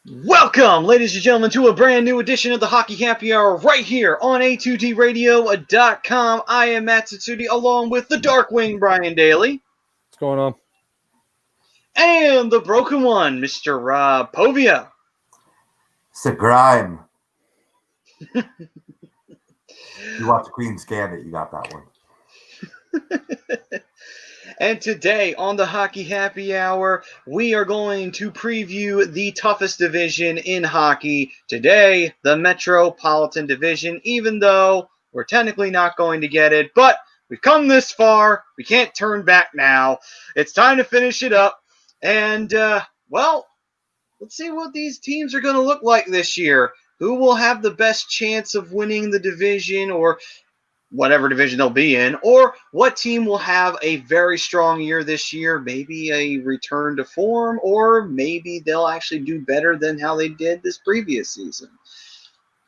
Welcome, ladies and gentlemen, to a brand new edition of the Hockey Happy Hour right here on A2DRadio.com. I am Matt Tsutsuti along with the Darkwing, Brian Daly. What's going on? And the Broken One, Mr. Rob Povia. It's a grime. You watch Queen's Gambit, you got that one. And today on the Hockey Happy Hour, we are going to preview the toughest division in hockey. Today, the Metropolitan Division, even though we're technically not going to get it. But we've come this far. We can't turn back now. It's time to finish it up. And, let's see what these teams are going to look like this year. Who will have the best chance of winning the division or whatever division they'll be in, or what team will have a very strong year this year, maybe a return to form, or maybe they'll actually do better than how they did this previous season.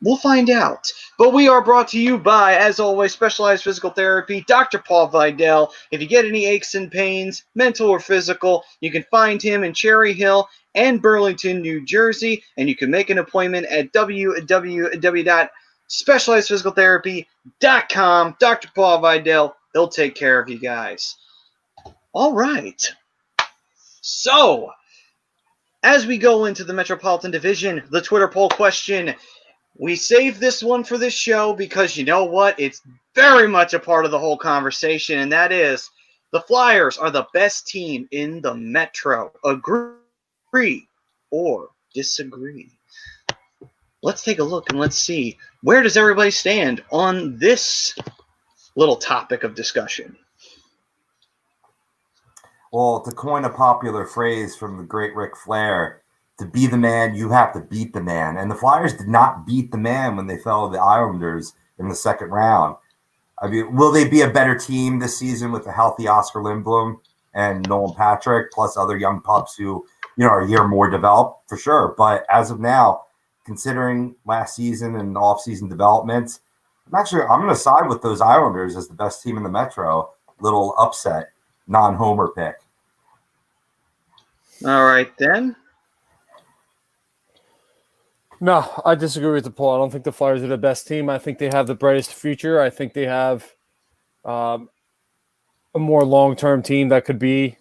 We'll find out. But we are brought to you by, as always, Specialized Physical Therapy, Dr. Paul Vidal. If you get any aches and pains, mental or physical, you can find him in Cherry Hill and Burlington, New Jersey, and you can make an appointment at www.specializedphysicaltherapy.com. Dr. Paul Vidal, he'll take care of you guys. All right. So, as we go into the Metropolitan Division, the Twitter poll question, we saved this one for this show because you know what? It's very much a part of the whole conversation, and that is the Flyers are the best team in the Metro. Agree or disagree? Let's take a look and let's see, where does everybody stand on this little topic of discussion? Well, to coin a popular phrase from the great Ric Flair, to be the man, you have to beat the man. And the Flyers did not beat the man when they fell to the Islanders in the second round. I mean, will they be a better team this season with a healthy Oscar Lindblom and Nolan Patrick, plus other young pups who, are a year more developed? For sure. But as of now, considering last season and off-season developments, I'm going to side with those Islanders as the best team in the Metro. Little upset, non-homer pick. All right, then. No, I disagree with the poll. I don't think the Flyers are the best team. I think they have the brightest future. I think they have a more long-term team that could be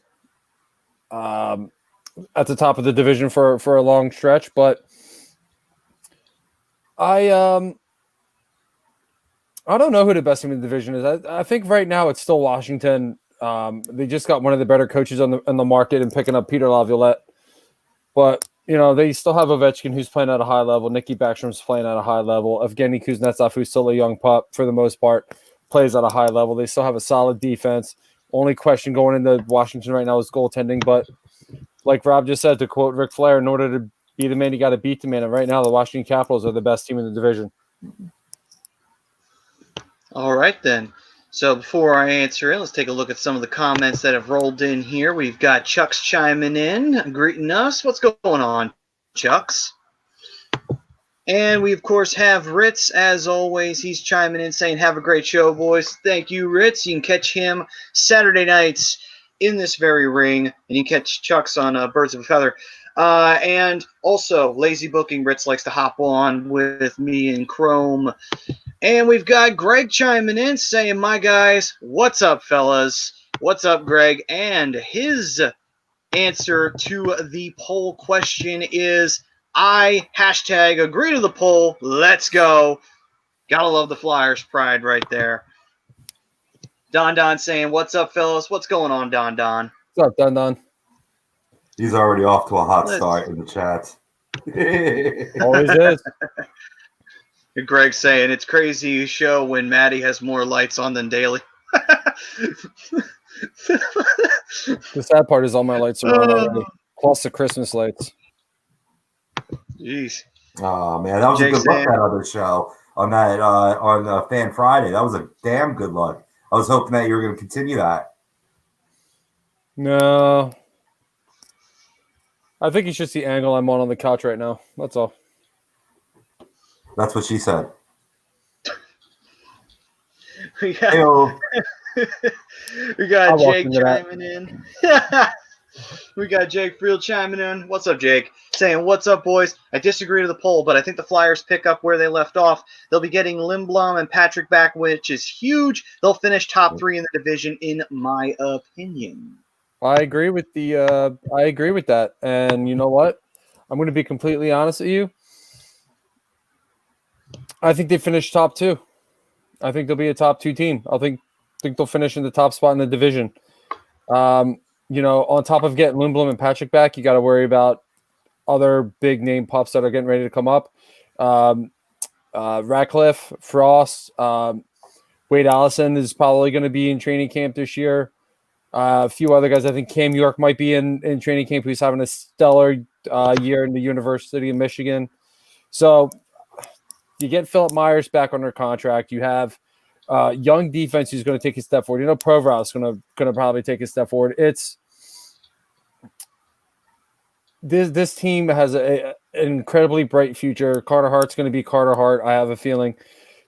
at the top of the division for a long stretch. But I don't know who the best team in the division is. I think right now it's still Washington. They just got one of the better coaches on the market and picking up Peter Laviolette. But they still have Ovechkin, who's playing at a high level. Nicky Backstrom's playing at a high level. Evgeny Kuznetsov, who's still a young pup for the most part, plays at a high level. They still have a solid defense. Only question going into Washington right now is goaltending. But like Rob just said, to quote Ric Flair, in order to be the man, you got to beat the man. And right now, the Washington Capitals are the best team in the division. All right, then. So before I answer it, let's take a look at some of the comments that have rolled in here. We've got Chuck's chiming in, greeting us. What's going on, Chucks? And we, of course, have Ritz, as always. He's chiming in saying, have a great show, boys. Thank you, Ritz. You can catch him Saturday nights in this very ring, and you can catch Chucks on Birds of a Feather. And also, Lazy Booking, Ritz likes to hop on with me and Chrome. And we've got Greg chiming in saying, my guys, what's up, fellas? What's up, Greg? And his answer to the poll question is, I #agree to the poll. Let's go. Gotta love the Flyers pride right there. Don saying, what's up, fellas? What's going on, Don? What's up, Don? He's already off to a hot start in the chat. Always is. Greg saying, it's crazy you show when Maddie has more lights on than Daly. The sad part is all my lights are on already, plus the Christmas lights. Jeez. Oh, man, that was a good look, that other show on that on Fan Friday. That was a damn good look. I was hoping that you were going to continue that. No. I think it's just the angle I'm on the couch right now. That's all. That's what she said. We got Jake chiming in. We got Jake Friel chiming in. What's up, Jake? saying, "What's up, boys? I disagree to the poll, but I think the Flyers pick up where they left off. They'll be getting Lindblom and Patrick back, which is huge. They'll finish top 3 in the division, in my opinion." I agree with that. And you know what? I'm going to be completely honest with you. I think they finish top 2. I think they'll be a top 2 team. I think they'll finish in the top spot in the division. On top of getting Lindblom and Patrick back, you got to worry about other big name pups that are getting ready to come up. Ratcliffe, Frost, Wade Allison is probably going to be in training camp this year. A few other guys. I think Cam York might be in training camp. He's having a stellar year in the University of Michigan. So you get Philip Myers back under contract. You have young defense who's going to take a step forward. Provorov is going to probably take a step forward. It's this team has an incredibly bright future. Carter Hart's going to be Carter Hart. I have a feeling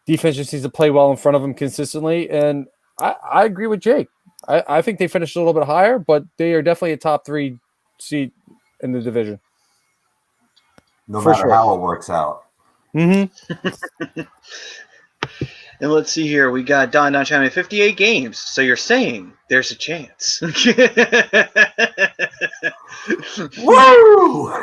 defense just needs to play well in front of him consistently. And I agree with Jake. I think they finished a little bit higher, but they are definitely a top 3 seed in the division. No matter how it works out. Mm-hmm. And let's see here. We got Don chiming 58 games. So you're saying there's a chance. Woo!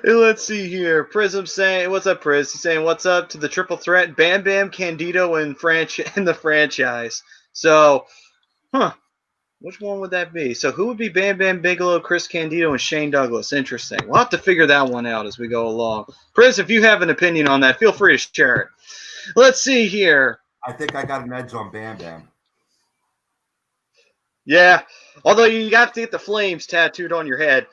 And let's see here. Prism saying, "What's up, Priz?" He's saying, "What's up to the triple threat? Bam Bam, Candido, and the franchise." So, which one would that be? So who would be Bam Bam Bigelow, Chris Candido, and Shane Douglas? Interesting. We'll have to figure that one out as we go along. Priz, if you have an opinion on that, feel free to share it. Let's see here. I think I got an edge on Bam Bam. Yeah, although you have to get the flames tattooed on your head.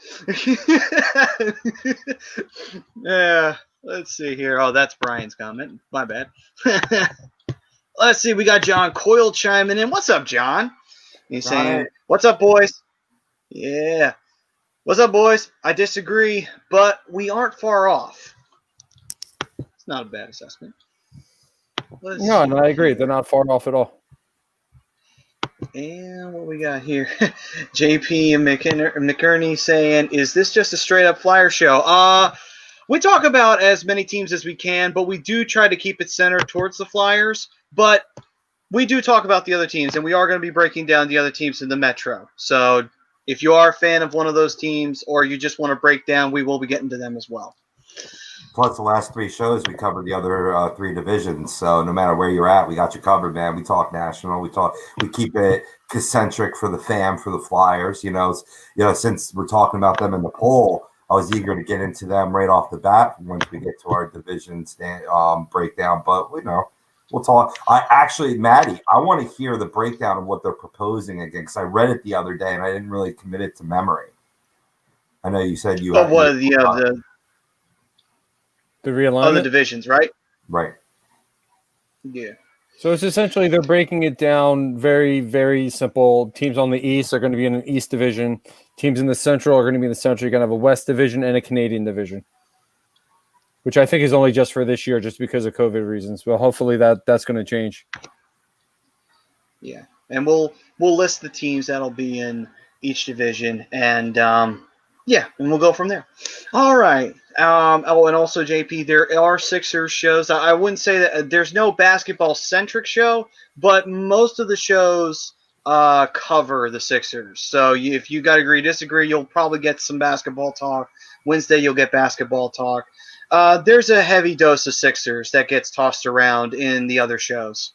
Yeah, let's see here. Oh, that's Brian's comment. My bad. Let's see. We got John Coyle chiming in. What's up, John? He's saying, "What's up, boys?" Yeah. "What's up, boys? I disagree, but we aren't far off." It's not a bad assessment. No, I agree. They're not far off at all. And what we got here? JP and McKerney saying, "Is this just a straight-up Flyer show?" We talk about as many teams as we can, but we do try to keep it centered towards the Flyers. But we do talk about the other teams, and we are going to be breaking down the other teams in the Metro. So if you are a fan of one of those teams or you just want to break down, we will be getting to them as well. Plus, the last 3 shows, we covered the other 3 divisions. So no matter where you're at, we got you covered, man. We talk national. We keep it concentric for the fam, for the Flyers. Since we're talking about them in the poll, I was eager to get into them right off the bat once we get to our division breakdown. But we'll talk. Maddie, I want to hear the breakdown of what they're proposing again, because I read it the other day and I didn't really commit it to memory. I know you said you. The realignment? Other divisions, right? Right. Yeah. So it's essentially they're breaking it down very, very simple. Teams on the East are going to be in an East division. Teams in the Central are going to be in the Central. You're going to have a West division and a Canadian division, which I think is only just for this year, just because of COVID reasons. Well, hopefully that's going to change. Yeah, and we'll list the teams that'll be in each division, and and we'll go from there. All right. And also, JP, there are Sixers shows. I wouldn't say that there's no basketball-centric show, but most of the shows cover the Sixers. So if you got agree, disagree, you'll probably get some basketball talk. Wednesday, you'll get basketball talk. There's a heavy dose of Sixers that gets tossed around in the other shows.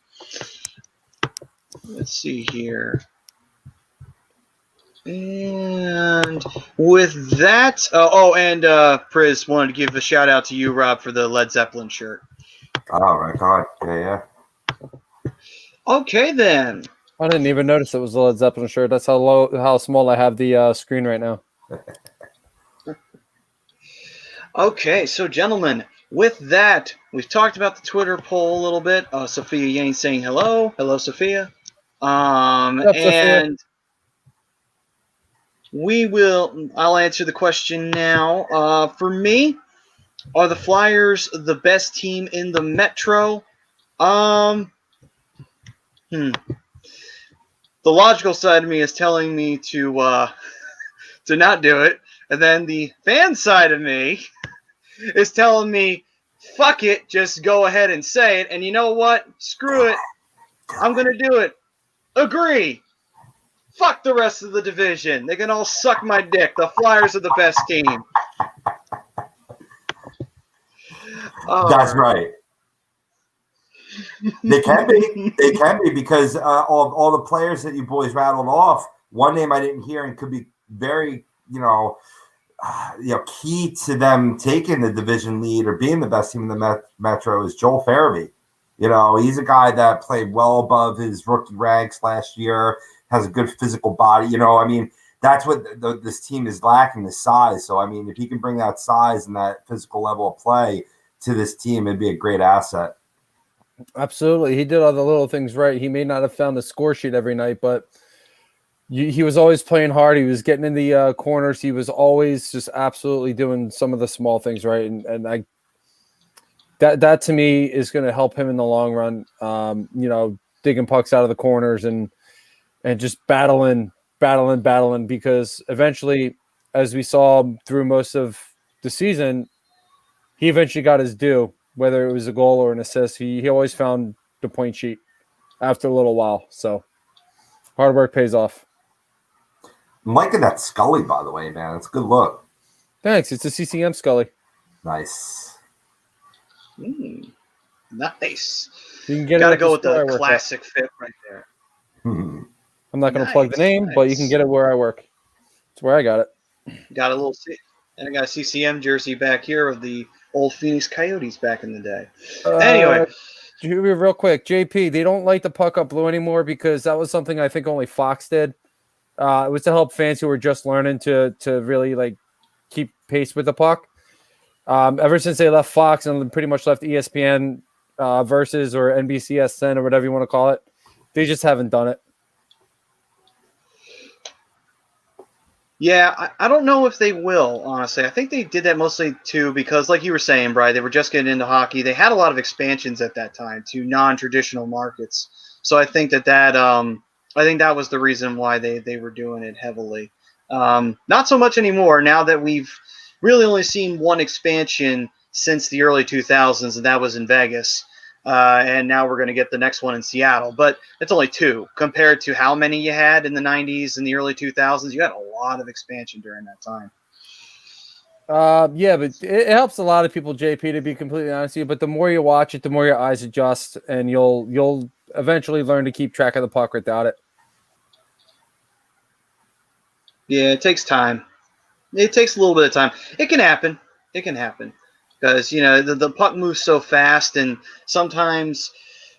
Let's see here. And with that, and Priz wanted to give a shout out to you, Rob, for the Led Zeppelin shirt. Oh, my God. Yeah. Okay, then. I didn't even notice it was a Led Zeppelin shirt. That's how small I have the screen right now. Okay, so gentlemen, with that, we've talked about the Twitter poll a little bit. Sophia Yang saying hello. Hello, Sophia. Sophia? I'll answer the question now. For me, are the Flyers the best team in the Metro? The logical side of me is telling me to to not do it. And then the fan side of me is telling me, fuck it, just go ahead and say it. And you know what? Screw it. I'm going to do it. Agree. Fuck the rest of the division. They can all suck my dick. The Flyers are the best team. That's right. They can be. They can be because all the players that you boys rattled off, one name I didn't hear and could be very, key to them taking the division lead or being the best team in the Metro is Joel Farabee. He's a guy that played well above his rookie ranks last year, has a good physical body. That's what this team is lacking, the size. So, if he can bring that size and that physical level of play to this team, it'd be a great asset. Absolutely. He did all the little things right. He may not have found the score sheet every night, but he was always playing hard. He was getting in the corners. He was always just absolutely doing some of the small things right. And that to me is going to help him in the long run. Digging pucks out of the corners and just battling because eventually, as we saw through most of the season, he eventually got his due, whether it was a goal or an assist. He always found the point sheet after a little while. So hard work pays off. I'm liking that Scully, by the way, man. It's a good look. Thanks. It's a CCM Scully. Nice. Nice. You can get Gotta it go with the where classic fit right there. I'm not going to plug the name, but you can get it where I work. It's where I got it. Got a little, and I got a CCM jersey back here of the old Phoenix Coyotes back in the day. Anyway. Real quick, JP, they don't light the puck up blue anymore because that was something I think only Fox did. It was to help fans who were just learning to really keep pace with the puck. Ever since they left Fox and pretty much left ESPN Versus or NBCSN or whatever you want to call it, they just haven't done it. Yeah, I don't know if they will, honestly. I think they did that mostly too because, like you were saying, Brian, they were just getting into hockey. They had a lot of expansions at that time to non-traditional markets. So I think that was the reason why they were doing it heavily. Not so much anymore now that we've really only seen one expansion since the early 2000s, and that was in Vegas. And now we're going to get the next one in Seattle. But it's only two compared to how many you had in the 90s and the early 2000s. You had a lot of expansion during that time. Yeah, but it helps a lot of people, JP, to be completely honest with you. But the more you watch it, the more your eyes adjust, and you'll eventually learn to keep track of the puck without it. Yeah, it takes time. It takes a little bit of time. It can happen. Because, the puck moves so fast, and sometimes,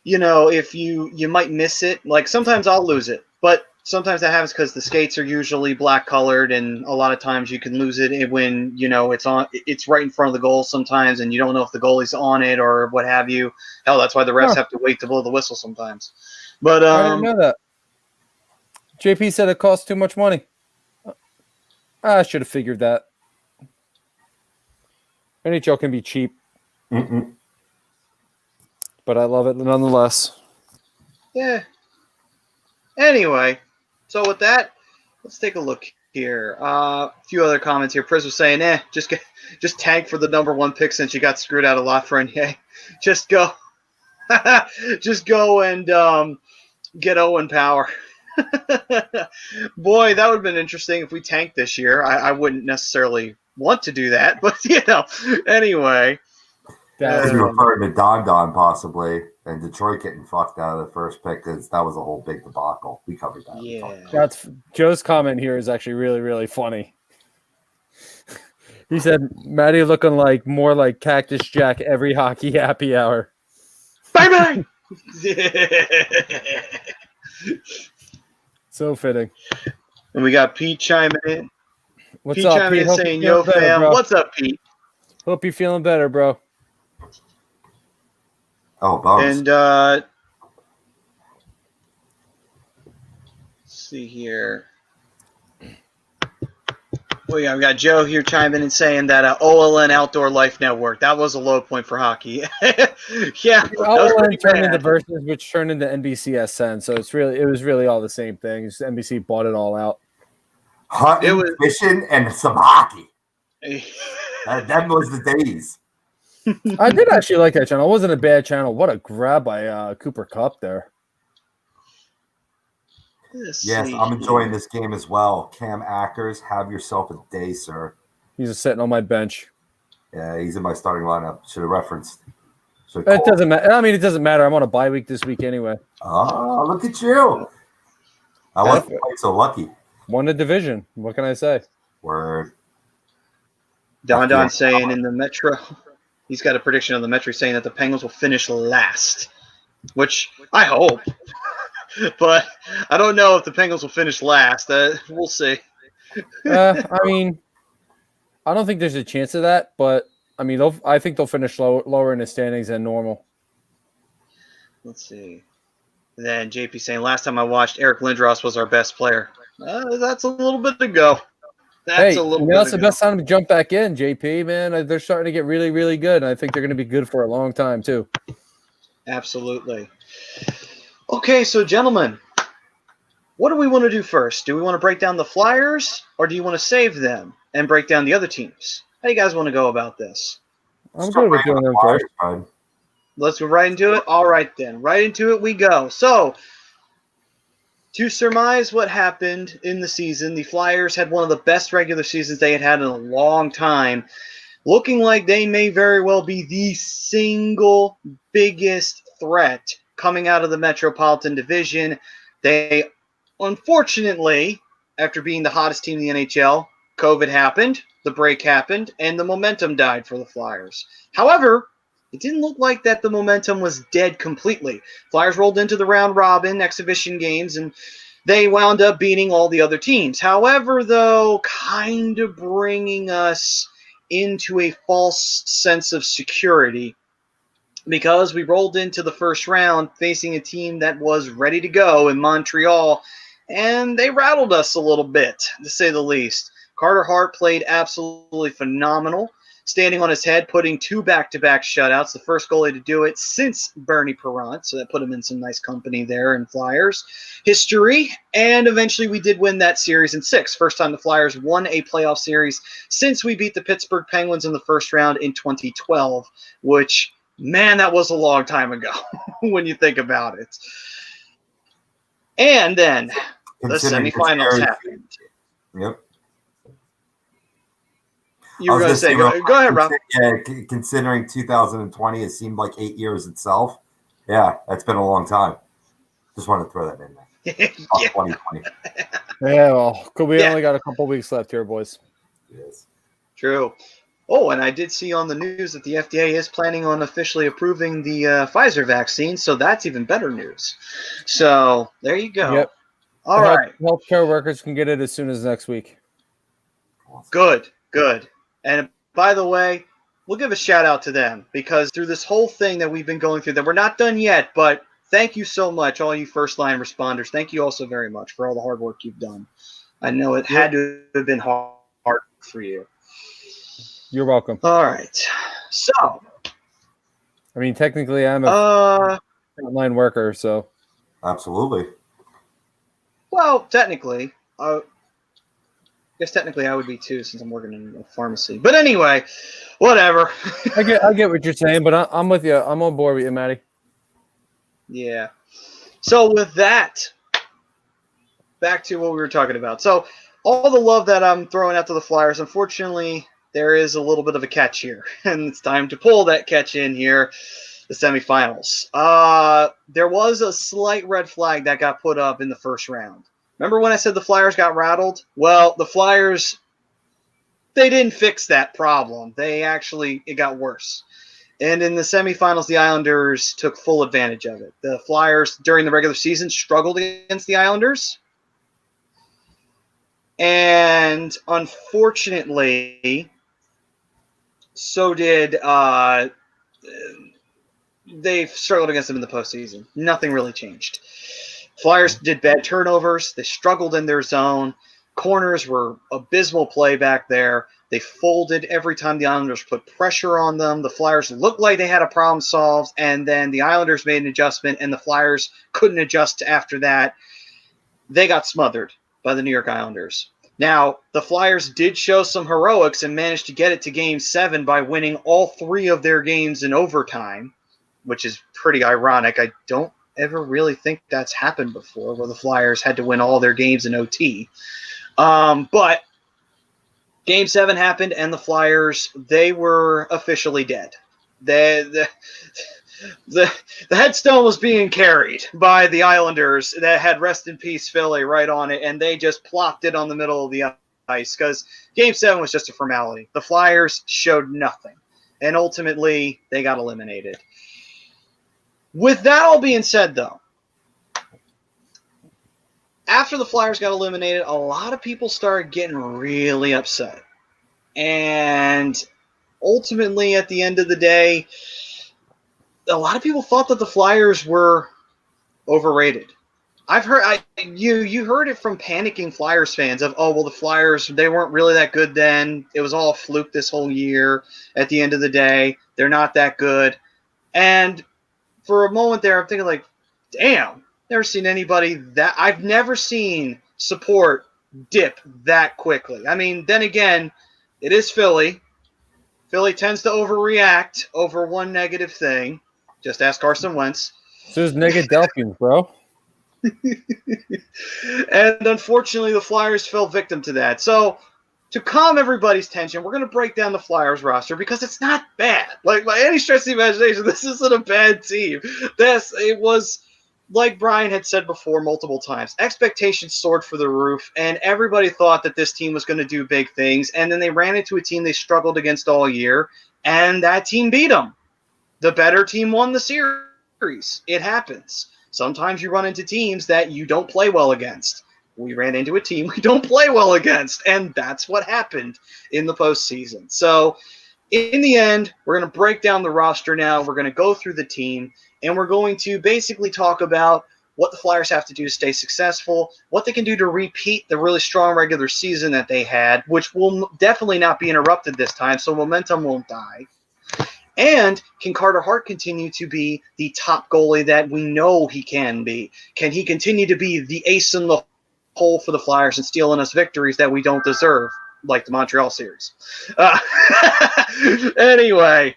if you might miss it. Like, sometimes I'll lose it. But sometimes that happens because the skates are usually black-colored, and a lot of times you can lose it when, it's right in front of the goal sometimes, and you don't know if the goalie's on it or what have you. Hell, that's why the refs have to wait to blow the whistle sometimes. But I didn't know that. JP said it costs too much money. I should have figured that. NHL can be cheap. But I love it nonetheless. Yeah. Anyway, so with that, let's take a look here. A few other comments here. Priz was saying, just tank for the number one pick since you got screwed out of Lafreniere. Just go. Just go and get Owen Power. Boy, that would have been interesting if we tanked this year. I wouldn't necessarily want to do that, but anyway. If you referred to Don possibly, and Detroit getting fucked out of the first pick, because that was a whole big debacle. We covered that. Yeah. Joe's comment here is actually really, really funny. He said, Matty looking more like Cactus Jack every hockey happy hour. Bye-bye! So fitting. And we got Pete chiming in. What's up, Pete? Saying, yo, fam. Bro. What's up, Pete? Hope you're feeling better, bro. Oh, bums. And let's see here. Well, yeah, we got Joe here chiming in saying that OLN Outdoor Life Network, that was a low point for hockey. Yeah. OLN turned into Versus, which turned into NBCSN, so it was really all the same thing. NBC bought it all out. Hunting, was fishing, and some hockey. That was the days. I did actually like that channel. It wasn't a bad channel. What a grab by Cooper Kupp there. Yes, I'm enjoying this game as well. Cam Akers, have yourself a day, sir. He's just sitting on my bench. Yeah, he's in my starting lineup. Should have referenced. It doesn't matter. I mean, it doesn't matter. I'm on a bye week this week anyway. Oh, look at you. I wasn't quite so lucky. Won the division. What can I say? Word. Don saying in the Metro, he's got a prediction on the Metro saying that the Penguins will finish last, which I hope. But I don't know if the Penguins will finish last. We'll see. I mean, I don't think there's a chance of that, but I mean, I think they'll finish lower in the standings than normal. Let's see. And then JP saying, last time I watched, Eric Lindros was our best player. That's a little bit ago. That's a little bit now's the ago. best time to jump back in, JP, man. They're starting to get really, really good, and I think they're going to be good for a long time, too. Absolutely. Okay, so gentlemen, what do we want to do first? Do we want to break down the Flyers, or do you want to save them and break down the other teams? How do you guys want to go about this? I'm good with doing them first. Let's go right into it. All right, then. Right into it we go. So, to surmise what happened in the season, the Flyers had one of the best regular seasons they had in a long time, looking like they may very well be the single biggest threat coming out of the Metropolitan Division. They, unfortunately, after being the hottest team in the NHL, COVID happened, the break happened, and the momentum died for the Flyers. However, it didn't look like that the momentum was dead completely. Flyers rolled into the round robin exhibition games, and they wound up beating all the other teams. However, though, kind of bringing us into a false sense of security, because we rolled into the first round facing a team that was ready to go in Montreal, and they rattled us a little bit, to say the least. Carter Hart played absolutely phenomenal, standing on his head, putting 2 back-to-back shutouts, the first goalie to do it since Bernie Parent, so that put him in some nice company there in Flyers history. And eventually we did win that series in 6. First time the Flyers won a playoff series since we beat the Pittsburgh Penguins in the first round in 2012, which, man, that was a long time ago when you think about it. And then the semifinals happened. Yep. You were going to say, go ahead, Rob. Yeah, considering 2020, it seemed like 8 years itself. Yeah, that's been a long time. Just wanted to throw that in there. Yeah. 2020. Yeah, well, we only got a couple weeks left here, boys. Yes. True. Oh, and I did see on the news that the FDA is planning on officially approving the Pfizer vaccine, so that's even better news. So there you go. Yep. All right. Healthcare workers can get it as soon as next week. Good. And by the way, we'll give a shout out to them, because through this whole thing that we've been going through, that we're not done yet, but thank you so much, all you first line responders. Thank you also very much for all the hard work you've done. I know it had to have been hard for you. You're welcome. All right. So, I mean, technically, I'm a frontline worker, so. Absolutely. Well, technically, I guess technically I would be too, since I'm working in a pharmacy. But anyway, whatever. I get what you're saying, but I'm with you. I'm on board with you, Matty. Yeah. So with that, back to what we were talking about. So all the love that I'm throwing out to the Flyers, unfortunately, there is a little bit of a catch here, and it's time to pull that catch in here, the semifinals. There was a slight red flag that got put up in the first round. Remember when I said the Flyers got rattled? Well, the Flyers, they didn't fix that problem. It got worse. And in the semifinals, the Islanders took full advantage of it. The Flyers, during the regular season, struggled against the Islanders. And unfortunately, so did they struggled against them in the postseason. Nothing really changed. Flyers did bad turnovers. They struggled in their zone. Corners were abysmal play back there. They folded every time the Islanders put pressure on them. The Flyers looked like they had a problem solved, and then the Islanders made an adjustment, and the Flyers couldn't adjust after that. They got smothered by the New York Islanders. Now, the Flyers did show some heroics and managed to get it to Game 7 by winning all 3 of their games in overtime, which is pretty ironic. I don't ever really think that's happened before, where the Flyers had to win all their games in OT. But Game 7 happened, and the Flyers, they were officially dead. The headstone was being carried by the Islanders that had Rest in Peace Philly right on it, and they just plopped it on the middle of the ice because Game 7 was just a formality. The Flyers showed nothing, and ultimately they got eliminated. With that all being said, though, after the Flyers got eliminated, a lot of people started getting really upset. And ultimately, at the end of the day, a lot of people thought that the Flyers were overrated. I've heard you heard it from panicking Flyers fans of, oh, well, the Flyers, they weren't really that good then. It was all a fluke this whole year. At the end of the day, they're not that good. And for a moment there, I'm thinking like, damn, never seen anybody that I've never seen support dip that quickly. I mean, then again, it is Philly. Philly tends to overreact over one negative thing. Just ask Carson Wentz. So there's Negadelphians, bro. And unfortunately, the Flyers fell victim to that. So to calm everybody's tension, we're going to break down the Flyers roster because it's not bad. Like, by any stretch of the imagination, this isn't a bad team. It was, like Brian had said before multiple times, expectations soared for the roof, and everybody thought that this team was going to do big things, and then they ran into a team they struggled against all year, and that team beat them. The better team won the series. It happens. Sometimes you run into teams that you don't play well against. We ran into a team we don't play well against, and that's what happened in the postseason. So in the end, we're going to break down the roster now. We're going to go through the team, and we're going to basically talk about what the Flyers have to do to stay successful, what they can do to repeat the really strong regular season that they had, which will definitely not be interrupted this time, so momentum won't die. And can Carter Hart continue to be the top goalie that we know he can be? Can he continue to be the ace in the hole for the Flyers and stealing us victories that we don't deserve, like the Montreal series? Anyway,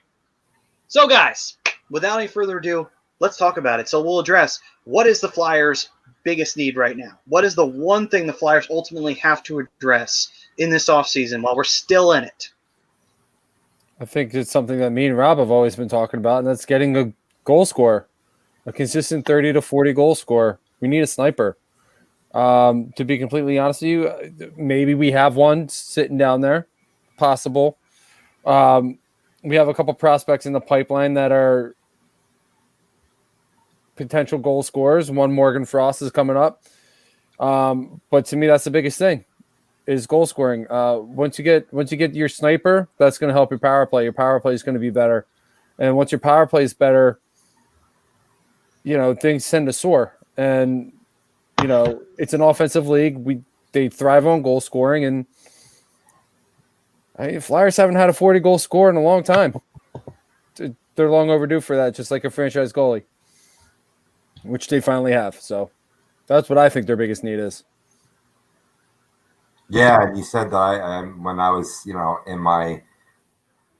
so guys, without any further ado, let's talk about it. So we'll address, what is the Flyers' biggest need right now? What is the one thing the Flyers ultimately have to address in this offseason while we're still in it? I think it's something that me and Rob have always been talking about, and that's getting a goal scorer, a consistent 30 to 40 goal scorer. We need a sniper. To be completely honest with you, maybe we have one sitting down there, possible. We have a couple prospects in the pipeline that are potential goal scorers. One, Morgan Frost, is coming up. But to me, that's the biggest thing, is goal scoring. Once you get your sniper, that's going to help your power play. Your power play is going to be better. And once your power play is better, things tend to soar. And, it's an offensive league. They thrive on goal scoring, and Flyers haven't had a 40-goal score in a long time. They're long overdue for that, just like a franchise goalie, which they finally have. So that's what I think their biggest need is. Yeah, and you said that when I was, in my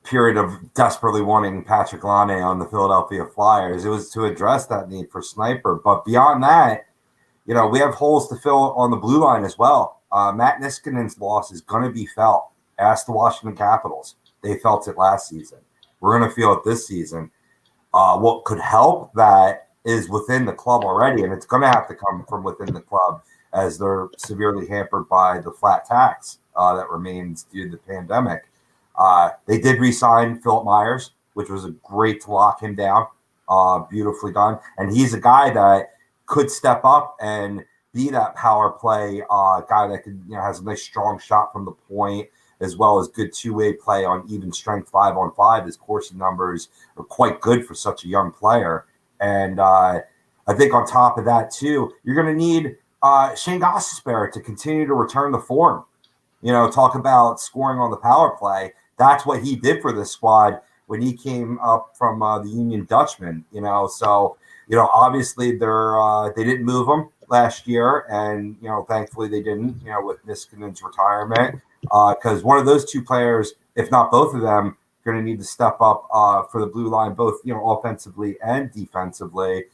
period of desperately wanting Patrick Laine on the Philadelphia Flyers, it was to address that need for sniper. But beyond that, we have holes to fill on the blue line as well. Matt Niskanen's loss is going to be felt. Ask the Washington Capitals. They felt it last season. We're going to feel it this season. What could help that is within the club already, and it's going to have to come from within the club, as they're severely hampered by the flat tax that remains due to the pandemic. They did re-sign Philip Myers, which was great to lock him down. Beautifully done. And he's a guy that could step up and be that power play guy that could, has a nice strong shot from the point, as well as good two-way play on even strength 5-on-5. His Corsi numbers are quite good for such a young player. And I think on top of that, too, you're going to need Shane Gostisbehere to continue to return the form. Talk about scoring on the power play. That's what he did for this squad when he came up from the Union Dutchman. So obviously they didn't move him last year, and thankfully they didn't. With Niskanen's retirement, because one of those two players, if not both of them, going to need to step up for the blue line, both offensively and defensively,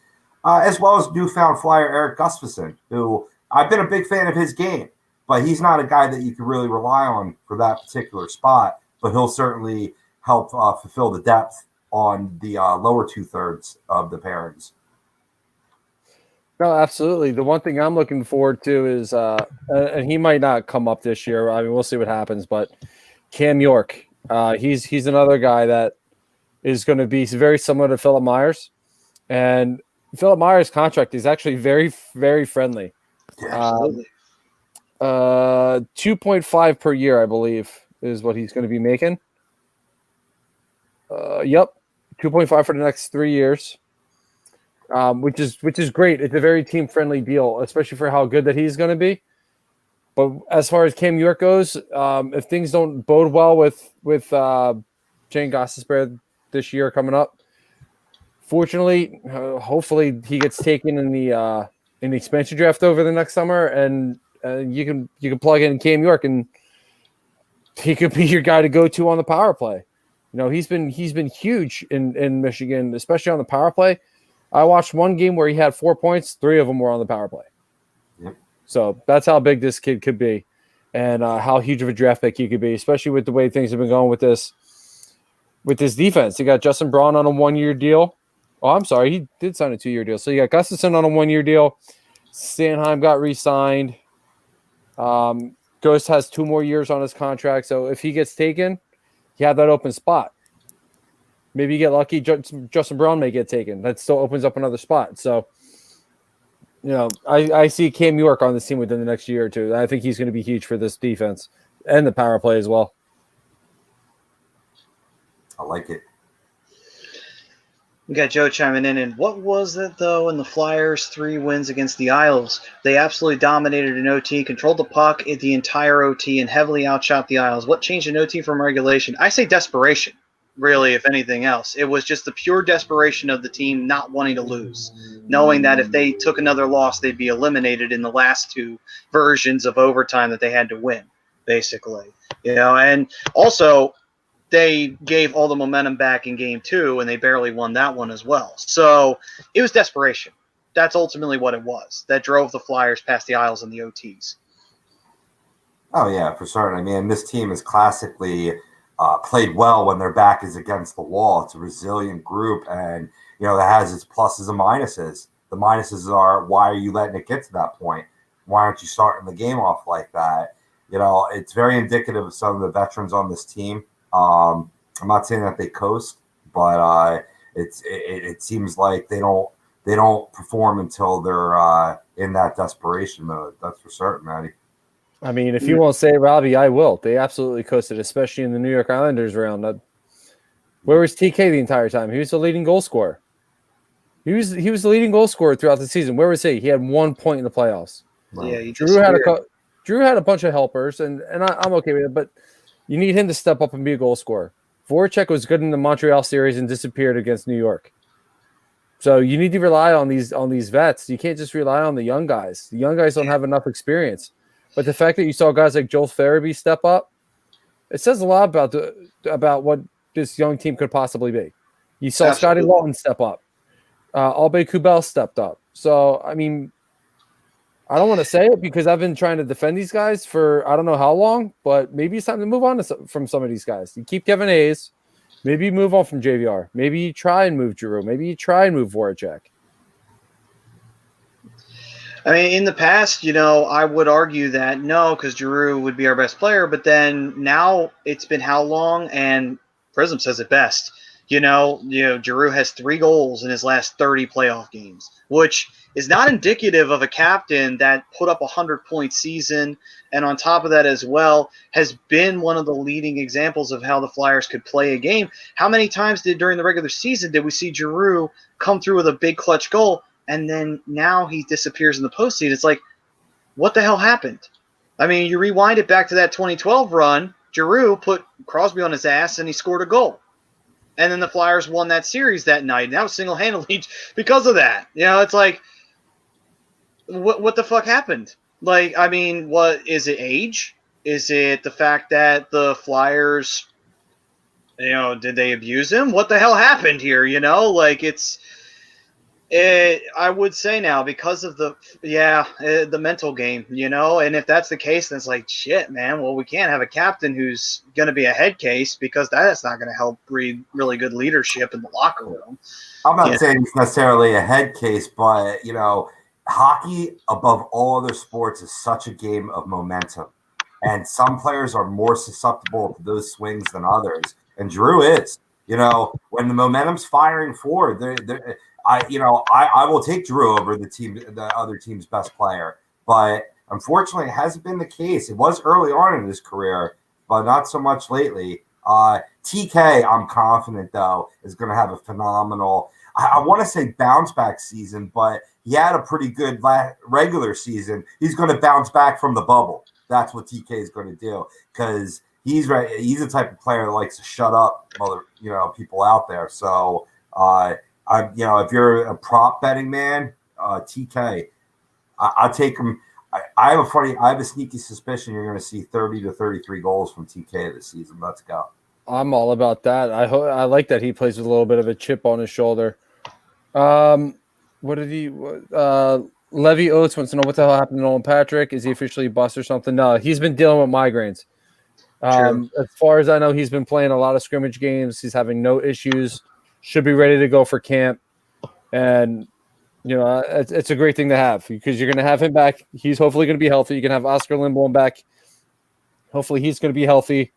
as well as newfound Flyer Eric Gustafsson, who I've been a big fan of his game, but he's not a guy that you can really rely on for that particular spot. But he'll certainly help fulfill the depth on the lower 2/3 of the pairings. No, absolutely. The one thing I'm looking forward to is, and he might not come up this year. I mean, we'll see what happens. But Cam York, he's another guy that is going to be very similar to Philip Myers, and Philip Myers' contract is actually very, very friendly. Absolutely. 2.5 per year, I believe, is what he's going to be making. Yep, 2.5 for the next 3 years, which is great. It's a very team friendly deal, especially for how good that he's going to be. But as far as Cam York goes, if things don't bode well with Shane Gostisbehere this year coming up, fortunately, hopefully he gets taken in the expansion draft over the next summer, and you can plug in Cam York, and he could be your guy to go to on the power play. He's been huge in Michigan, especially on the power play. I watched one game where he had 4 points, 3 of them were on the power play. Yep. So that's how big this kid could be, and how huge of a draft pick he could be, especially with the way things have been going with this defense. You got Justin Braun on a 1-year deal. Oh, I'm sorry, he did sign a 2-year deal. So you got Gustafsson on a 1-year deal. Sanheim got re-signed. Ghost has 2 more years on his contract. So if he gets taken, you have that open spot. Maybe you get lucky. Justin Braun may get taken. That still opens up another spot. So, I see Cam York on this team within the next year or two. I think he's going to be huge for this defense and the power play as well. I like it. We got Joe chiming in, and what was it, though, in the Flyers' 3 wins against the Isles? They absolutely dominated in OT, controlled the puck at the entire OT, and heavily outshot the Isles. What changed in OT from regulation? I say desperation, really, if anything else. It was just the pure desperation of the team not wanting to lose, knowing that if they took another loss, they'd be eliminated in the last 2 versions of overtime that they had to win, basically. And also they gave all the momentum back in game 2, and they barely won that one as well. So it was desperation. That's ultimately what it was that drove the Flyers past the Isles in the OTs. Oh, yeah, for certain. I mean, this team is classically played well when their back is against the wall. It's a resilient group, and, that has its pluses and minuses. The minuses are, why are you letting it get to that point? Why aren't you starting the game off like that? It's very indicative of some of the veterans on this team. I'm not saying that they coast, but it seems like they don't perform until they're in that desperation mode. That's for certain, Maddie. I mean, if you won't say Robbie, I will. They absolutely coasted, especially in the New York Islanders round. Where was TK the entire time? He was the leading goal scorer. He was the leading goal scorer throughout the season. Where was he? He had 1 point in the playoffs. Yeah, Drew had a bunch of helpers, and I'm okay with it, but you need him to step up and be a goal scorer. Voracek was good in the Montreal series and disappeared against New York. So you need to rely on these vets. You can't just rely on the young guys. The young guys don't have enough experience. But the fact that you saw guys like Joel Farabee step up, it says a lot about what this young team could possibly be. You saw Scotty Lawton step up. Albay Kubel stepped up. So, I mean, I don't want to say it because I've been trying to defend these guys for I don't know how long, but maybe it's time to move on from some of these guys. You keep Kevin Hayes. Maybe you move on from JVR. Maybe you try and move Giroux. Maybe you try and move Voracek. I mean, in the past, I would argue that no, because Giroux would be our best player. But then now it's been how long? And Prism says it best. Giroux has 3 goals in his last 30 playoff games, which is not indicative of a captain that put up a 100-point season. And on top of that as well, has been one of the leading examples of how the Flyers could play a game. How many times during the regular season did we see Giroux come through with a big clutch goal, and then now he disappears in the postseason? It's like, what the hell happened? I mean, you rewind it back to that 2012 run, Giroux put Crosby on his ass, and he scored a goal. And then the Flyers won that series that night. And that was single-handedly because of that. It's like what the fuck happened? Like, I mean, what is it? Age? Is it the fact that the Flyers, did they abuse him? What the hell happened here? Like I would say now because of the mental game, and if that's the case, then it's like shit, man. Well, we can't have a captain who's going to be a head case because that's not going to help breed really good leadership in the locker room. I'm not saying it's necessarily a head case, but hockey above all other sports is such a game of momentum, and some players are more susceptible to those swings than others, and Drew is. When the momentum's firing forward, I will take Drew over the other team's best player, but unfortunately, it hasn't been the case. It was early on in his career, but not so much lately. TK, I'm confident though, is going to have a phenomenal. I want to say bounce back season, but he had a pretty good regular season. He's going to bounce back from the bubble. That's what TK is going to do because he's the type of player that likes to shut up people out there. So. If you're a prop betting man, TK, I'll take him. I have a sneaky suspicion you're going to see 30 to 33 goals from TK this season. Let's go. I'm all about that. I like that he plays with a little bit of a chip on his shoulder. What did he? Levy Oates wants to know what the hell happened to Nolan Patrick. Is he officially bust or something? No, he's been dealing with migraines. As far as I know, he's been playing a lot of scrimmage games. He's having no issues. Should be ready to go for camp. And, it's a great thing to have because you're going to have him back. He's hopefully going to be healthy. You can have Oscar Lindblom back. Hopefully he's going to be healthy.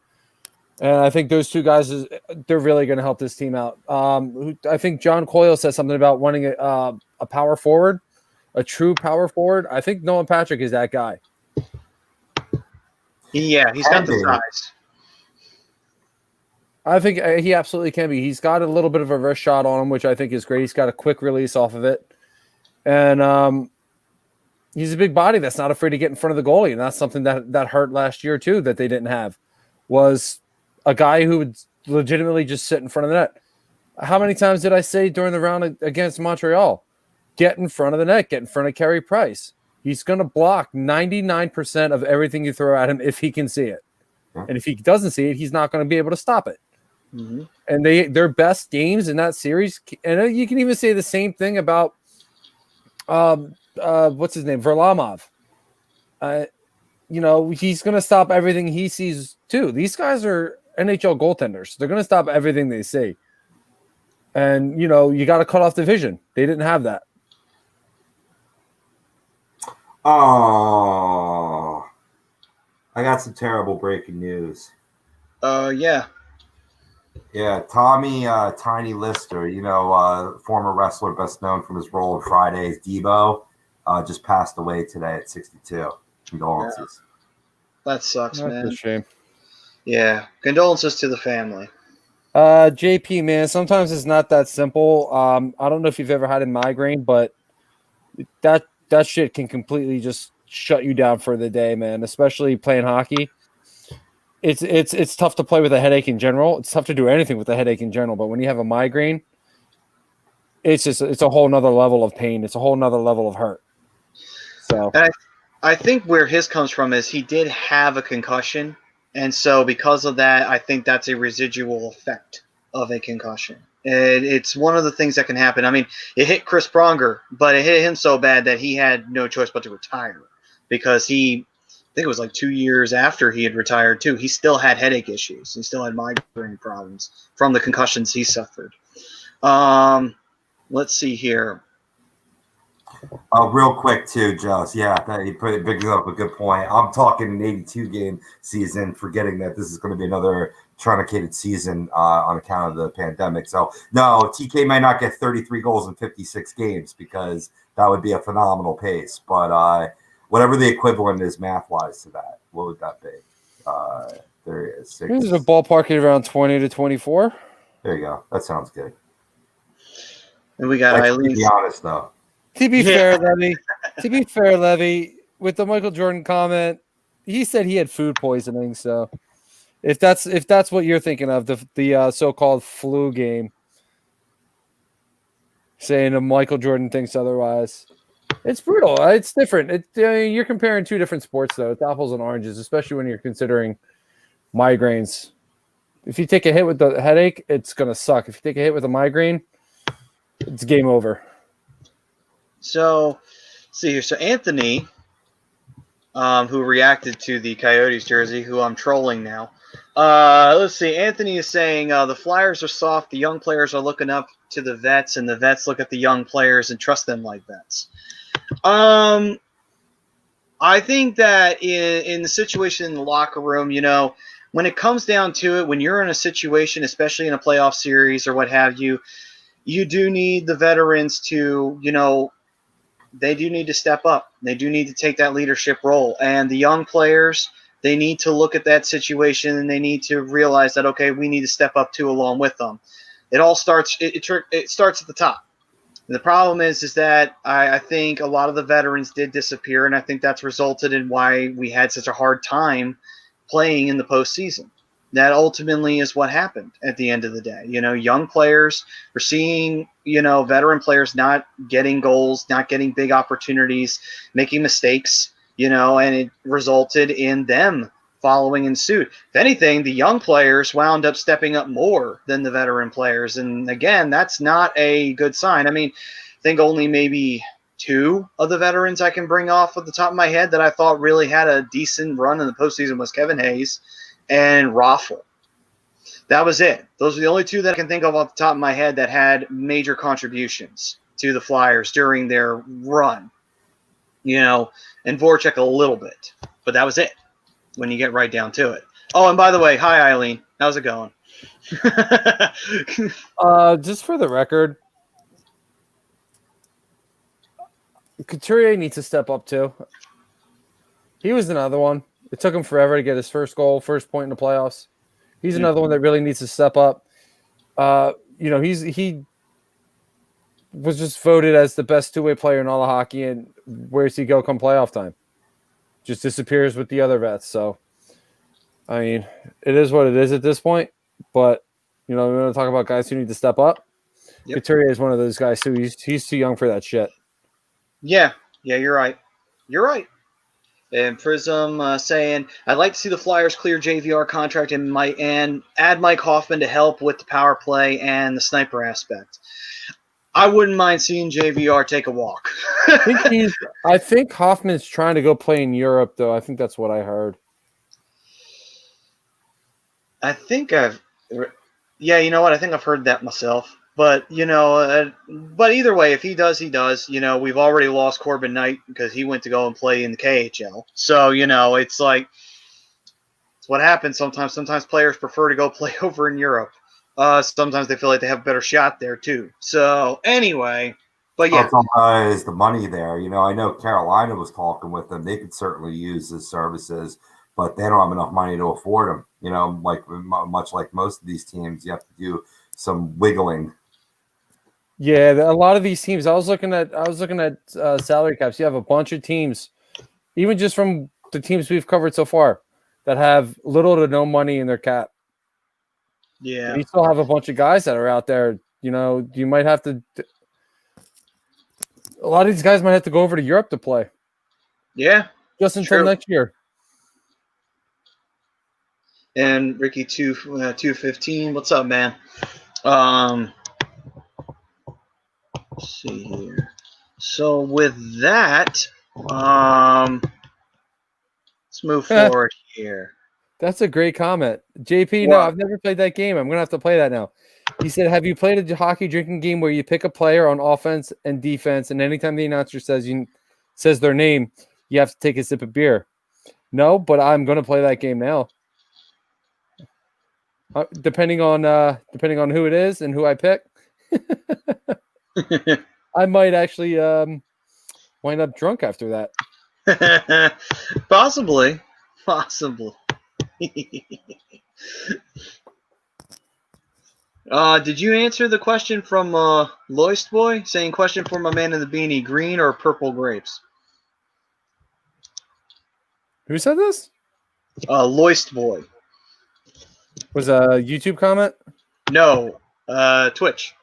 And I think those two guys, they're really going to help this team out. I think John Coyle said something about wanting a power forward, a true power forward. I think Nolan Patrick is that guy. Yeah, he's got the size. I think he absolutely can be. He's got a little bit of a wrist shot on him, which I think is great. He's got a quick release off of it. And he's a big body that's not afraid to get in front of the goalie. And that's something that hurt last year, too, that they didn't have, was a guy who would legitimately just sit in front of the net. How many times did I say during the round against Montreal? Get in front of the net. Get in front of Carey Price. He's going to block 99% of everything you throw at him if he can see it. And if he doesn't see it, he's not going to be able to stop it. Mm-hmm. And their best games in that series, and you can even say the same thing about what's his name, Varlamov. He's going to stop everything he sees too. These guys are NHL goaltenders. They're going to stop everything they see. And you got to cut off the vision. They didn't have that. Oh, I got some terrible breaking news. Yeah. Yeah, Tommy Tiny Lister, former wrestler best known from his role in Friday's Debo, just passed away today at 62. Condolences. Yeah. That sucks, man. That's a shame. Yeah, condolences to the family. JP, man, sometimes it's not that simple. I don't know if you've ever had a migraine, but that shit can completely just shut you down for the day, man, especially playing hockey. It's tough to play with a headache in general. It's tough to do anything with a headache in general. But when you have a migraine, it's a whole nother level of pain. It's a whole nother level of hurt. So and I think where his comes from is he did have a concussion. And so because of that, I think that's a residual effect of a concussion. It's one of the things that can happen. I mean, it hit Chris Pronger, but it hit him so bad that he had no choice but to retire because I think it was like 2 years after he had retired, too. He still had headache issues. He still had migraine problems from the concussions he suffered. Let's see here. Real quick, too, Joss. Yeah, he brings up a good point. I'm talking an 82-game season, forgetting that this is going to be another truncated season on account of the pandemic. So, no, TK might not get 33 goals in 56 games because that would be a phenomenal pace. But whatever the equivalent is math-wise to that, what would that be? There it is. This is a ballpark around 20 to 24. There you go. That sounds good. And we got Eileen. To be honest, though. To be fair, Levy, with the Michael Jordan comment, he said he had food poisoning. So if that's what you're thinking of, the so-called flu game, saying Michael Jordan thinks otherwise. It's brutal. It's different. You're comparing two different sports, though. It's apples and oranges, especially when you're considering migraines. If you take a hit with the headache, it's going to suck. If you take a hit with a migraine, it's game over. So, see here. So Anthony, who reacted to the Coyotes jersey, who I'm trolling now. Let's see. Anthony is saying the Flyers are soft. The young players are looking up to the vets, and the vets look at the young players and trust them like vets. I think that in the situation in the locker room, when it comes down to it, when you're in a situation, especially in a playoff series or what have you, you do need the veterans to, they do need to step up. They do need to take that leadership role. And the young players, they need to look at that situation and they need to realize that, okay, we need to step up too along with them. It all starts, it starts at the top. And the problem is that I think a lot of the veterans did disappear, and I think that's resulted in why we had such a hard time playing in the postseason. That ultimately is what happened at the end of the day. Young players, we're seeing, veteran players not getting goals, not getting big opportunities, making mistakes, and it resulted in them following in suit. If anything, the young players wound up stepping up more than the veteran players. And again, that's not a good sign. I mean, I think only maybe two of the veterans I can bring off at the top of my head that I thought really had a decent run in the postseason was Kevin Hayes and Raffle. That was it. Those are the only two that I can think of off the top of my head that had major contributions to the Flyers during their run. And Voracek a little bit. But that was it when you get right down to it. Oh, and by the way, hi, Eileen. How's it going? Just for the record, Couturier needs to step up too. He was another one. It took him forever to get his first goal, first point in the playoffs. He's another one that really needs to step up. He was just voted as the best two-way player in all of hockey, and where's he go come playoff time? Just disappears with the other vets. So, I mean, it is what it is at this point. But, we want to talk about guys who need to step up. Yep. Couturier is one of those guys too. He's too young for that shit. Yeah, you're right. You're right. And Prism saying, I'd like to see the Flyers clear JVR contract and add Mike Hoffman to help with the power play and the sniper aspect. I wouldn't mind seeing JVR take a walk. I think Hoffman's trying to go play in Europe, though. I think that's what I heard. I think you know what? I think I've heard that myself. But, but either way, if he does, he does. We've already lost Corbin Knight because he went to go and play in the KHL. So, it's like, it's what happens sometimes. Sometimes players prefer to go play over in Europe. Sometimes they feel like they have a better shot there, too. So, anyway, but yeah. Sometimes the money there. I know Carolina was talking with them. They could certainly use his services, but they don't have enough money to afford him. Much like most of these teams, you have to do some wiggling. Yeah, a lot of these teams. I was looking at salary caps. You have a bunch of teams, even just from the teams we've covered so far, that have little to no money in their cap. Yeah, you still have a bunch of guys that are out there. You might have to. A lot of these guys might have to go over to Europe to play. Yeah, just until next year. And Ricky 215, what's up, man? Let's see here. So with that, let's move forward here. That's a great comment. JP, no, I've never played that game. I'm going to have to play that now. He said, have you played a hockey drinking game where you pick a player on offense and defense, and anytime the announcer says their name, you have to take a sip of beer? No, but I'm going to play that game now. Depending on who it is and who I pick, I might actually wind up drunk after that. Possibly. Did you answer the question from Loist Boy saying, question for my man in the beanie, green or purple grapes? Who said this? Loist Boy. Was a YouTube comment? No, Twitch.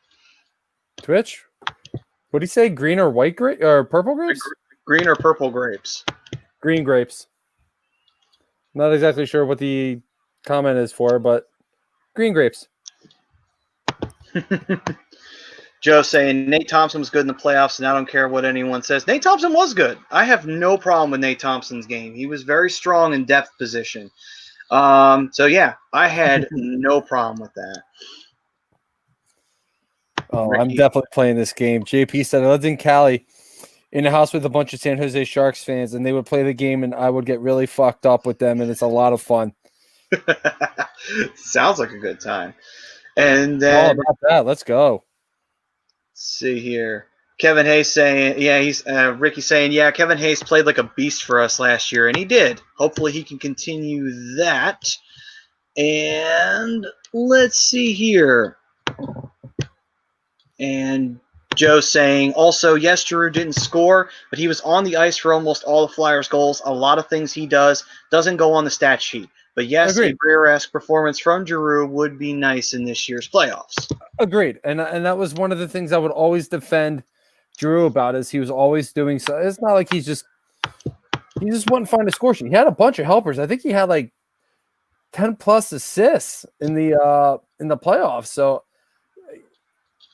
Twitch? What do you say? Green or white grape or purple grapes? Green or purple grapes. Green grapes. Not exactly sure what the comment is for, but green grapes. Joe saying Nate Thompson was good in the playoffs, and I don't care what anyone says. Nate Thompson was good. I have no problem with Nate Thompson's game. He was very strong in depth position. So yeah, I had no problem with that. Oh, Ricky. I'm definitely playing this game. JP said I lived in Cali in a house with a bunch of San Jose Sharks fans, and they would play the game, and I would get really fucked up with them, and it's a lot of fun. Sounds like a good time. And then All about that. Let's go. Let's see here. Kevin Hayes saying, yeah, he's Ricky saying, yeah, Kevin Hayes played like a beast for us last year, and he did. Hopefully he can continue that. And let's see here. And Joe saying, also, yes, Giroux didn't score, but he was on the ice for almost all the Flyers' goals. A lot of things he doesn't go on the stat sheet. But yes, Agreed. A Greer-esque performance from Giroux would be nice in this year's playoffs. Agreed. And that was one of the things I would always defend Giroux about, is he was always doing so. It's not like he just wouldn't find a score sheet. He had a bunch of helpers. I think he had like 10 plus assists in the playoffs. So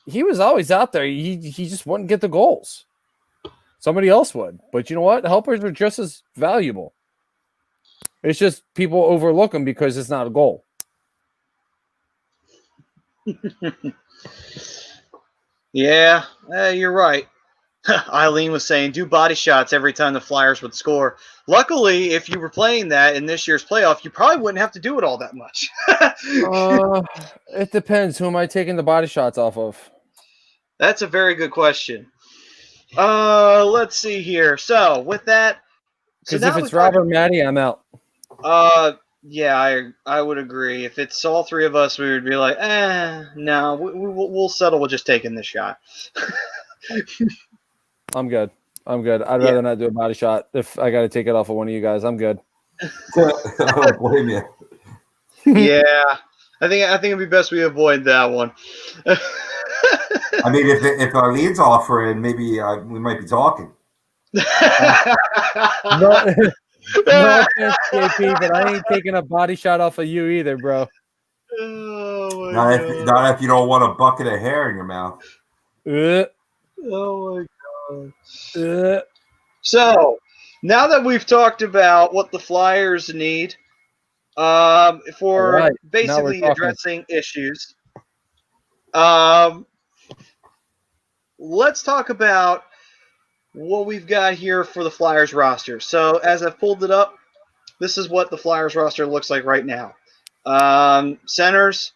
he was always out there. He just wouldn't get the goals. Somebody else would. But you know what? Helpers are just as valuable. It's just people overlook them because it's not a goal. Yeah, you're right. Eileen was saying, do body shots every time the Flyers would score. Luckily, if you were playing that in this year's playoff, you probably wouldn't have to do it all that much. It depends. Who am I taking the body shots off of? That's a very good question. Let's see here. So, with that... Because if it's Rob or Maddie, I'm out. Yeah, I would agree. If it's all three of us, we would be like, no, we'll settle with just taking this shot. I'm good. I'd rather not do a body shot. If I got to take it off of one of you guys, I'm good. I don't blame you. Yeah, I think it'd be best we avoid that one. I mean, if our lead's offering, maybe we might be talking. No offense, JP, but I ain't taking a body shot off of you either, bro. Oh Not if you don't want a bucket of hair in your mouth. Oh my god. So, now that we've talked about what the Flyers need for basically addressing issues, let's talk about what we've got here for the Flyers roster. So, as I've pulled it up, this is what the Flyers roster looks like right now. Centers,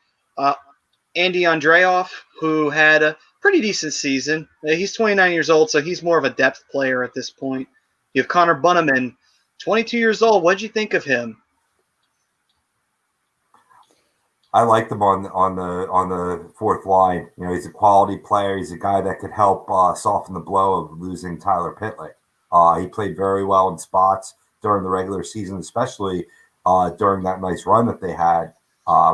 Andy Andreoff, who had a pretty decent season. He's 29 years old, so he's more of a depth player at this point. You have Connor Bunneman, 22 years old. What'd you think of him? I liked him on the fourth line. You know, he's a quality player. He's a guy that could help soften the blow of losing Tyler Pitlick. He played very well in spots during the regular season, especially during that nice run that they had,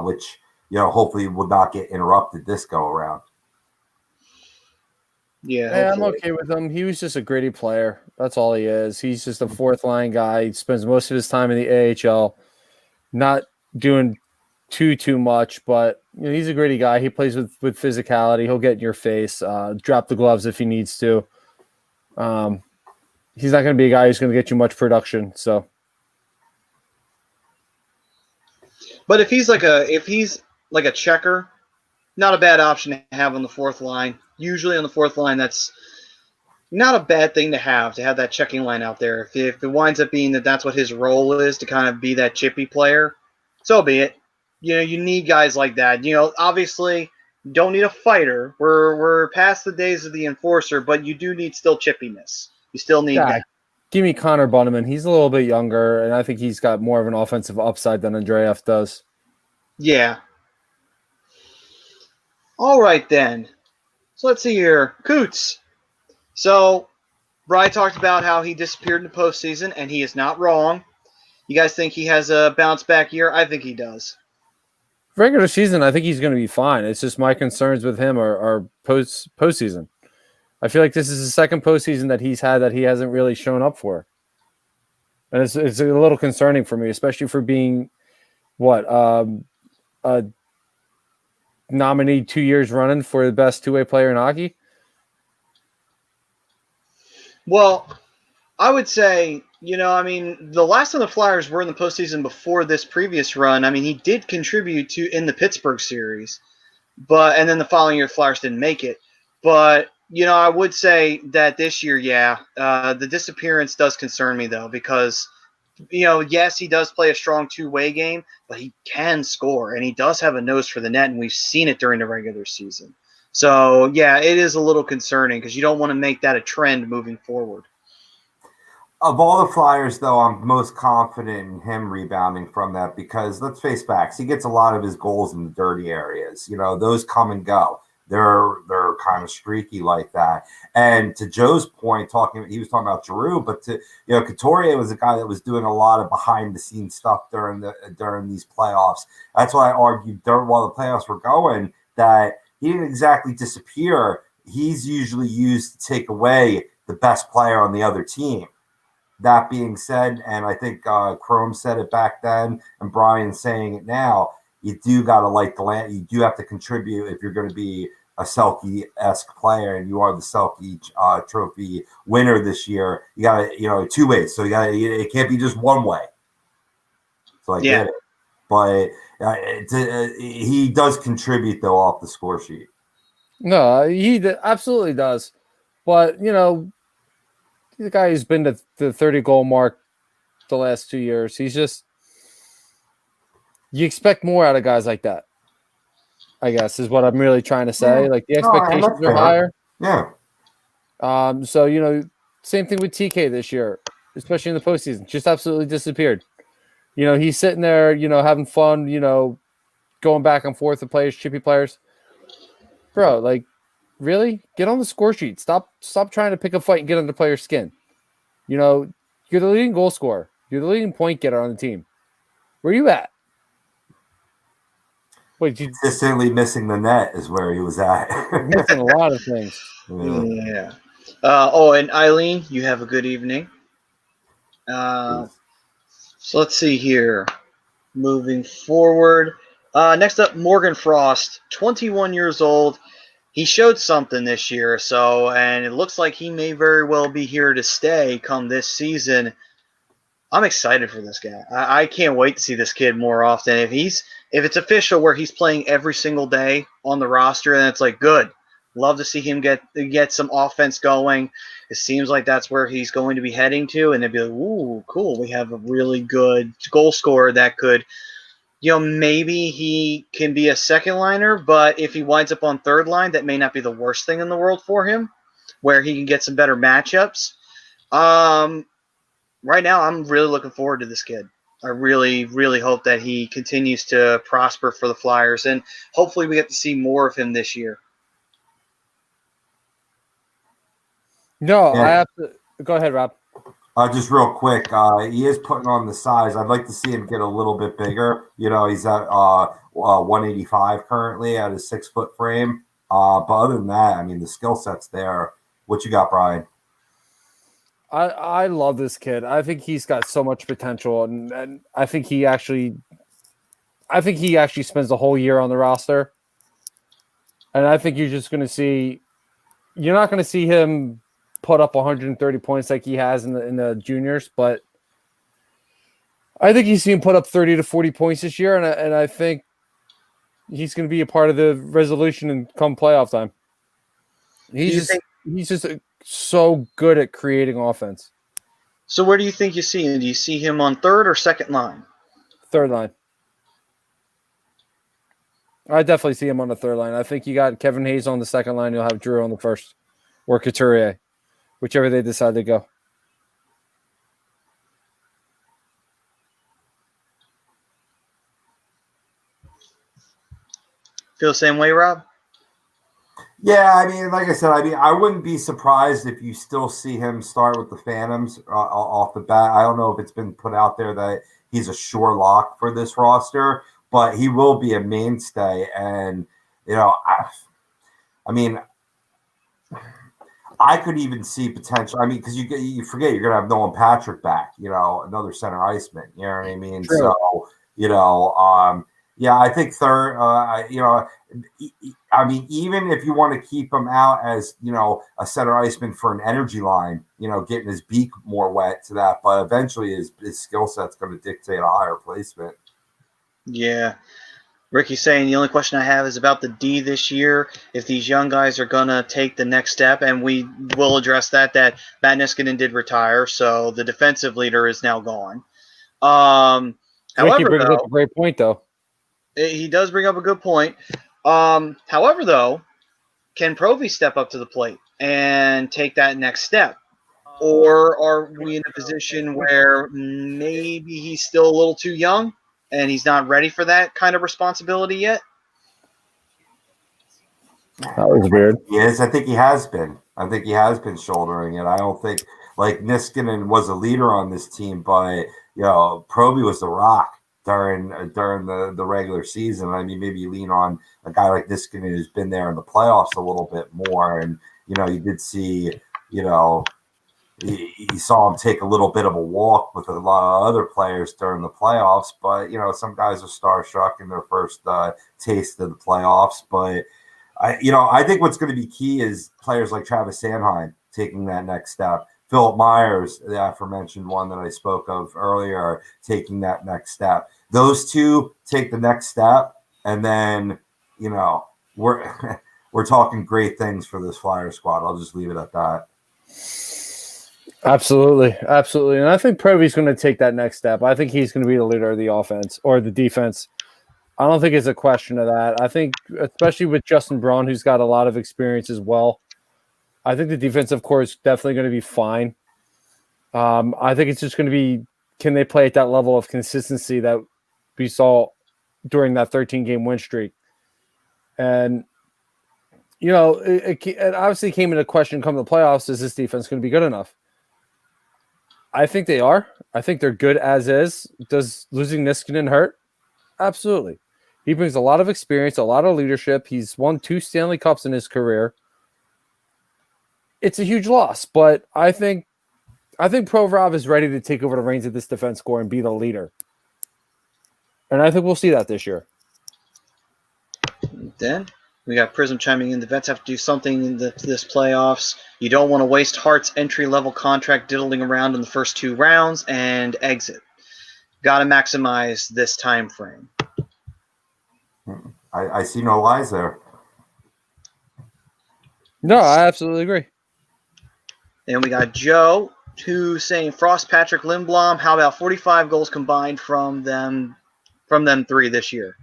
which, you know, hopefully will not get interrupted this go around. Yeah, I'm okay with him. He was just a gritty player. That's all he is. He's just a fourth line guy. He spends most of his time in the AHL, not doing too much, but you know, he's a gritty guy. He plays with physicality. He'll get in your face, drop the gloves if he needs to. He's not going to be a guy who's going to get you much production. So, but if he's like a checker, not a bad option to have on the fourth line. Usually on the fourth line, that's not a bad thing to have that checking line out there. If it winds up being that's what his role is, to kind of be that chippy player, so be it. You know, you need guys like that. You know, obviously, don't need a fighter. We're past the days of the enforcer, but you do need still chippiness. You still need that. Give me Connor Bunneman. He's a little bit younger, and I think he's got more of an offensive upside than Andreev does. Yeah. All right, then. So let's see here. Coots. So, Bri talked about how he disappeared in the postseason, and he is not wrong. You guys think he has a bounce-back year? I think he does. Regular season, I think he's going to be fine. It's just my concerns with him are postseason. I feel like this is the second postseason that he's had that he hasn't really shown up for. And it's a little concerning for me, especially for being a nominee 2 years running for the best two-way player in hockey. Well, I would say, the last time the Flyers were in the postseason before this previous run, he did contribute in the Pittsburgh series, and then the following year, the Flyers didn't make it. But, I would say that this year, the disappearance does concern me, though, because, yes, he does play a strong two-way game, but he can score, and he does have a nose for the net, and we've seen it during the regular season. So, yeah, it is a little concerning because you don't want to make that a trend moving forward. Of all the Flyers, though, I'm most confident in him rebounding from that because, let's face facts, he gets a lot of his goals in the dirty areas. Those come and go. They're kind of streaky like that. And to Joe's point, he was talking about Giroux, but Couturier was a guy that was doing a lot of behind-the-scenes stuff during these playoffs. That's why I argued while the playoffs were going that he didn't exactly disappear. He's usually used to take away the best player on the other team. That being said, and I think Chrome said it back then, and Brian's saying it now, you do got to light the lamp. You do have to contribute if you're going to be a Selke-esque player, and you are the Selke trophy winner this year. You got to, two ways. So it can't be just one way. So I get it. But he does contribute, though, off the score sheet. No, he absolutely does. But, the guy who's been to the 30-goal mark the last 2 years, he's just – you expect more out of guys like that, I guess, is what I'm really trying to say. Yeah. Like, the expectations are higher. Yeah. So, same thing with TK this year, especially in the postseason. Just absolutely disappeared. He's sitting there, having fun, going back and forth with players, chippy players. Bro, like, really? Get on the score sheet. Stop trying to pick a fight and get under player's skin. You're the leading goal scorer. You're the leading point getter on the team. Where are you at? Wait, consistently missing the net is where he was at. Missing a lot of things. Yeah. And Eileen, you have a good evening. So let's see here. Moving forward. Next up, Morgan Frost, 21 years old. He showed something this year, and it looks like he may very well be here to stay come this season. I'm excited for this guy. I can't wait to see this kid more often. If it's official where he's playing every single day on the roster, then it's like good. Love to see him get some offense going. It seems like that's where he's going to be heading to, and they'd be like, ooh, cool. We have a really good goal scorer that could, maybe he can be a second liner, but if he winds up on third line, that may not be the worst thing in the world for him, where he can get some better matchups. Right now, I'm really looking forward to this kid. I really, really hope that he continues to prosper for the Flyers, and hopefully we get to see more of him this year. No, yeah. I have to go ahead, Rob. Just real quick, he is putting on the size. I'd like to see him get a little bit bigger. He's at 185 currently at his 6 foot frame. But other than that, the skill set's there. What you got, Brian? I love this kid. I think he's got so much potential, and I think he actually spends the whole year on the roster. And I think you're not going to see him put up 130 points like he has in the juniors, but I think he's seen put up 30 to 40 points this year, and I think he's going to be a part of the resolution and come playoff time. He's just so good at creating offense. So where do you think you see him? Do you see him on third or second line? Third line. I definitely see him on the third line. I think you got Kevin Hayes on the second line. You'll have Drew on the first, or Couturier, whichever they decide to go. Feel the same way, Rob? Yeah, like I said, I wouldn't be surprised if you still see him start with the Phantoms off the bat. I don't know if it's been put out there that he's a sure lock for this roster, but he will be a mainstay. And, I could even see potential. I mean, because you forget you're gonna have Nolan Patrick back, another center iceman. You know what I mean? True. So yeah, I think third. I mean, even if you want to keep him out as a center iceman for an energy line, getting his beak more wet to that, but eventually his skill set's going to dictate a higher placement. Yeah. Ricky's saying the only question I have is about the D this year. If these young guys are going to take the next step, and we will address that Matt Niskanen did retire, so the defensive leader is now gone. Ricky However, brings though, up a great point, though. he does bring up a good point. However, though, can Provy step up to the plate and take that next step? Or are we in a position where maybe he's still a little too young and he's not ready for that kind of responsibility yet? That was weird. Yes, I think he has been. I think he has been shouldering it. I don't think Niskanen was a leader on this team, but Proby was the rock during the regular season. I mean, maybe you lean on a guy like Niskanen who's been there in the playoffs a little bit more, and you did see you saw him take a little bit of a walk with a lot of other players during the playoffs. But some guys are starstruck in their first taste of the playoffs, but. I think what's going to be key is players like Travis Sanheim taking that next step. Philip Myers, the aforementioned one that I spoke of earlier, taking that next step. Those two take the next step, and then we're we're talking great things for this Flyer squad. I'll just leave it at that. Absolutely, and I think Provy's going to take that next step. I think he's going to be the leader of the offense or the defense. I don't think it's a question of that. I think, especially with Justin Braun, who's got a lot of experience as well, I think the defensive core is definitely going to be fine. I think it's just going to be, can they play at that level of consistency that we saw during that 13-game win streak? And, it obviously came into question come the playoffs, is this defense going to be good enough? I think they are. I think they're good as is. Does losing Niskanen hurt? Absolutely. He brings a lot of experience, a lot of leadership. He's won 2 Stanley Cups in his career. It's a huge loss, but I think Provorov is ready to take over the reins of this defense core and be the leader. And I think we'll see that this year. Then we got Prism chiming in. The vets have to do something in this playoffs. You don't want to waste Hart's entry-level contract diddling around in the first 2 rounds and exit. Got to maximize this time frame. I see no lies there. No, I absolutely agree. And we got Joe, who's saying Frost, Patrick, Lindblom. How about 45 goals combined from them 3 this year?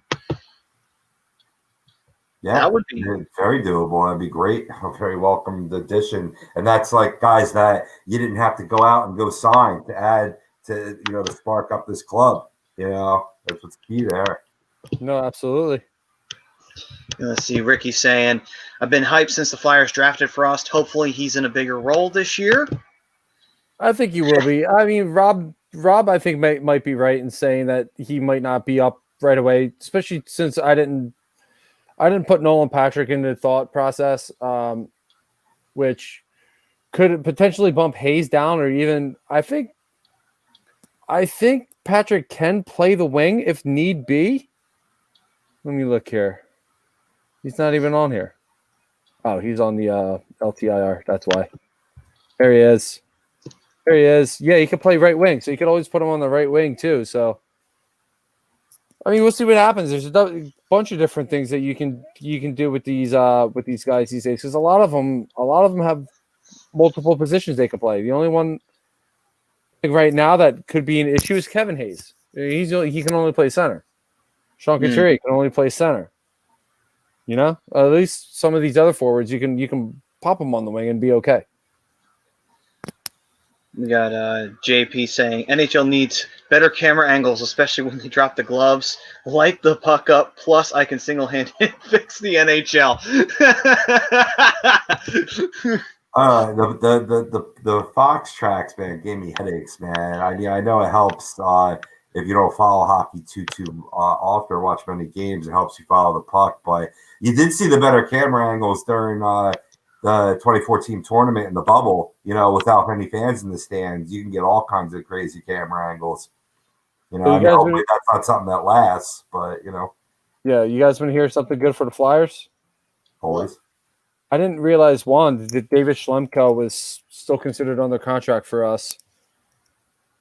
Yeah, that would be very doable. That'd be great. A very welcome addition. And that's like guys that you didn't have to go out and go sign to add to to spark up this club. That's what's key there. No, absolutely. Let's see. Ricky saying, I've been hyped since the Flyers drafted Frost. Hopefully he's in a bigger role this year. I think he will be. I mean, Rob, I think might be right in saying that he might not be up right away, especially since I didn't put Nolan Patrick into the thought process, which could potentially bump Hayes down, or even I think Patrick can play the wing if need be. Let me look here. He's not even on here. Oh, he's on the LTIR. That's why. There he is. Yeah, he could play right wing, so you could always put him on the right wing too. So, I mean, we'll see what happens. There's a bunch of different things that you can do with these guys these days, because a lot of them have multiple positions they can play. The only one right now that could be an issue is Kevin Hayes. He can only play center. Sean Couturier can only play center. At least some of these other forwards, you can pop them on the wing and be okay. We got JP saying NHL needs better camera angles, especially when they drop the gloves. Light the puck up. Plus, I can single-handed fix the NHL. The Fox tracks, man, gave me headaches, man. I know it helps if you don't follow hockey too often or watch many games. It helps you follow the puck, but you did see the better camera angles during the 2014 tournament in the bubble, without any fans in the stands, you can get all kinds of crazy camera angles. Hopefully that's not something that lasts, but Yeah, you guys want to hear something good for the Flyers? Always. I didn't realize, one, that David Schlemko was still considered under contract for us.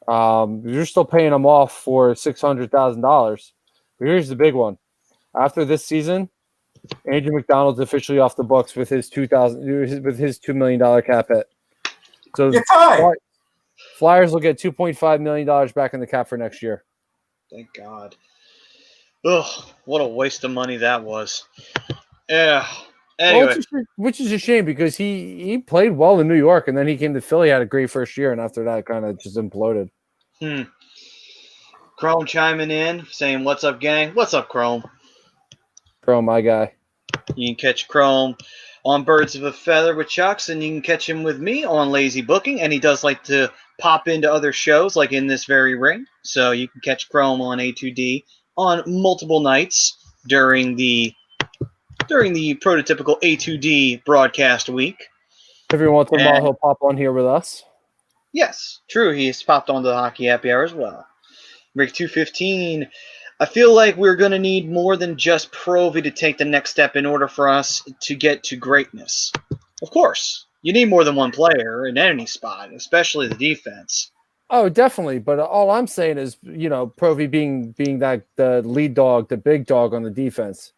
You're still paying him off for $600,000. But here's the big one. After this season, Andrew McDonald's officially off the books with his $2 million cap hit. So Flyers will get $2.5 million back in the cap for next year. Thank God. Ugh, what a waste of money that was. Yeah. Anyway. Well, which is a shame because he played well in New York, and then he came to Philly, had a great first year, and after that kind of just imploded. Chrome chiming in, saying, "What's up, gang?" What's up, Chrome? Chrome, my guy. You can catch Chrome on Birds of a Feather with Chucks, and you can catch him with me on Lazy Booking, and he does like to pop into other shows, like in this very ring. So you can catch Chrome on A2D on multiple nights during the prototypical A2D broadcast week. Every once in a while, he'll pop on here with us. Yes, true. He's popped onto the Hockey Happy Hour as well. Rick 215. I feel like we're going to need more than just Provy to take the next step in order for us to get to greatness. Of course, you need more than one player in any spot, especially the defense. Oh, definitely. But all I'm saying is, Provy being that the lead dog, the big dog on the defense.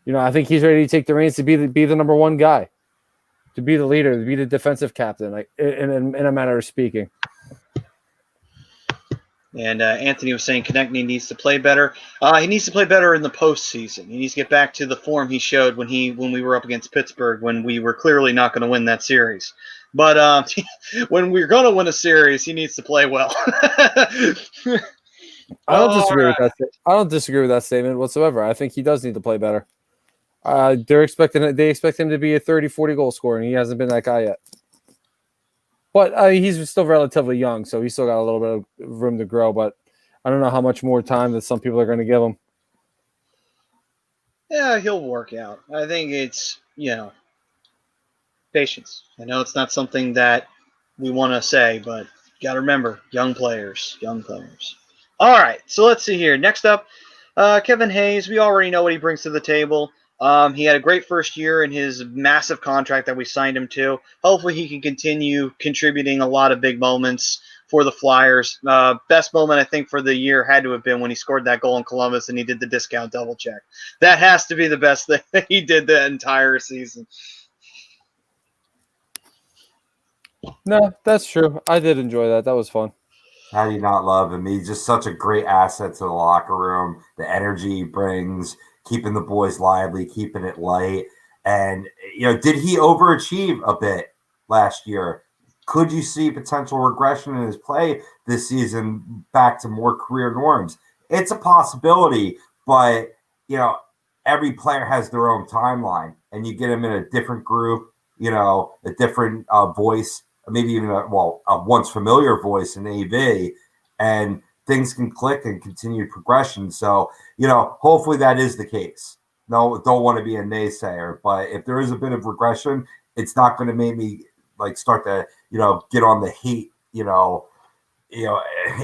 I think he's ready to take the reins to be the number one guy, to be the leader, to be the defensive captain, like in a matter of speaking. And Anthony was saying Konechny needs to play better. He needs to play better in the postseason. He needs to get back to the form he showed when we were up against Pittsburgh, when we were clearly not going to win that series. But when we're going to win a series, he needs to play well. I don't disagree with that. I don't disagree with that statement whatsoever. I think he does need to play better. They expect him to be a 30, 40 goal scorer, and he hasn't been that guy yet. But he's still relatively young, so he's still got a little bit of room to grow. But I don't know how much more time that some people are going to give him. Yeah, he'll work out. I think it's, patience. I know it's not something that we want to say, but you got to remember, young players. All right, so let's see here. Next up, Kevin Hayes. We already know what he brings to the table. He had a great first year in his massive contract that we signed him to. Hopefully he can continue contributing a lot of big moments for the Flyers. Best moment, I think, for the year had to have been when he scored that goal in Columbus and he did the discount double check. That has to be the best thing that he did the entire season. No, that's true. I did enjoy that. That was fun. How do you not love him? He's just such a great asset to the locker room. The energy he brings, keeping the boys lively, keeping it light. And, did he overachieve a bit last year? Could you see potential regression in his play this season back to more career norms? It's a possibility, but, every player has their own timeline, and you get him in a different group, a different voice, maybe even a once familiar voice in AV, and things can click and continue progression. So, hopefully that is the case. No, don't want to be a naysayer, but if there is a bit of regression, it's not going to make me start to, get on the hate,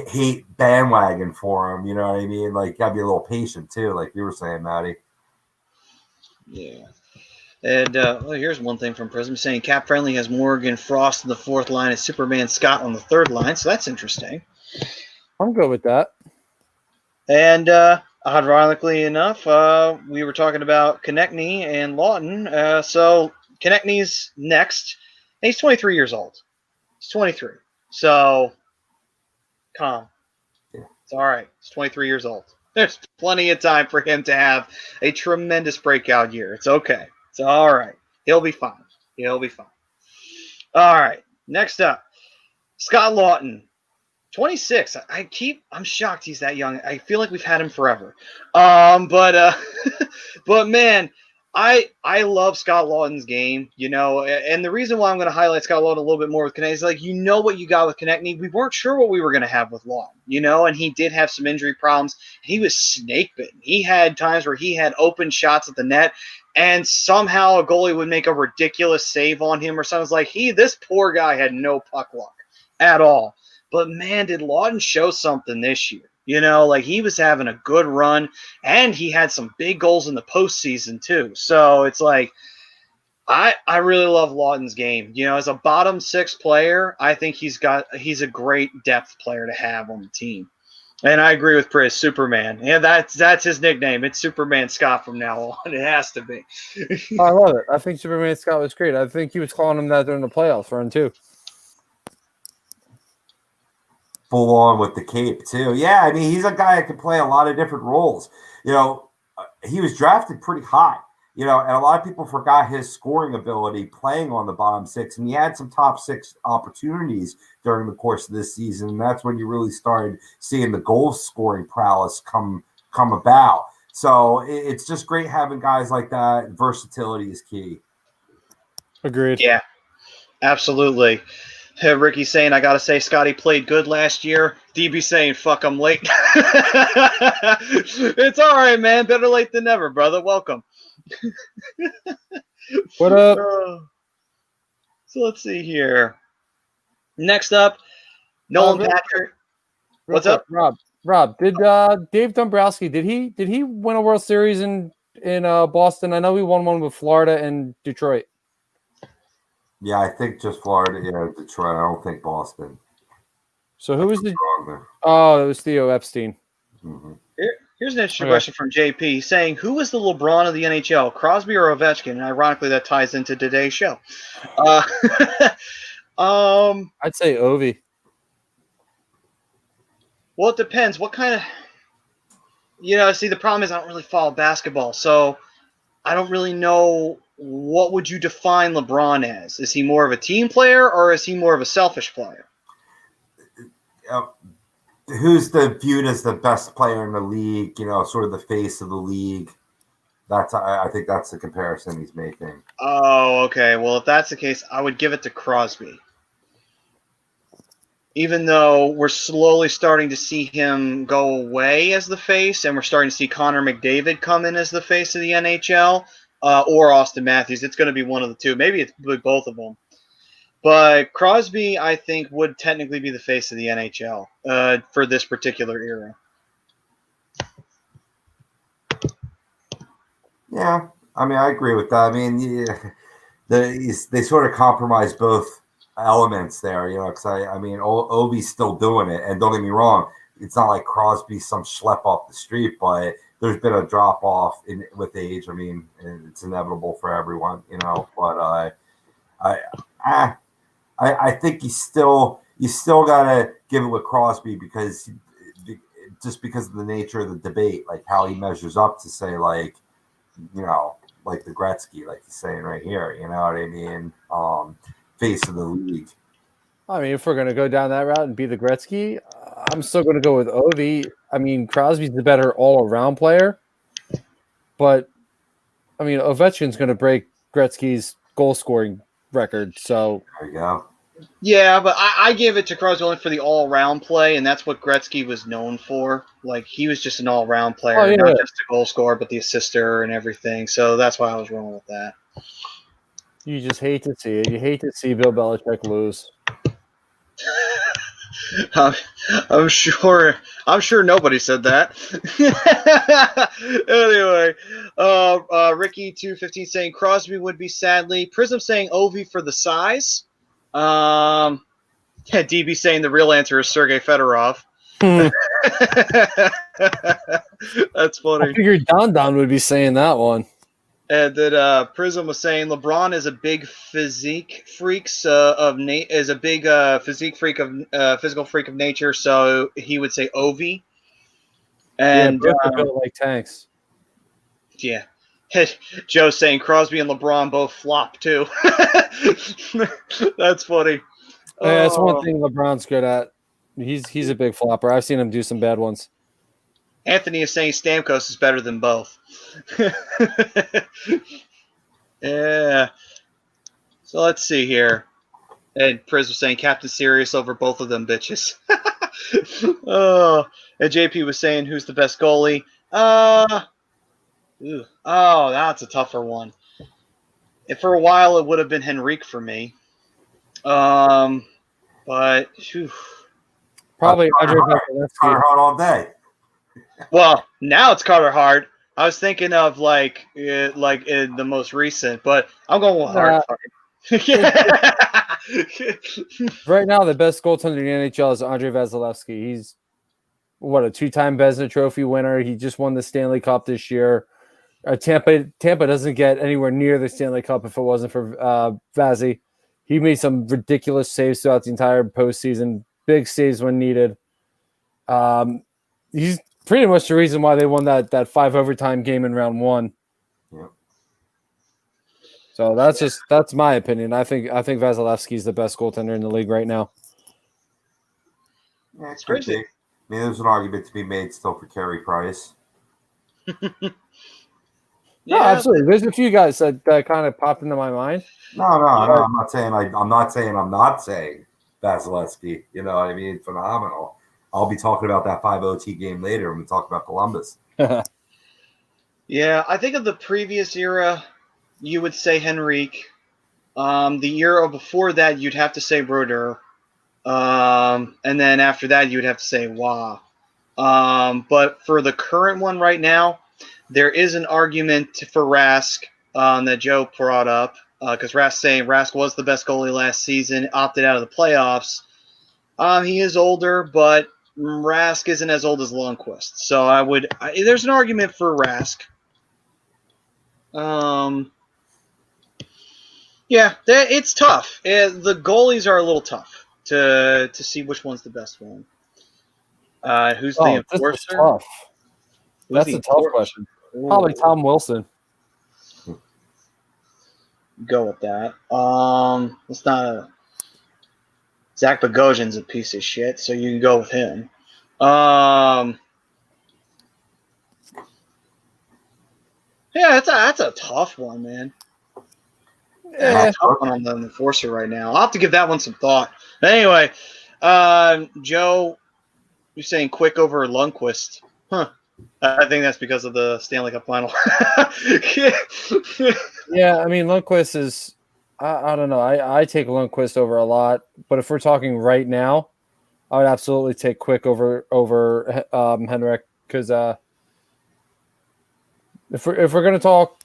hate bandwagon for him. You know what I mean? Gotta be a little patient too, like you were saying, Maddie. Yeah. And here's one thing from Prism saying Cap Friendly has Morgan Frost on the fourth line and Superman Scott on the third line, so that's interesting. I'm good with that. And ironically enough, we were talking about Konechny and Lawton. So Konechny's next. And he's 23 years old. He's 23. So calm. Yeah. It's all right. He's 23 years old. There's plenty of time for him to have a tremendous breakout year. It's okay. It's all right. He'll be fine. All right. Next up, Scott Lawton, 26. I'm shocked he's that young. I feel like we've had him forever. But man, I love Scott Lawton's game, and the reason why I'm going to highlight Scott Lawton a little bit more with Konechny is what you got with Konechny. We weren't sure what we were going to have with Lawton, and he did have some injury problems. He was snake bitten. He had times where he had open shots at the net. and somehow a goalie would make a ridiculous save on him or something. It's like, this poor guy had no puck luck at all. But man, did Lawton show something this year. You know, like he was having a good run, and he had some big goals in the postseason too. So it's like, I really love Lawton's game. You know, as a bottom six player, I think he's a great depth player to have on the team. And I agree with Priz, Superman. Yeah, that's his nickname. It's Superman Scott from now on. It has to be. I love it. I think Superman Scott was great. I think he was calling him that during the playoffs run too. Full on with the cape too. Yeah, I mean, he's a guy that can play a lot of different roles. You know, he was drafted pretty high. You know, and a lot of people forgot his scoring ability playing on the bottom six, and he had some top six opportunities during the course of this season. And that's when you really started seeing the goal scoring prowess come about. So it's just great having guys like that. Versatility is key. Agreed. Yeah, absolutely. Ricky saying, I got to say, Scotty played good last year. DB saying, fuck, I'm late. It's all right, man. Better late than never, brother. Welcome. What up? So let's see here. Next up, Nolan Patrick. What's up, Rob? Did Dave Dombrowski did he win a World Series in Boston? I know he won one with Florida and Detroit. Yeah, I think just Florida. Yeah, Detroit. I don't think Boston. So who was the? Oh, it was Theo Epstein. Mm-hmm. Here's an interesting question from JP saying, who is the LeBron of the NHL, Crosby or Ovechkin? And ironically, that ties into today's show. I'd say Ovi. Well, it depends. What kind of – see, the problem is I don't really follow basketball, so I don't really know what would you define LeBron as. Is he more of a team player or is he more of a selfish player? Who's viewed as the best player in the league, sort of the face of the league. I think that's the comparison he's making. Oh, okay. Well, if that's the case, I would give it to Crosby. Even though we're slowly starting to see him go away as the face, and we're starting to see Connor McDavid come in as the face of the NHL, or Austin Matthews. It's going to be one of the two. Maybe it's both of them. But Crosby, I think, would technically be the face of the NHL for this particular era. Yeah, I mean, I agree with that. I mean, they sort of compromise both elements there, because I mean, Ovi's still doing it. And don't get me wrong, it's not like Crosby's some schlep off the street, but there's been a drop off with age. I mean, it's inevitable for everyone, but I think you still gotta give it with Crosby because of the nature of the debate, like how he measures up to say like the Gretzky, like he's saying right here, you know what I mean? Face of the league. I mean, if we're gonna go down that route and be the Gretzky, I'm still gonna go with Ovi. I mean, Crosby's the better all-around player, but I mean, Ovechkin's gonna break Gretzky's goal-scoring record. So there you go. Yeah, but I gave it to Crosby only for the all-around play, and that's what Gretzky was known for. Like, he was just an all-around player, not just a goal scorer, but the assister and everything. So that's why I was rolling with that. You just hate to see it. You hate to see Bill Belichick lose. I'm sure nobody said that. Anyway, Ricky215 saying Crosby would be sadly. Prism saying Ovi for the size. DB saying the real answer is Sergei Fedorov. That's funny. I figured Don would be saying that one. And then Prism was saying LeBron is a big physique freak of physical freak of nature, so he would say Ovi. And both are built like tanks. Yeah. Joe saying Crosby and LeBron both flop too. That's funny. Yeah, that's one thing LeBron's good at. He's a big flopper. I've seen him do some bad ones. Anthony is saying Stamkos is better than both. Yeah. So let's see here. And Priz was saying Captain Serious over both of them bitches. Oh. And JP was saying who's the best goalie. Ooh. Oh, that's a tougher one. If for a while it would have been Henrique for me. But whew. Probably Andre Carter Vasilevsky. Hart all day. Well, now it's Carter Hart. I was thinking of like in the most recent, but I'm going with Hart. Right now, the best goaltender in the NHL is Andre Vasilevsky. He's what, a two-time Vezina Trophy winner. He just won the Stanley Cup this year. Tampa doesn't get anywhere near the Stanley Cup if it wasn't for Vazzy. He made some ridiculous saves throughout the entire postseason. Big saves when needed. He's pretty much the reason why they won that 5 overtime game in round 1. Yep. So that's my opinion. I think Vasilevsky is the best goaltender in the league right now. Yeah, it's crazy. I mean, there's an argument to be made still for Carey Price. Yeah, absolutely. There's a few guys that kind of popped into my mind. No, I'm not saying I'm not saying Vasilevsky. You know what I mean? Phenomenal. I'll be talking about that 5 OT game later when we talk about Columbus. Yeah, I think of the previous era, you would say Henrique. The era before that, you'd have to say Brodeur. And then after that, you would have to say Wah. But for the current one right now, there is an argument for Rask that Joe brought up, because Rask was the best goalie last season, opted out of the playoffs. He is older, but Rask isn't as old as Lundqvist. So there's an argument for Rask. Yeah, it's tough. The goalies are a little tough to see which one's the best one. Who's the enforcer? Tough. That's a tough question. Ooh. Probably Tom Wilson. Go with that. It's not Zach Bogosian's a piece of shit, so you can go with him. Yeah, that's a tough one, man. Yeah, it's a tough one on the enforcer right now. I'll have to give that one some thought. But anyway, Joe, you're saying Quick over Lundqvist. Huh. I think that's because of the Stanley Cup final. Yeah, I mean, Lundqvist is, I don't know. I take Lundqvist over a lot, but if we're talking right now, I would absolutely take Quick over Henrik, because if we're going to talk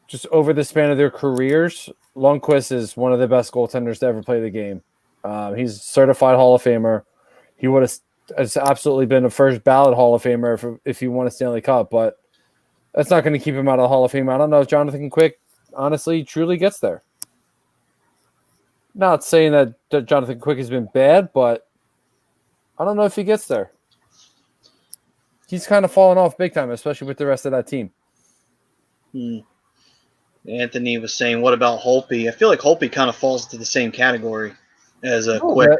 just over the span of their careers, Lundqvist is one of the best goaltenders to ever play the game. He's a certified Hall of Famer. He would have absolutely been a first ballot Hall of Famer if he won a Stanley Cup, but that's not going to keep him out of the Hall of Fame. I don't know if Jonathan Quick honestly truly gets there. Not saying that Jonathan Quick has been bad, but I don't know if he gets there. He's kind of fallen off big time, especially with the rest of that team. Anthony was saying, what about Holtby? I feel like Holtby kind of falls into the same category as Quick. Bit.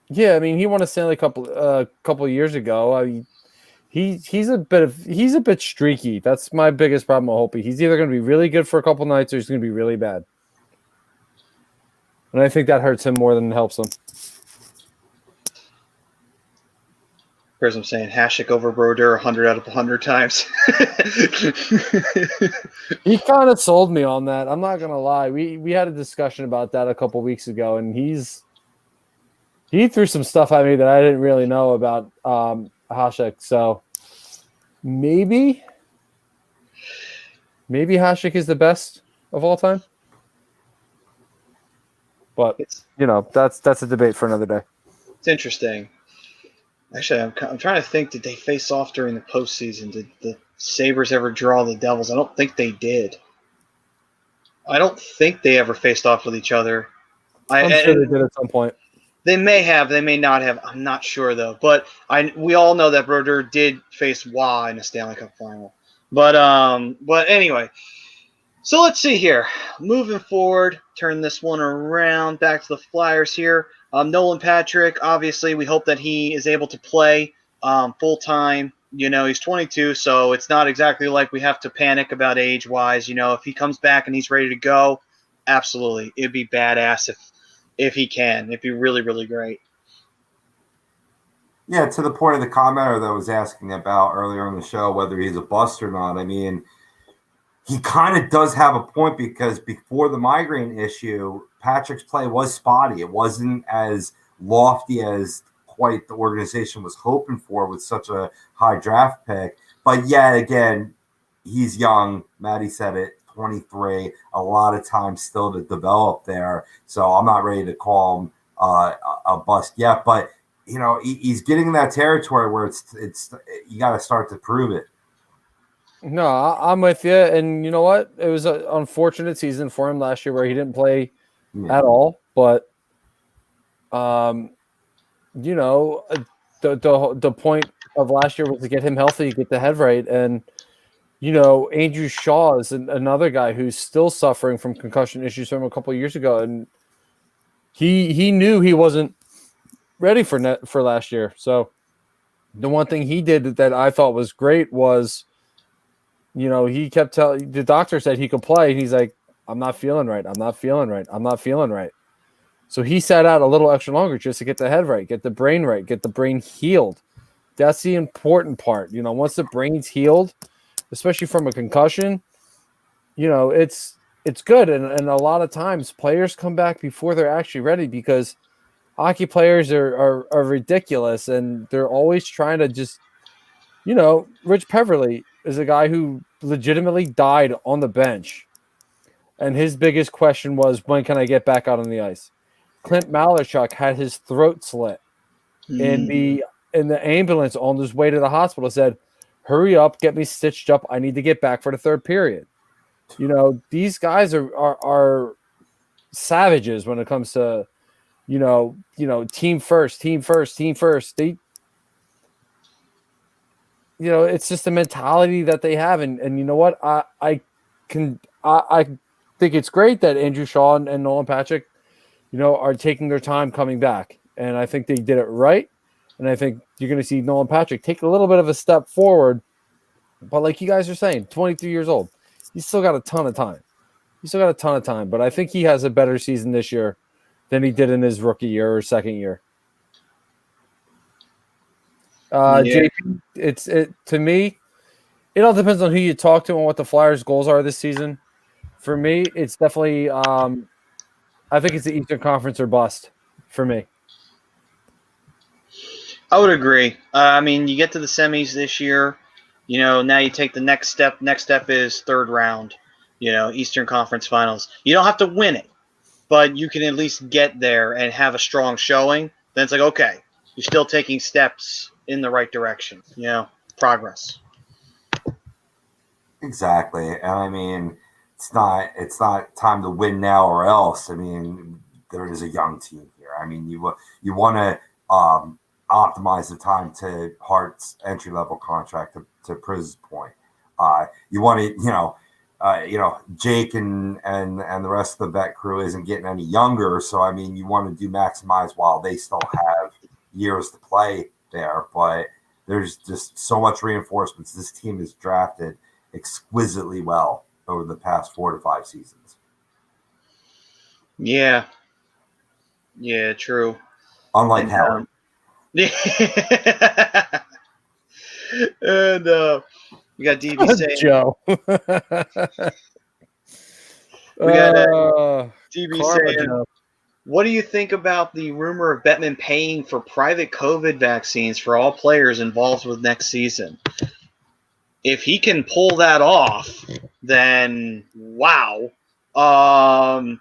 Yeah, I mean, he won a Stanley Cup a couple of years ago. I mean, he's a bit streaky. That's my biggest problem with Holtby. He's either going to be really good for a couple nights or he's going to be really bad. And I think that hurts him more than it helps him. Here's I'm saying, Hasek over Brodeur 100 out of 100 times. He kind of sold me on that. I'm not going to lie. We had a discussion about that a couple weeks ago, and he threw some stuff at me that I didn't really know about Hasek. So maybe Hasek is the best of all time. But that's a debate for another day. It's interesting. Actually, I'm trying to think. Did they face off during the postseason? Did the Sabres ever draw the Devils? I don't think they did. I don't think they ever faced off with each other. I'm sure they did at some point. They may have. They may not have. I'm not sure though. But we all know that Brodeur did face Wah in the Stanley Cup final. But anyway. So let's see here. Moving forward, turn this one around. Back to the Flyers here. Nolan Patrick, obviously, we hope that he is able to play full-time. He's 22, so it's not exactly like we have to panic about age-wise. If he comes back and he's ready to go, absolutely. It'd be badass if he can. It'd be really, really great. Yeah, to the point of the commenter that was asking about earlier on the show, whether he's a bust or not. I mean, he kind of does have a point, because before the migraine issue, Patrick's play was spotty. It wasn't as lofty as quite the organization was hoping for with such a high draft pick. But yet again, he's young. Maddie said it, 23, a lot of time still to develop there. So I'm not ready to call him a bust yet. But, you know, he's getting in that territory where it's you got to start to prove it. No, I'm with you. And you know what? It was an unfortunate season for him last year where he didn't play at all. But, you know, the point of last year was to get him healthy, get the head right. And, you know, Andrew Shaw is another guy who's still suffering from concussion issues from a couple of years ago. And he knew he wasn't ready for last year. So the one thing he did that I thought was great was, you know, he kept telling the doctor said he could play, and he's like, I'm not feeling right. I'm not feeling right. I'm not feeling right. So he sat out a little extra longer just to get the head right, get the brain right, get the brain healed. That's the important part. You know, once the brain's healed, especially from a concussion, you know, it's good. And a lot of times players come back before they're actually ready, because hockey players are ridiculous, and they're always trying to just, you know, Rich Peverley is a guy who legitimately died on the bench. And his biggest question was, when can I get back out on the ice? Clint Malarchuk had his throat slit in the ambulance on his way to the hospital. Said, hurry up, get me stitched up. I need to get back for the third period. You know, these guys are savages when it comes to, you know, team first. They, you know, it's just the mentality that they have. And you know what? I think it's great that Andrew Shaw and Nolan Patrick, you know, are taking their time coming back. And I think they did it right. And I think you're going to see Nolan Patrick take a little bit of a step forward. But like you guys are saying, 23 years old, he's still got a ton of time. But I think he has a better season this year than he did in his rookie year or second year. JP, to me, it all depends on who you talk to and what the Flyers' goals are this season. For me, it's definitely, I think it's the Eastern Conference or bust for me. I would agree. I mean, you get to the semis this year, you know, now you take the next step. Next step is third round, you know, Eastern Conference Finals. You don't have to win it, but you can at least get there and have a strong showing. Then it's like, okay, you're still taking steps in the right direction, you know, progress. Exactly. And I mean, it's not time to win now or else. I mean, there is a young team here. I mean, you want to optimize the time to Hart's entry level contract to Priz's point. You want to, Jake and the rest of the vet crew isn't getting any younger. So, I mean, you want to maximize while they still have years to play there. But there's just so much reinforcements. This team is drafted exquisitely well over the past 4 to 5 seasons. Yeah, true. Unlike Howard. And we got DB saying, Joe. we got DB saying, Joe. what do you think about the rumor of Bettman paying for private COVID vaccines for all players involved with next season? If he can pull that off, then wow. I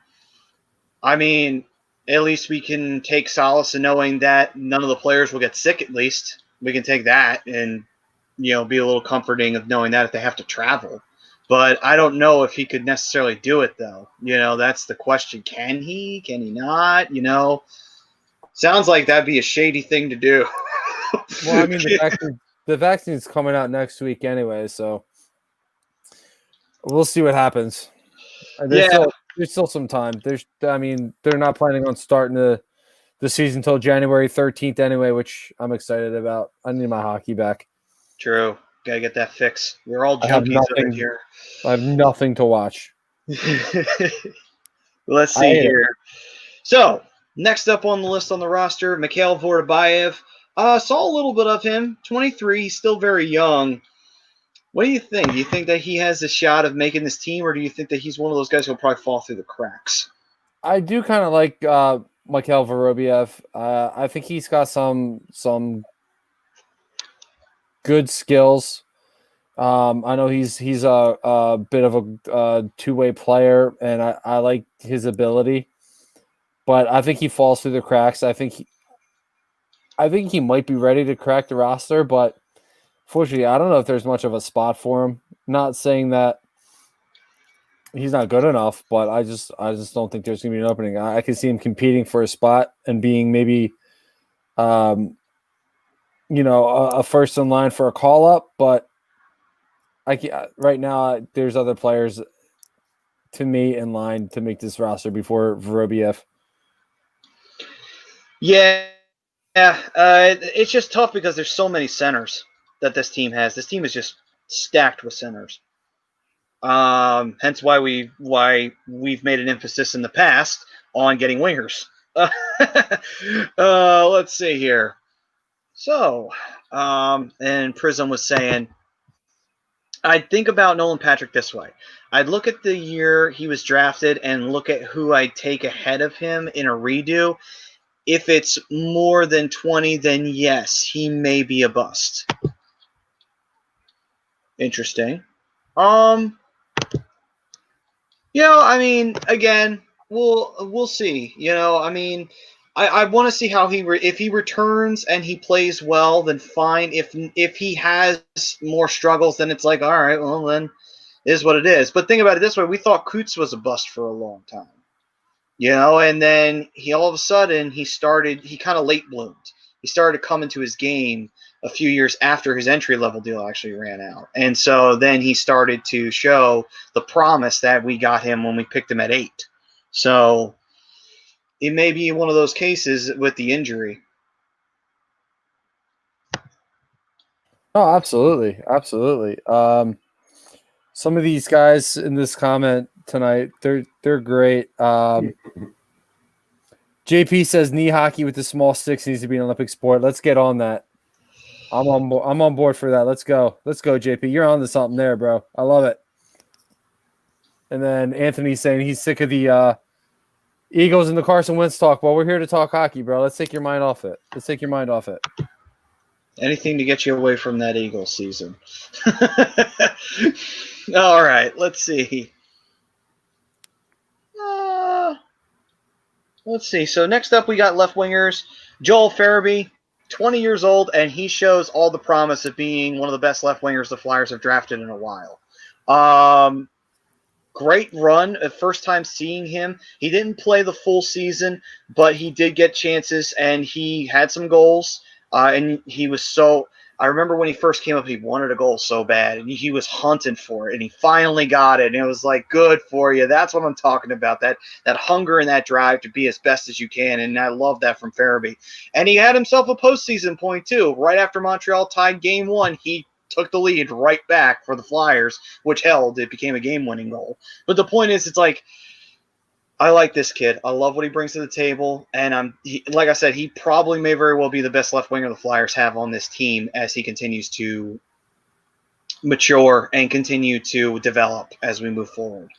mean, at least we can take solace in knowing that none of the players will get sick. At least we can take that and, you know, be a little comforting of knowing that if they have to travel. But I don't know if he could necessarily do it, though. You know, that's the question. Can he? Can he not? You know, sounds like that'd be a shady thing to do. Well, I mean, the vaccine's coming out next week anyway, so we'll see what happens. There's still some time. They're not planning on starting the season until January 13th anyway, which I'm excited about. I need my hockey back. True. Gotta get that fixed. We're all junkies of it here. I have nothing to watch. Let's see here. So, next up on the list on the roster, Mikhail Vorobyev. Saw a little bit of him. 23, he's still very young. What do you think? Do you think that he has a shot of making this team, or do you think that he's one of those guys who'll probably fall through the cracks? I do kind of like Mikhail Vorobiev. I think he's got some good skills. I know he's a bit of a two-way player, and I like his ability, but I think he falls through the cracks. I think he might be ready to crack the roster, but fortunately, I don't know if there's much of a spot for him. Not saying that he's not good enough, but I just don't think there's going to be an opening. I can see him competing for a spot and being maybe, a first in line for a call up. But right now, there's other players to me in line to make this roster before Vorobiev. Yeah, it's just tough because there's so many centers that this team has. This team is just stacked with centers. Hence why we've made an emphasis in the past on getting wingers. Let's see here. So, and Prism was saying, I'd think about Nolan Patrick this way. I'd look at the year he was drafted and look at who I'd take ahead of him in a redo. If it's more than 20, then yes, he may be a bust. Interesting. I mean, again, we'll see. I mean, I want to see how if he returns and he plays well, then fine. If he has more struggles, then it's like, all right, well then, it is what it is. But think about it this way: we thought Coots was a bust for a long time, and then he all of a sudden he kind of late bloomed. He started to come into his game a few years after his entry-level deal actually ran out. And so then he started to show the promise that we got him when we picked him at 8. So it may be one of those cases with the injury. Oh, absolutely. Absolutely. Some of these guys in this comment tonight, they're great. JP says knee hockey with the small sticks needs to be an Olympic sport. Let's get on that. I'm on board for that. Let's go, JP. You're on to something there, bro. I love it. And then Anthony's saying he's sick of the Eagles and the Carson Wentz talk. Well, we're here to talk hockey, bro. Let's take your mind off it. Anything to get you away from that Eagles season. All right, let's see. Let's see. So next up, we got left wingers. Joel Farabee, 20 years old, and he shows all the promise of being one of the best left wingers the Flyers have drafted in a while. Great run. First time seeing him. He didn't play the full season, but he did get chances, and he had some goals. And he was so – I remember when he first came up, he wanted a goal so bad, and he was hunting for it, and he finally got it, and it was like, good for you. That's what I'm talking about, that hunger and that drive to be as best as you can, and I love that from Farabee. And he had himself a postseason point, too. Right after Montreal tied Game 1, he took the lead right back for the Flyers, which held. It became a game-winning goal. But the point is, it's like, I like this kid. I love what he brings to the table, and like I said, he probably may very well be the best left winger the Flyers have on this team as he continues to mature and continue to develop as we move forward.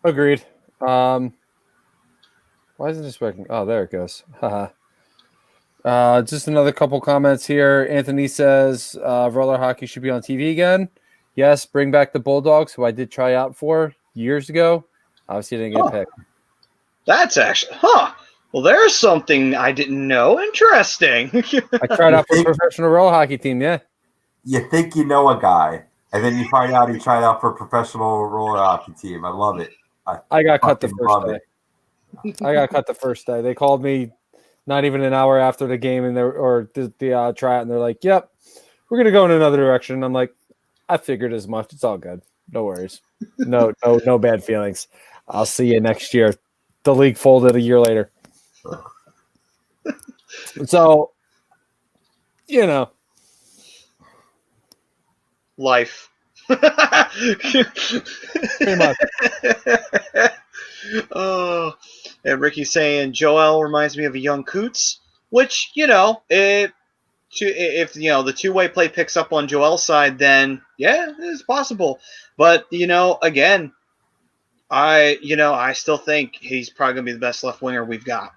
Agreed. Why isn't this working? Oh, there it goes. Just another couple comments here. Anthony says roller hockey should be on TV again. Yes, bring back the Bulldogs, who I did try out for years ago. Obviously, didn't get picked. That's actually, well, there's something I didn't know. Interesting. I tried out for a professional roller hockey team, yeah. You think you know a guy, and then you find out he tried out for a professional roller hockey team. I love it. I got cut the first day. They called me not even an hour after the game and the tryout, and they're like, "Yep, we're gonna go in another direction." I'm like, I figured as much. It's all good. No worries. No bad feelings. I'll see you next year. The league folded a year later. So, life. Pretty much. Oh, and Ricky's saying Joel reminds me of a young Coots, which if the two-way play picks up on Joel's side, then yeah, it's possible. But again, I still think he's probably gonna be the best left winger we've got.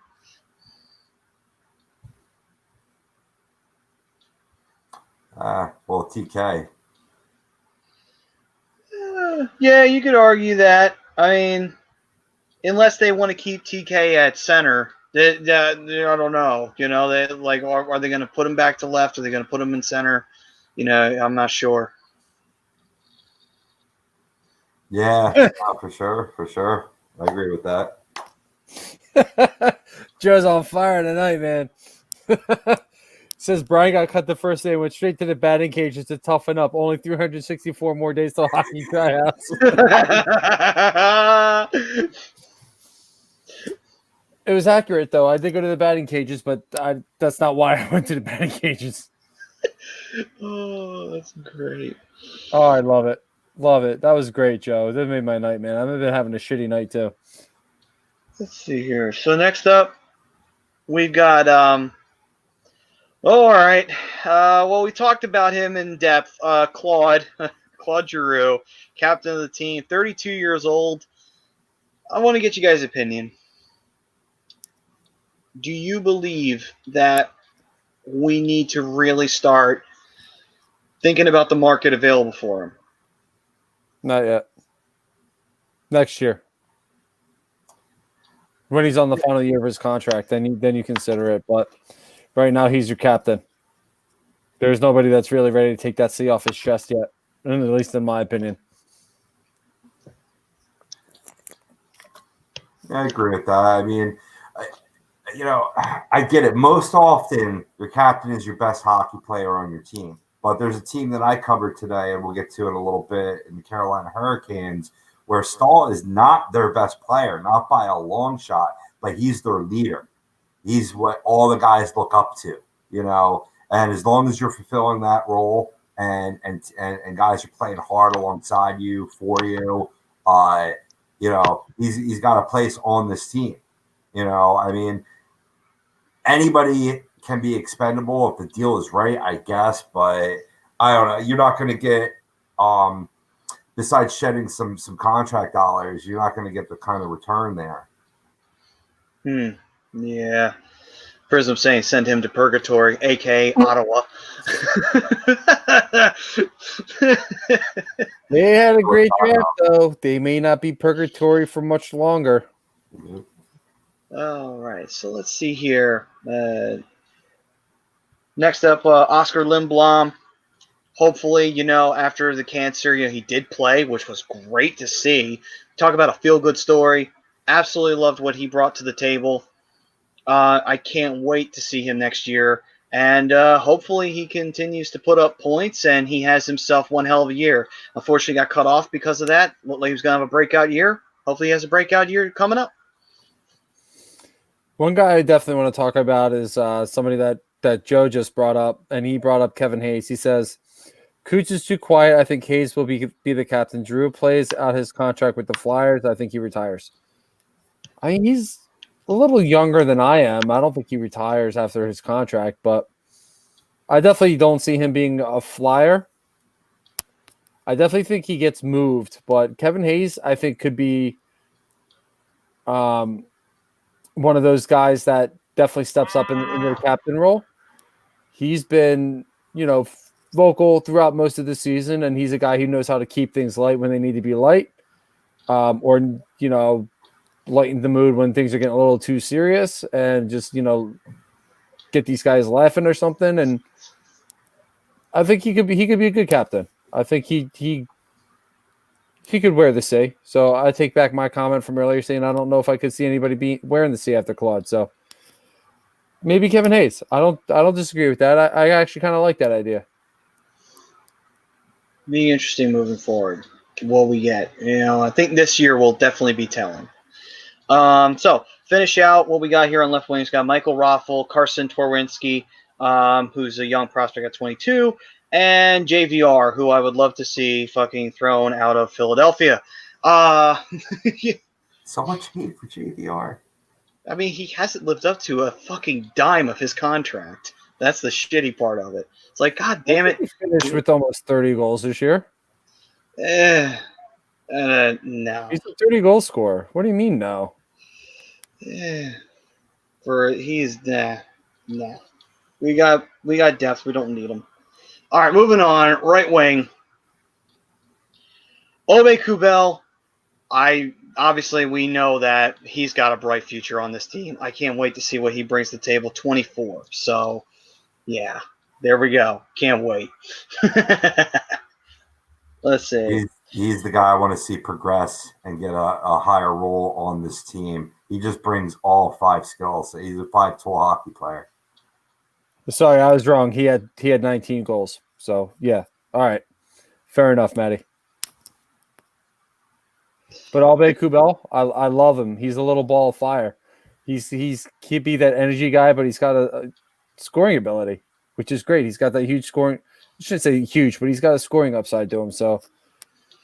Well, TK. Yeah, you could argue that. I mean, unless they want to keep TK at center, I don't know. They are they going to put him back to left? Are they going to put him in center? I'm not sure. Yeah, for sure. I agree with that. Joe's on fire tonight, man. Says Brian got cut the first day and went straight to the batting cages to toughen up. Only 364 more days till hockey tryouts. It was accurate, though. I did go to the batting cages, but that's not why I went to the batting cages. Oh, that's great. Oh, I love it. Love it. That was great, Joe. That made my night, man. I've been having a shitty night, too. Let's see here. So next up, we've got all right. Well, we talked about him in depth. Claude Giroux, captain of the team, 32 years old. I want to get you guys' opinion. Do you believe that we need to really start thinking about the market available for him? Not yet. Next year. When he's on the final year of his contract, then you consider it. But right now, he's your captain. There's nobody that's really ready to take that C off his chest yet, at least in my opinion. I agree with that. I mean, I get it. Most often, your captain is your best hockey player on your team. But there's a team that I covered today, and we'll get to it in a little bit, in the Carolina Hurricanes, where Stahl is not their best player, not by a long shot, but he's their leader. He's what all the guys look up to, And as long as you're fulfilling that role and guys are playing hard alongside you, for you, he's got a place on this team. I mean, anybody can be expendable if the deal is right, I guess, but I don't know. You're not going to get, besides shedding some contract dollars, you're not going to get the kind of return there. Yeah. Prism saying send him to purgatory, a.k.a. Ottawa. They had a great draft, though. They may not be purgatory for much longer. Mm-hmm. All right, so let's see here. Next up, Oscar Lindblom. Hopefully, after the cancer, he did play, which was great to see. Talk about a feel-good story. Absolutely loved what he brought to the table. I can't wait to see him next year. And hopefully he continues to put up points and he has himself one hell of a year. Unfortunately, got cut off because of that. Looked like he was going to have a breakout year. Hopefully he has a breakout year coming up. One guy I definitely want to talk about is somebody that Joe just brought up, and he brought up Kevin Hayes. He says, Cooch is too quiet. I think Hayes will be the captain. Drew plays out his contract with the Flyers. I think he retires. I mean, he's a little younger than I am. I don't think he retires after his contract, but I definitely don't see him being a Flyer. I definitely think he gets moved, but Kevin Hayes, I think, could be one of those guys that definitely steps up into the captain role. He's been, vocal throughout most of the season, and he's a guy who knows how to keep things light when they need to be light, or lighten the mood when things are getting a little too serious, and just get these guys laughing or something. And I think he could be a good captain. I think he could wear the C. So I take back my comment from earlier saying I don't know if I could see anybody wearing the C after Claude. So maybe Kevin Hayes. I don't disagree with that. I actually kind of like that idea. Be interesting moving forward. What we get, I think this year will definitely be telling. So finish out what we got here on left wing. We've got Michael Raffel, Carson Twarynski, who's a young prospect at 22, and JVR, who I would love to see fucking thrown out of Philadelphia. So much hate for JVR. I mean, he hasn't lived up to a fucking dime of his contract. That's the shitty part of it. It's like, God damn it. He finished with almost 30 goals this year. No. He's a 30 goal scorer. What do you mean no? Nah. We got depth. We don't need him. All right, moving on. Right wing. Ove Kubel. Obviously we know that he's got a bright future on this team. I can't wait to see what he brings to the table. 24. So, yeah, there we go. Can't wait. Let's see. He's the guy I want to see progress and get a higher role on this team. He just brings all 5 skills. He's a 5-tool hockey player. Sorry, I was wrong. He had 19 goals. So, yeah. All right. Fair enough, Matty. But Ove Kubel, I love him. He's a little ball of fire. He'd be that energy guy, but he's got a scoring ability, which is great. He's got that huge scoring. I shouldn't say huge, but he's got a scoring upside to him. So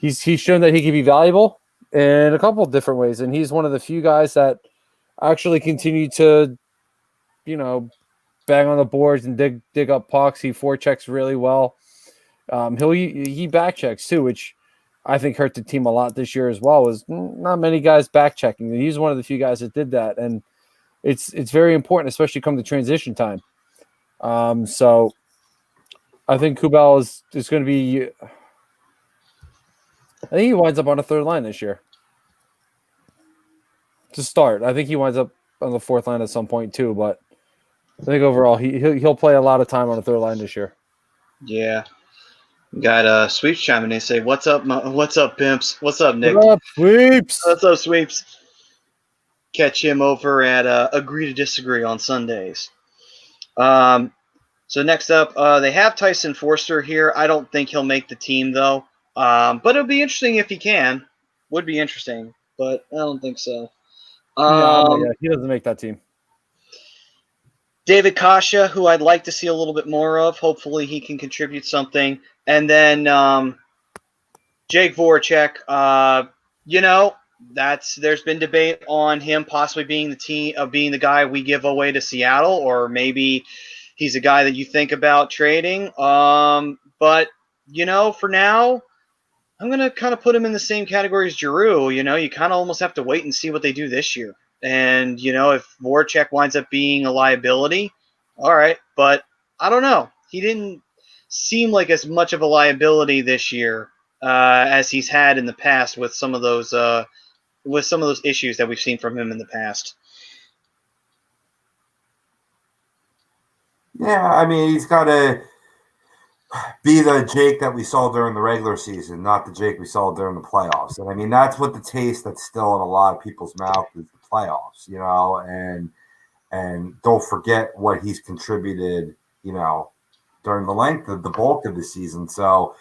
he's shown that he can be valuable in a couple of different ways, and he's one of the few guys that actually continue to, bang on the boards and dig up pucks. He forechecks really well. He back checks too, which I think hurt the team a lot this year as well. Was not many guys back checking. He's one of the few guys that did that, and it's very important, especially come to transition time. So I think Kubel is going to be. I think he winds up on a third line this year. To start, I think he winds up on the fourth line at some point too. But I think overall he'll play a lot of time on the third line this year. Yeah. Got Sweeps chiming in. They say, "What's up, pimps? What's up, Nick? What up, Sweeps? What's up, Sweeps?" Catch him over at Agree to Disagree on Sundays. So next up, they have Tyson Forster here. I don't think he'll make the team though, but it'll be interesting if he can. Would be interesting, but I don't think so. No, he doesn't make that team. David Kasha, who I'd like to see a little bit more of. Hopefully he can contribute something. And then Jake Voracek, there's been debate on him possibly being the guy we give away to Seattle, or maybe he's a guy that you think about trading. But for now, I'm going to kind of put him in the same category as Giroux. You kind of almost have to wait and see what they do this year. And, if Voracek winds up being a liability, all right. But I don't know. He didn't seem like as much of a liability this year as he's had in the past with some of those issues that we've seen from him in the past. Yeah, I mean, he's got to be the Jake that we saw during the regular season, not the Jake we saw during the playoffs. And I mean, that's what the taste that's still in a lot of people's mouth is, the playoffs, and don't forget what he's contributed, during the bulk of the season. So,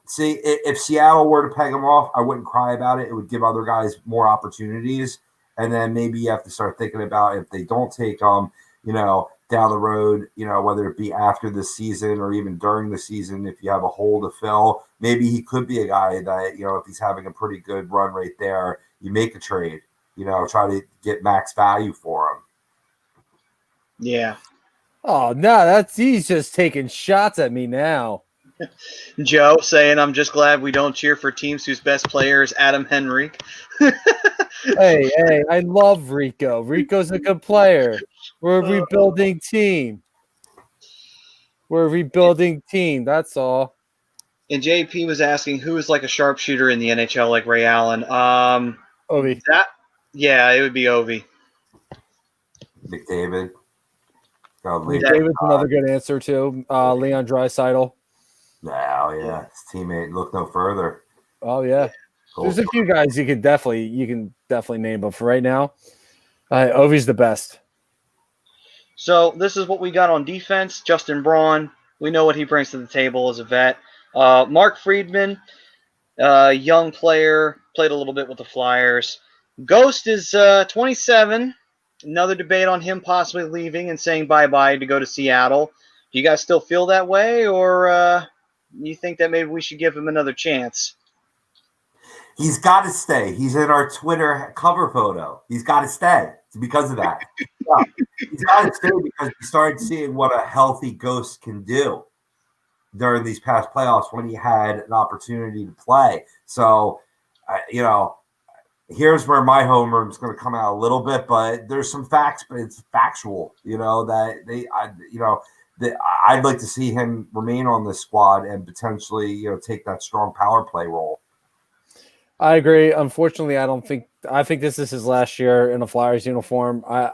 see, if Seattle were to peg him off, I wouldn't cry about it. It would give other guys more opportunities. And then maybe you have to start thinking about if they don't take him, down the road, whether it be after the season or even during the season, if you have a hole to fill, maybe he could be a guy that, if he's having a pretty good run right there, you make a trade, try to get max value for him. Yeah. Oh, no, he's just taking shots at me now. Joe saying, "I'm just glad we don't cheer for teams whose best player is Adam Henrique." Hey, I love Rico. Rico's a good player. We're a rebuilding team. That's all. And JP was asking who is like a sharpshooter in the NHL like Ray Allen. Ovi. It would be Ovi. McDavid. McDavid's another good answer too. Leon Draisaitl. Yeah. His teammate, look no further. Oh yeah. Cool. There's a few guys you can definitely name, but for right now, Ovi's the best. So this is what we got on defense. Justin Braun, we know what he brings to the table as a vet. Mark Friedman, young player, played a little bit with the Flyers. Ghost is 27. Another debate on him possibly leaving and saying bye-bye to go to Seattle. Do you guys still feel that way, or you think that maybe we should give him another chance? He's got to stay. He's in our Twitter cover photo. He's got to stay. because of that. Yeah, he's got to stay because we started seeing what a healthy Ghost can do during these past playoffs when he had an opportunity to play. So, here's where my homer is going to come out a little bit, but there's some facts, but it's factual, that I'd like to see him remain on this squad and potentially, take that strong power play role. I agree. Unfortunately, I think this is his last year in a Flyers uniform. I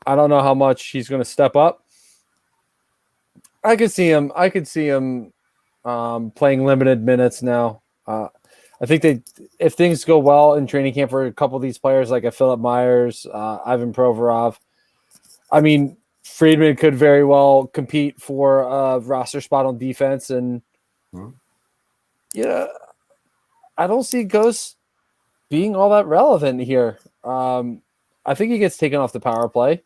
don't know how much he's going to step up. I could see him playing limited minutes now. I think if things go well in training camp for a couple of these players, like a Philip Myers, Ivan Provorov, I mean, Friedman could very well compete for a roster spot on defense. And, I don't see Ghost being all that relevant here. I think he gets taken off the power play.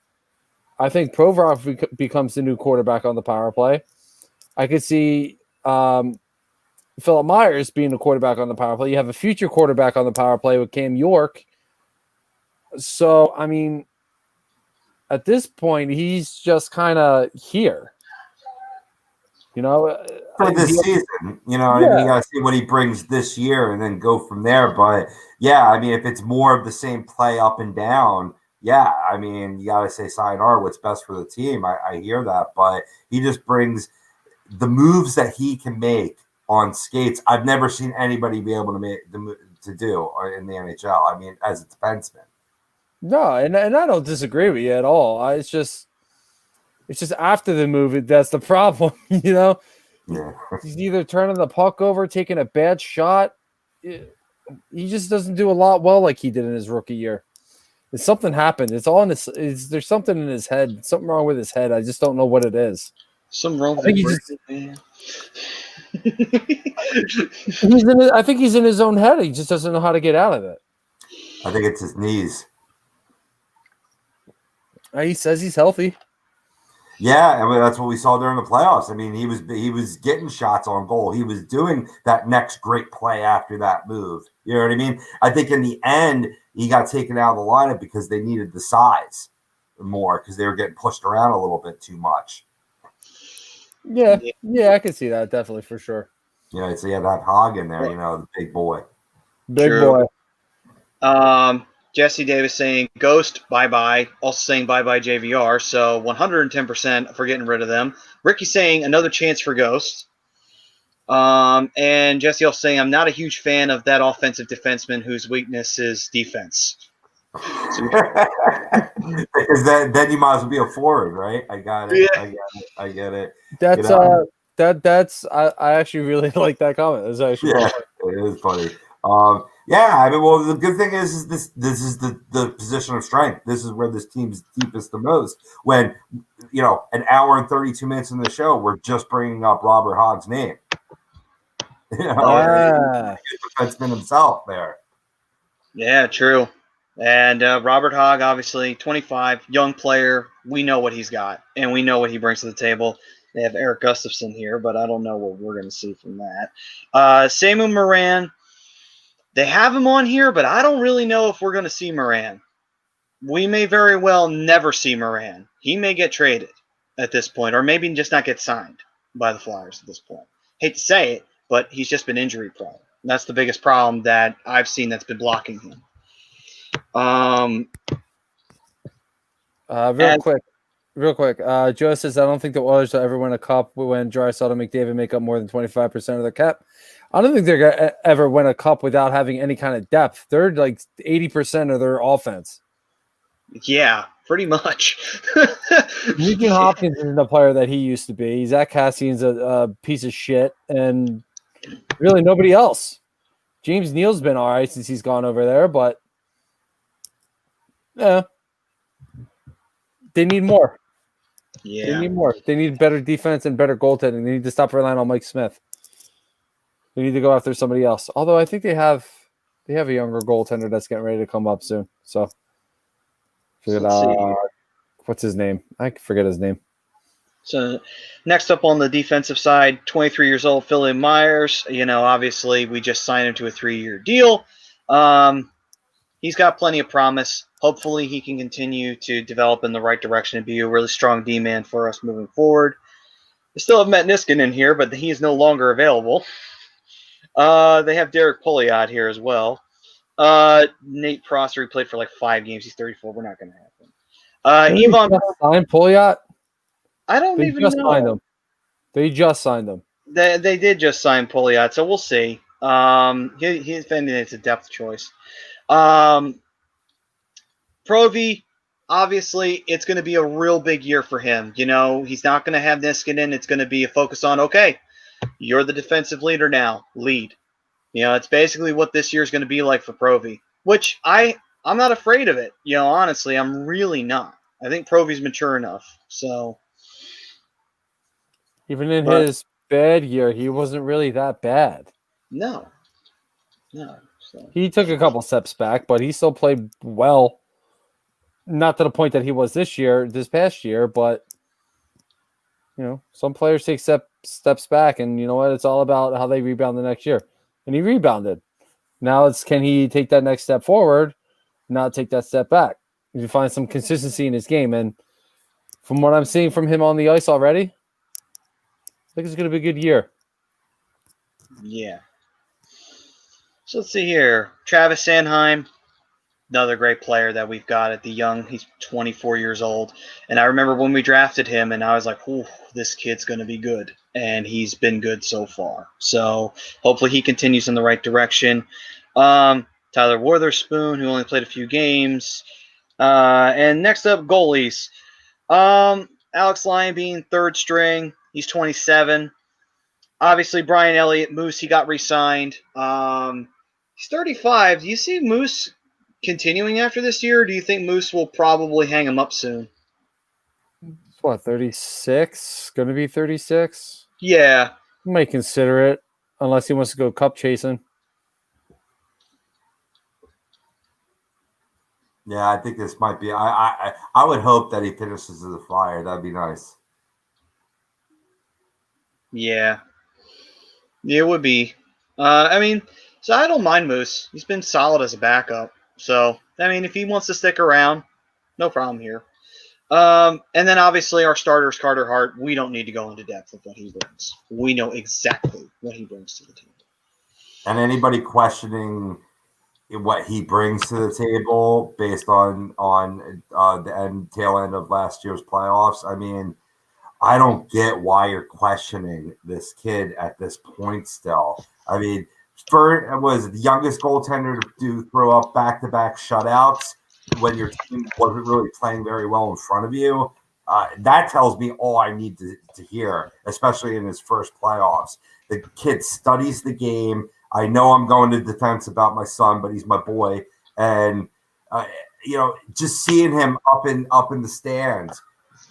I think Provorov becomes the new quarterback on the power play. I could see Philip Myers being a quarterback on the power play. You have a future quarterback on the power play with Cam York. So, I mean, at this point, he's just kind of here. For this season, you got to see what he brings this year and then go from there. But, yeah, I mean, if it's more of the same play up and down, yeah, I mean, you got to say sayonara, what's best for the team. I hear that. But he just brings the moves that he can make on skates. I've never seen anybody be able to do in the NHL. I mean, as a defenseman. No, and I don't disagree with you at all. It's just after the move that's the problem. Yeah. He's either turning the puck over, taking a bad shot. He just doesn't do a lot well like he did in his rookie year. And something happened. It's all in his. There's something in his head. Something wrong with his head. I just don't know what it is. Some wrong. I think he's in his own head. He just doesn't know how to get out of it. I think it's his knees. He says he's healthy. Yeah, I mean that's what we saw during the playoffs. I mean, he was getting shots on goal. He was doing that next great play after that move. You know what I mean? I think in the end he got taken out of the lineup because they needed the size more because they were getting pushed around a little bit too much. Yeah, I can see that definitely for sure. So you had to have Hog in there, the big boy. Big boy. Jesse Davis saying Ghost, bye-bye. Also saying bye-bye JVR. So 110% for getting rid of them. Ricky saying another chance for Ghost. And Jesse also saying I'm not a huge fan of that offensive defenseman whose weakness is defense. Because then you might as well be a forward, right? I got it. Yeah. I get it. That's I actually really like that comment. It's actually it is funny. I mean, well, the good thing is this is the position of strength. This is where this team's deepest the most. When an hour and 32 minutes in the show, we're just bringing up Robert Hogg's name. Defenseman himself there. Yeah, true. And Robert Hogg, obviously 25, young player. We know what he's got, and we know what he brings to the table. They have Eric Gustafson here, but I don't know what we're going to see from that. Samu Moran, they have him on here, but I don't really know if we're going to see Moran. We may very well never see Moran. He may get traded at this point, or maybe just not get signed by the Flyers at this point. Hate to say it, but he's just been injury prone. That's the biggest problem that I've seen that's been blocking him. Real quick. Joe says, I don't think the Oilers will ever win a cup when Draisaitl and McDavid make up more than 25% of their cap. I don't think they're going to ever win a cup without having any kind of depth. They're like 80% of their offense. Yeah, pretty much. Nugent Hopkins isn't the player that he used to be. Zach Cassian's a piece of shit, and really nobody else. James Neal's been all right since he's gone over there, but yeah, they need more. Yeah, they need more. They need better defense and better goaltending. They need to stop relying on Mike Smith. They need to go after somebody else. Although I think they have a younger goaltender that's getting ready to come up soon. So, what's his name? I forget his name. So, next up on the defensive side, 23 years old, Philip Myers. Obviously, we just signed him to a 3-year deal. he's got plenty of promise. Hopefully, he can continue to develop in the right direction and be a really strong D-man for us moving forward. They still have Matt Niskanen in here, but he is no longer available. They have Derek Pouliot here as well. Nate Prosser, he played for like 5 games. He's 34. We're not going to have him. Didn't Ivan, they just sign Pouliot? I don't They even just know. signed him. They just signed him. They did just sign Pouliot, so we'll see. He's it's a depth choice. Provy, obviously, it's going to be a real big year for him. You know, he's not going to have Niskanen. It's going to be a focus on, okay, you're the defensive leader now. Lead. You know, it's basically what this year is going to be like for Provy, which I'm not afraid of it. You know, honestly, I'm really not. I think Provy's mature enough. So, Even in his bad year, he wasn't really that bad. No. So. He took a couple steps back, but he still played well. Not to the point that he was this past year, but you know, some players take steps back, and you know what? It's all about how they rebound the next year. And he rebounded. Now it's, can he take that next step forward, not take that step back? You find some consistency in his game, and from what I'm seeing from him on the ice already, I think it's going to be a good year. Yeah. So let's see here. Travis Sanheim, another great player that we've got at the young. He's 24 years old. And I remember when we drafted him, and I was like, ooh, this kid's going to be good. And he's been good so far. So hopefully he continues in the right direction. Tyler Witherspoon, who only played a few games. And next up, goalies. Alex Lyon being third string. He's 27. Obviously, Brian Elliott, Moose, he got re-signed. He's 35. Do you see Moose continuing after this year, or do you think Moose will probably hang him up soon? It's what, 36? Going to be 36? Yeah. I might consider it, unless he wants to go cup chasing. Yeah, I think this might be. I would hope that he finishes as a Flyer. That'd be nice. Yeah. Yeah, it would be. I mean, so I don't mind Moose. He's been solid as a backup. So, I mean, if he wants to stick around, no problem here. And then obviously our starters, Carter Hart, we don't need to go into depth with what he brings. We know exactly what he brings to the table. And anybody questioning what he brings to the table based on the tail end of last year's playoffs, I mean, I don't get why you're questioning this kid at this point still. I mean, Ferd was the youngest goaltender to throw up back-to-back shutouts when your team wasn't really playing very well in front of you. That tells me all I need to hear, especially in his first playoffs. The kid studies the game. I know I'm going to defense about my son, but he's my boy. And, you know, just seeing him up in the stands,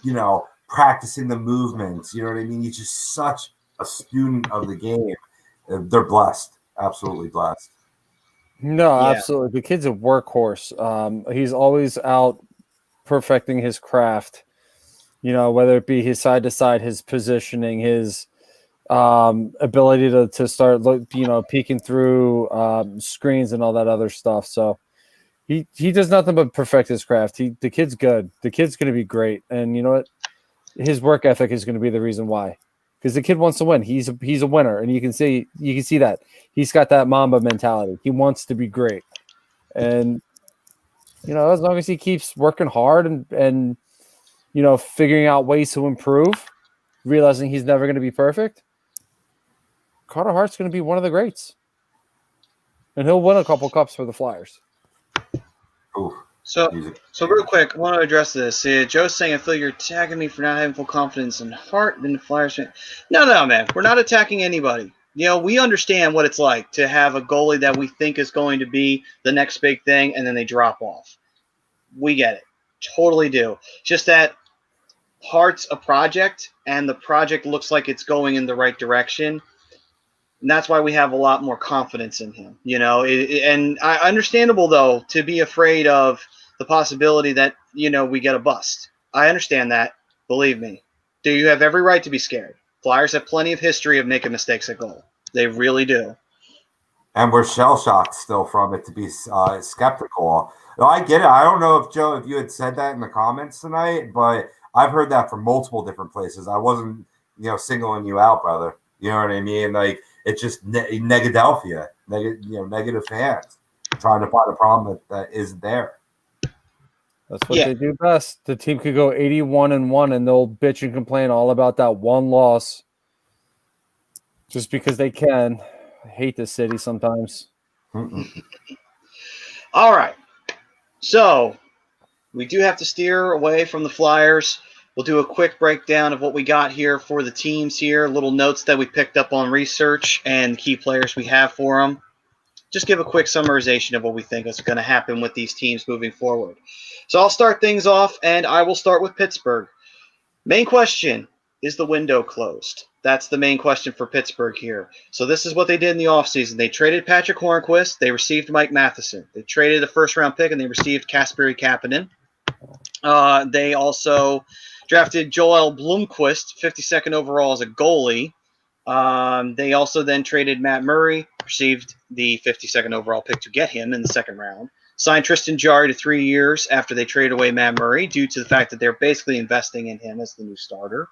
you know, practicing the movements, you know what I mean? He's just such a student of the game. They're blessed, absolutely blessed. No, yeah. Absolutely. The kid's a workhorse. He's always out perfecting his craft, you know, whether it be his side to side, his positioning, his ability to start, you know, peeking through screens and all that other stuff. So he does nothing but perfect his craft. The kid's good. The kid's going to be great. And you know what? His work ethic is going to be the reason why, because the kid wants to win. He's a winner, and you can see that he's got that Mamba mentality. He wants to be great, and you know, as long as he keeps working hard and you know, figuring out ways to improve, realizing he's never going to be perfect, Carter Hart's going to be one of the greats, and he'll win a couple cups for the Flyers. Ooh. So real quick, I want to address this. Joe's saying, I feel you're attacking me for not having full confidence in Hart than the Flyers. No, man. We're not attacking anybody. You know, we understand what it's like to have a goalie that we think is going to be the next big thing, and then they drop off. We get it. Totally do. Just that Hart's a project, and the project looks like it's going in the right direction. And that's why we have a lot more confidence in him, you know. And understandable, though, to be afraid of the possibility that, you know, we get a bust. I understand that. Believe me. Do you have every right to be scared? Flyers have plenty of history of making mistakes at goal. They really do. And we're shell shocked still from it to be skeptical. No, I get it. I don't know if Joe, if you had said that in the comments tonight, but I've heard that from multiple different places. I wasn't, singling you out, brother. You know what I mean? Like it's just Negadelphia, negative fans trying to find a problem that isn't there. That's what they do best. The team could go 81-1, and they'll bitch and complain all about that one loss, just because they can. I hate this city sometimes. All right. So we do have to steer away from the Flyers. We'll do a quick breakdown of what we got here for the teams here, little notes that we picked up on research and key players we have for them. Just give a quick summarization of what we think is going to happen with these teams moving forward. So I'll start things off, and I will start with Pittsburgh. Main question, is the window closed? That's the main question for Pittsburgh here. So this is what they did in the offseason. They traded Patrick Hornquist. They received Mike Matheson. They traded a first-round pick, and they received Kasperi Kapanen. They also drafted Joel Blomqvist, 52nd overall as a goalie. They also then traded Matt Murray, received the 52nd overall pick to get him in the second round. Signed Tristan Jarry to 3 years after they traded away Matt Murray due to the fact that they're basically investing in him as the new starter.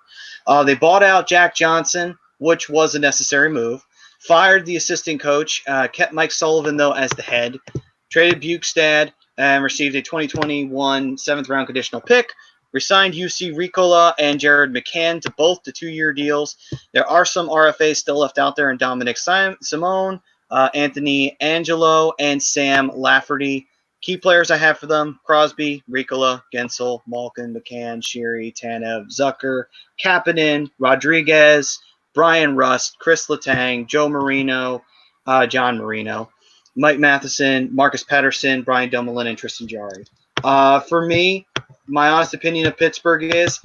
They bought out Jack Johnson, which was a necessary move. Fired the assistant coach, kept Mike Sullivan, though, as the head. Traded Bukestad and received a 2021 seventh-round conditional pick. Resigned UC Ricola and Jared McCann to both the 2-year deals. There are some RFAs still left out there in Dominic Simone, Anthony Angelo, and Sam Lafferty. Key players I have for them: Crosby, Ricola, Gensel, Malkin, McCann, Sheary, Tanev, Zucker, Kapanen, Rodriguez, Brian Rust, Chris Letang, Joe Marino, John Marino, Mike Matheson, Marcus Pettersson, Brian Dumoulin, and Tristan Jarry. For me, my honest opinion of Pittsburgh is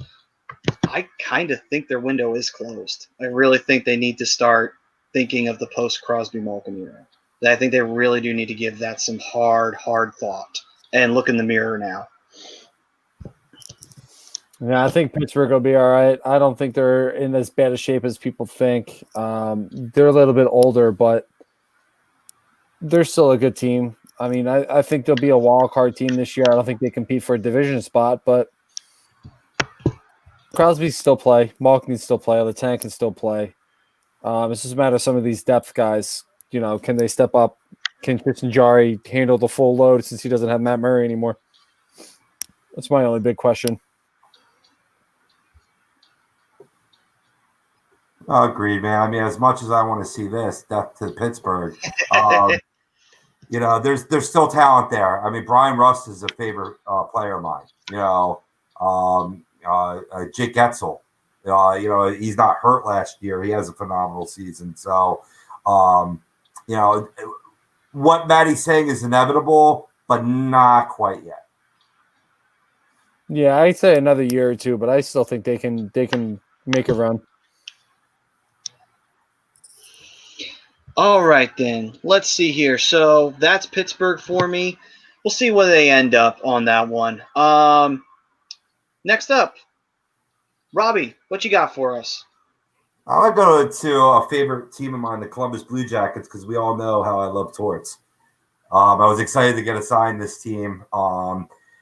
I kind of think their window is closed. I really think they need to start thinking of the post-Crosby-Malkin era. I think they really do need to give that some hard thought and look in the mirror now. Yeah, I think Pittsburgh will be all right. I don't think they're in as bad a shape as people think. They're a little bit older, but they're still a good team. I mean, I think they'll be a wild card team this year. I don't think they compete for a division spot, but Crosby still play. Malkin can still play. The tank can still play. It's just a matter of some of these depth guys. Can they step up? Can Tristan Jarry handle the full load since he doesn't have Matt Murray anymore? That's my only big question. Agreed, man. I mean, as much as I want to see this death to Pittsburgh, there's still talent there. I mean, Brian Rust is a favorite player of mine. Jake Getzel. He's not hurt last year. He has a phenomenal season. So, what Maddie's saying is inevitable, but not quite yet. Yeah, I'd say another year or two, but I still think they can make a run. All right, then. Let's see here. So that's Pittsburgh for me. We'll see where they end up on that one. Next up, Robbie, what you got for us? I want to go to a favorite team of mine, the Columbus Blue Jackets, because we all know how I love Torts. I was excited to get assigned this team.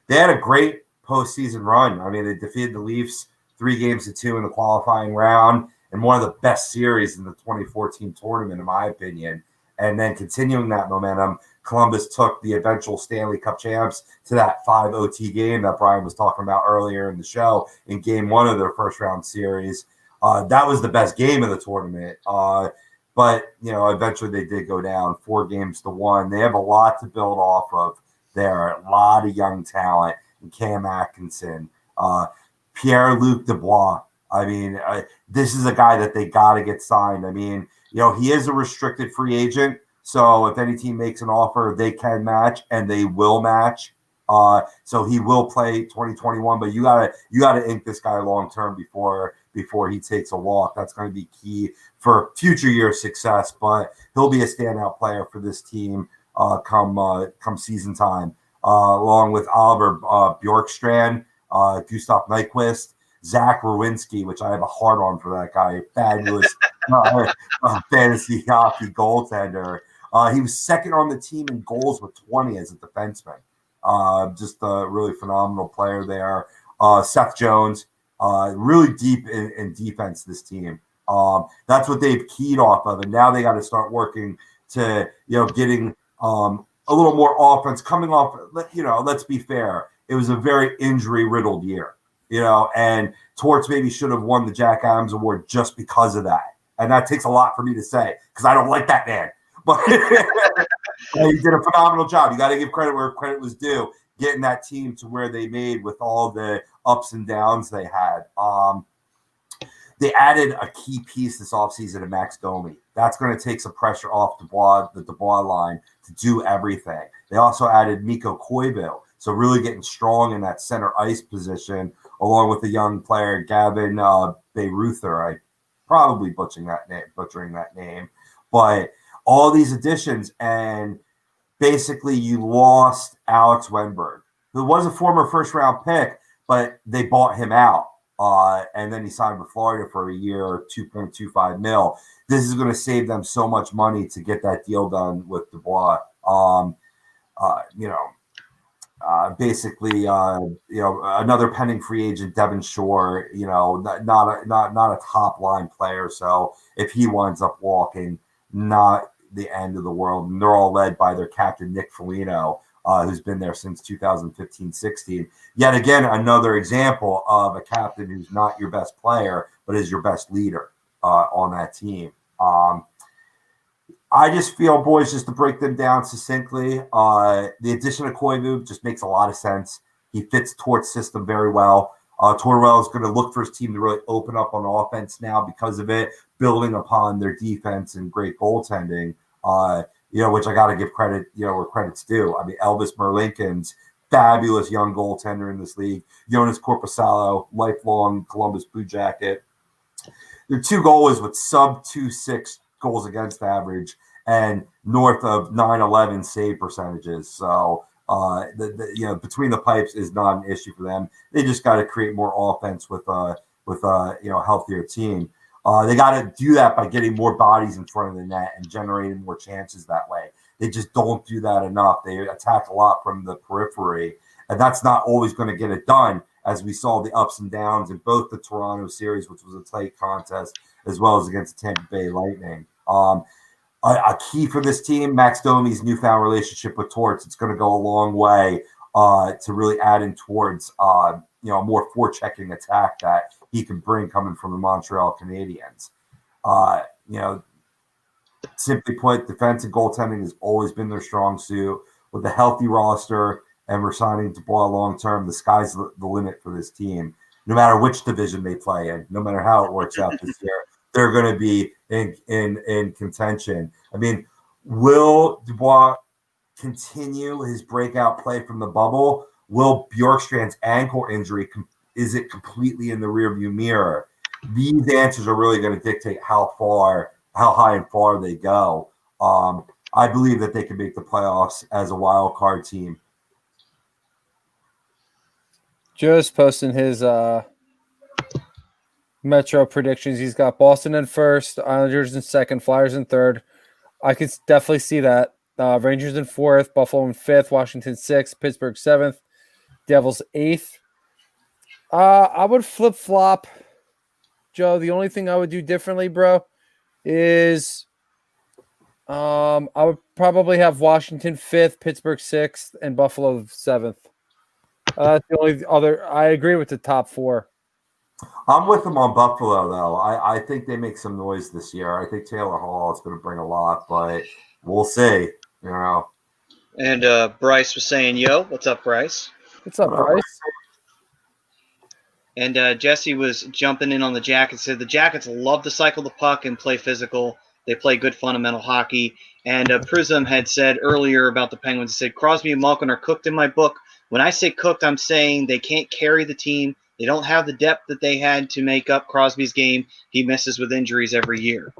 They had a great postseason run. I mean, they defeated the Leafs 3-2 in the qualifying round, and one of the best series in the 2014 tournament, in my opinion. And then continuing that momentum, Columbus took the eventual Stanley Cup champs to that 5 OT game that Brian was talking about earlier in the show in game 1 of their first round series. That was the best game of the tournament. But eventually they did go down 4-1. They have a lot to build off of there. A lot of young talent. And Cam Atkinson, Pierre-Luc Dubois. I mean, this is a guy that they got to get signed. I mean, he is a restricted free agent. So if any team makes an offer, they can match, and they will match. So he will play 2021, but you gotta ink this guy long term before he takes a walk. That's going to be key for future year success. But he'll be a standout player for this team come season time, along with Oliver Bjorkstrand, Gustav Nyquist, Zach Rowinski, which I have a hard on for that guy. Fabulous fantasy hockey goaltender. He was second on the team in goals with 20 as a defenseman. Just a really phenomenal player there. Seth Jones, really deep in defense, this team. That's what they've keyed off of, and now they got to start working to, getting a little more offense coming off. Let's be fair. It was a very injury-riddled year, and Torts maybe should have won the Jack Adams Award just because of that. And that takes a lot for me to say because I don't like that man. But he did a phenomenal job. You got to give credit where credit was due, getting that team to where they made with all the ups and downs they had. They added a key piece this offseason to Max Domi. That's going to take some pressure off the Dubois line to do everything. They also added Mikko Koivu, so really getting strong in that center ice position, along with the young player Gavin Bayreuther. I probably butchering that name, but all these additions, and basically you lost Alex Wenberg, who was a former first-round pick, but they bought him out. And then he signed with Florida for a year, $2.25 million. This is going to save them so much money to get that deal done with Dubois. Basically, another pending free agent, Devin Shore. Not a top line player. So if he winds up walking, not the end of the world. And they're all led by their captain Nick Foligno, who's been there since 2015-16. Yet again, another example of a captain who's not your best player, but is your best leader on that team. I just feel, boys, just to break them down succinctly, the addition of Koivu just makes a lot of sense. He fits Tort's system very well. Tortorella is going to look for his team to really open up on offense now because of it, building upon their defense and great goaltending. Which I got to give credit, where credit's due. I mean, Elvis Merlinken's fabulous young goaltender in this league. Jonas Corposalo, lifelong Columbus Blue Jacket. They're two goalies with sub 2.6 goals against average and north of 911 save percentages. So, between the pipes is not an issue for them. They just got to create more offense with a healthier team. They got to do that by getting more bodies in front of the net and generating more chances that way. They just don't do that enough. They attack a lot from the periphery, and that's not always going to get it done, as we saw the ups and downs in both the Toronto series, which was a tight contest, as well as against the Tampa Bay Lightning. A key for this team, Max Domi's newfound relationship with Torts, it's going to go a long way to really adding towards a more forechecking attack that he can bring coming from the Montreal Canadiens. Simply put, defense and goaltending has always been their strong suit. With a healthy roster and we're signing Dubois long term, the sky's the limit for this team. No matter which division they play in, no matter how it works out this year, they're going to be in contention. I mean, will Dubois continue his breakout play from the bubble? Will Bjorkstrand's ankle injury, is it completely in the rearview mirror? These answers are really going to dictate how high and far they go. I believe that they can make the playoffs as a wild card team. Joe's posting his Metro predictions. He's got Boston in first, Islanders in second, Flyers in third. I could definitely see that. Rangers in fourth, Buffalo in fifth, Washington sixth, Pittsburgh seventh, Devils eighth. I would flip-flop, Joe. The only thing I would do differently, bro, is I would probably have Washington fifth, Pittsburgh sixth, and Buffalo seventh. That's the only other. I agree with the top four. I'm with them on Buffalo, though. I think they make some noise this year. I think Taylor Hall is going to bring a lot, but we'll see. And Bryce was saying, yo, what's up, Bryce? What's up, Bryce? And Jesse was jumping in on the Jackets, said the Jackets love to cycle the puck and play physical. They play good fundamental hockey. And Prism had said earlier about the Penguins, he said, Crosby and Malkin are cooked in my book. When I say cooked, I'm saying they can't carry the team. They don't have the depth that they had to make up Crosby's game. He misses with injuries every year.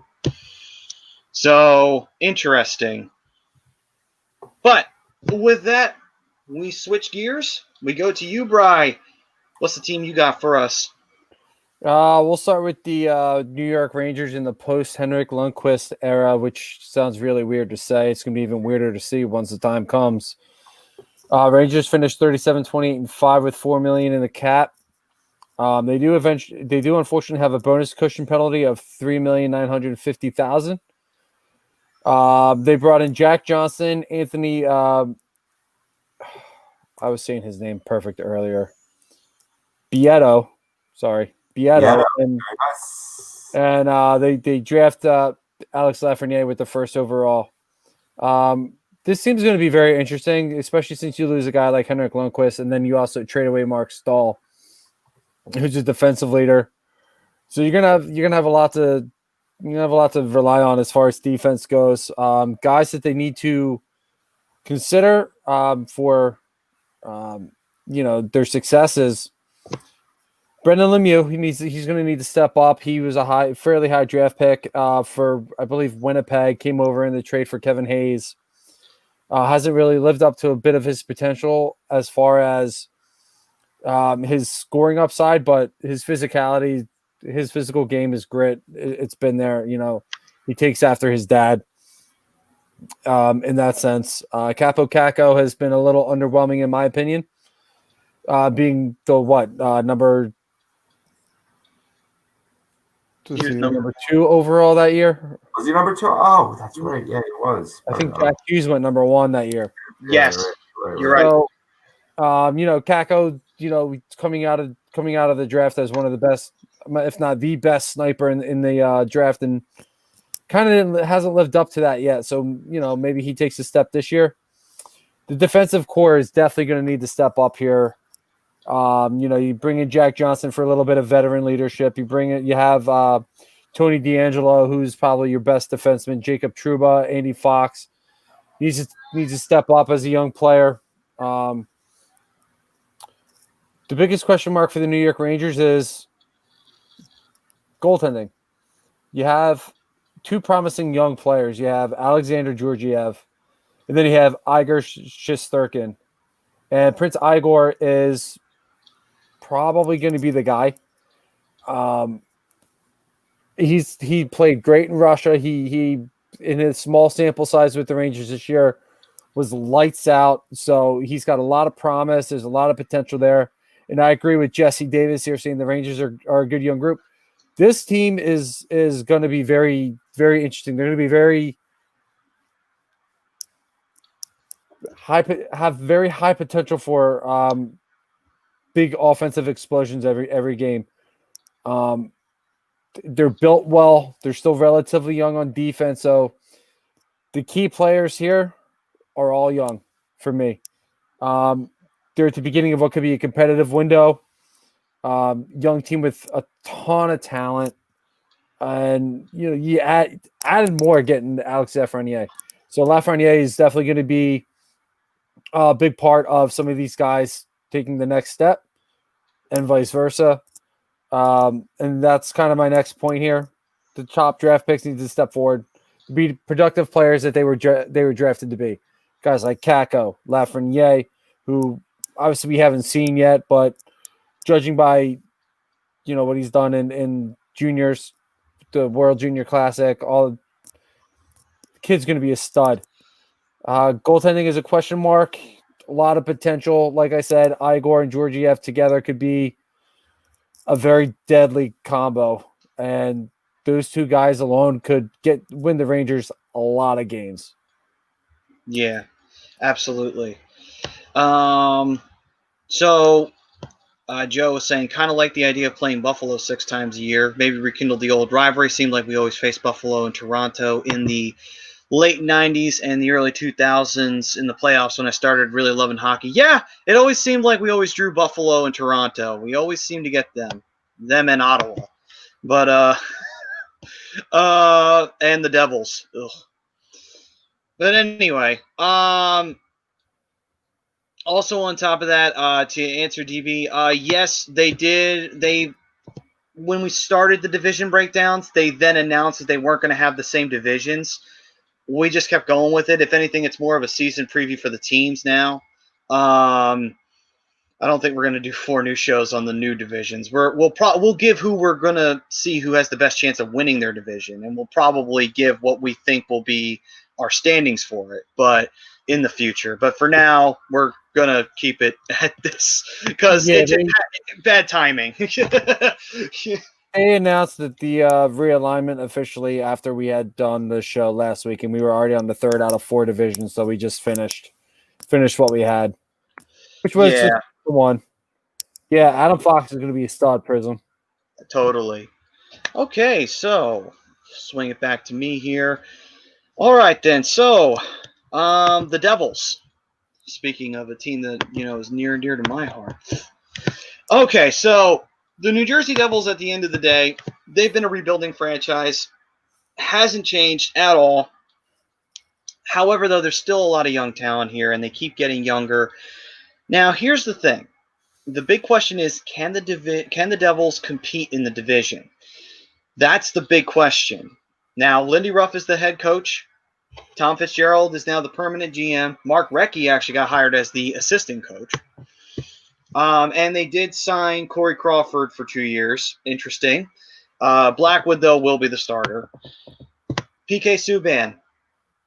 So, interesting. But with that, we switch gears. We go to you, Bri. What's the team you got for us? We'll start with the New York Rangers in the post-Henrik Lundqvist era, which sounds really weird to say. It's going to be even weirder to see once the time comes. Rangers finished 37, 28, and 5 with $4 million in the cap. They do unfortunately have a bonus cushion penalty of $3,950,000. They brought in Jack Johnson, Anthony. I was saying his name perfect earlier. Bietto, Yeah, and very nice. they draft Alex Lafreniere with the first overall. This seems going to be very interesting, especially since you lose a guy like Henrik Lundqvist, and then you also trade away Mark Stahl, who's a defensive leader. So you're gonna have a lot to rely on as far as defense goes. Guys that they need to consider for their successes. Brendan Lemieux, he's going to need to step up. He was a fairly high draft pick for, I believe, Winnipeg. Came over in the trade for Kevin Hayes. Hasn't really lived up to a bit of his potential as far as his scoring upside, but his physicality, his physical game is grit. It's been there. He takes after his dad in that sense. Capo Caco has been a little underwhelming in my opinion, being the number number 2 overall that year. Was he number 2? Oh, that's right. Yeah, he was. I think Jack Hughes went number 1 that year. Yes, you're right. So, Kako, coming out of the draft as one of the best, if not the best sniper in the draft, and kind of hasn't lived up to that yet. So, maybe he takes a step this year. The defensive core is definitely going to need to step up here. You bring in Jack Johnson for a little bit of veteran leadership. You have Tony DeAngelo, who's probably your best defenseman. Jacob Trouba, Andy Fox needs to step up as a young player. The biggest question mark for the New York Rangers is goaltending. You have 2 promising young players. You have Alexander Georgiev, and then you have Igor Shesterkin. And Prince Igor is probably going to be the guy. He played great in Russia. He in his small sample size with the Rangers this year was lights out. So he's got a lot of promise. There's a lot of potential there. And I agree with Jesse Davis here saying the Rangers are a good young group. This team is going to be very, very interesting. They're going to be very have very high potential for big offensive explosions every game. They're built well. They're still relatively young on defense. So the key players here are all young for me. They're at the beginning of what could be a competitive window. Young team with a ton of talent. And, you added more getting Alex Lafreniere. So Lafreniere is definitely going to be a big part of some of these guys taking the next step and vice versa. And that's kind of my next point here. The top draft picks need to step forward, be productive players that they were drafted to be. Guys like Kako, Lafreniere, who obviously we haven't seen yet, but judging by what he's done in juniors, the World Junior Classic, all the kid's going to be a stud. Goaltending is a question mark. A lot of potential. Like I said, Igor and Georgiev together could be a very deadly combo. And those 2 guys alone could win the Rangers a lot of games. Yeah, absolutely. So Joe was saying, kind of like the idea of playing Buffalo 6 times a year. Maybe rekindle the old rivalry. Seemed like we always faced Buffalo and Toronto in the late 90s and the early 2000s in the playoffs when I started really loving hockey. Yeah, it always seemed like we always drew Buffalo and Toronto. We always seemed to get them and Ottawa. But and the Devils. Ugh. But anyway, also on top of that, to answer DB, yes, they did. When we started the division breakdowns, they then announced that they weren't going to have the same divisions. We just kept going with it. If anything, it's more of a season preview for the teams now. I don't think we're going to do 4 new shows on the new divisions. We'll give who we're going to see who has the best chance of winning their division, and we'll probably give what we think will be our standings for it, but in the future. But for now, we're going to keep it at this because it's bad timing. They announced that the realignment officially after we had done the show last week, and we were already on the 3rd out of 4 divisions, so we just finished what we had, which was just the one. Yeah, Adam Fox is going to be a stud, Prism. Totally. Okay, so swing it back to me here. All right, then. So, the Devils. Speaking of a team that, is near and dear to my heart. Okay, so the New Jersey Devils, at the end of the day, they've been a rebuilding franchise. Hasn't changed at all. However, though, there's still a lot of young talent here, and they keep getting younger. Now, here's the thing. The big question is, can the Devils compete in the division? That's the big question. Now, Lindy Ruff is the head coach. Tom Fitzgerald is now the permanent GM. Mark Recchi actually got hired as the assistant coach. And they did sign Corey Crawford for 2 years. Interesting. Blackwood, though, will be the starter. PK Subban,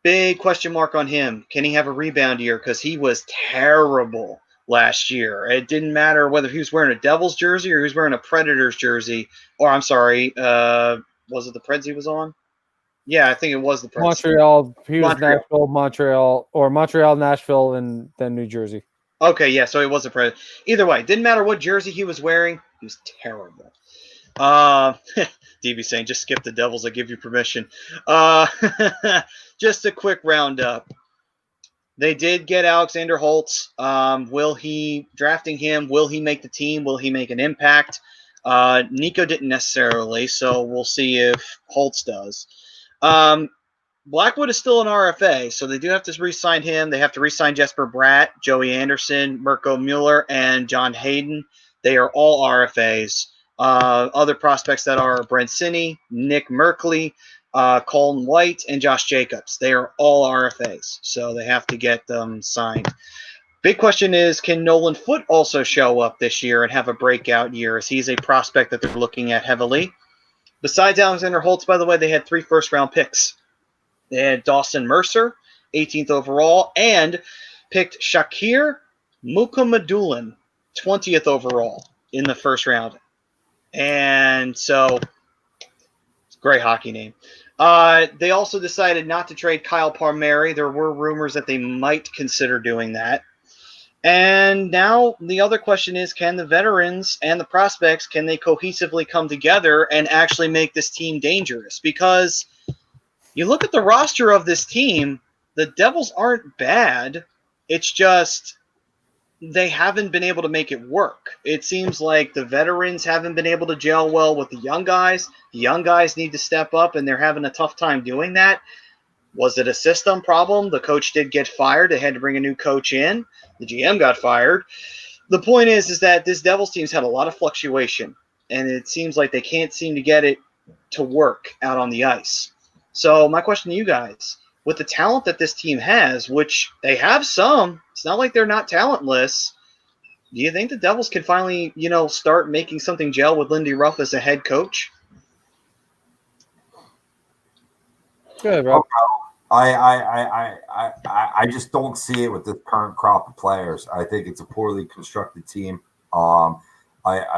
big question mark on him. Can he have a rebound year? Because he was terrible last year. It didn't matter whether he was wearing a Devils jersey or he was wearing a Predators jersey. Or, I'm sorry, was it the Preds he was on? Yeah, I think it was the Preds. Montreal. He was Nashville, Montreal, Nashville, and then New Jersey. Okay, yeah, so it was a Predator. Either way, didn't matter what jersey he was wearing. He was terrible. DB saying, just skip the Devils. I give you permission. Just a quick roundup. They did get Alexander Holtz. Drafting him, will he make the team? Will he make an impact? Nico didn't necessarily, so we'll see if Holtz does. Blackwood is still an RFA, so they do have to re-sign him. They have to re-sign Jesper Bratt, Joey Anderson, Mirko Mueller, and John Hayden. They are all RFAs. Other prospects that are Brent Sinney, Nick Merkley, Colin White, and Josh Jacobs. They are all RFAs, so they have to get them signed. Big question is, can Nolan Foote also show up this year and have a breakout year, as he's a prospect that they're looking at heavily? Besides Alexander Holtz, by the way, they had 3 first-round picks. They had Dawson Mercer, 18th overall, and picked Shakir Mukhamadullin, 20th overall in the first round. And so, great hockey name. They also decided not to trade Kyle Palmieri. There were rumors that they might consider doing that. And now the other question is, can the veterans and the prospects, can they cohesively come together and actually make this team dangerous? Because you look at the roster of this team, the Devils aren't bad. It's just they haven't been able to make it work. It seems like the veterans haven't been able to gel well with the young guys. The young guys need to step up, and they're having a tough time doing that. Was it a system problem? The coach did get fired. They had to bring a new coach in. The GM got fired. The point is that this Devils team's had a lot of fluctuation, and it seems like they can't seem to get it to work out on the ice. So my question to you guys, with the talent that this team has, which they have some, it's not like they're not talentless, do you think the Devils can finally, start making something gel with Lindy Ruff as a head coach? Good, Rob. I just don't see it with this current crop of players. I think it's a poorly constructed team. I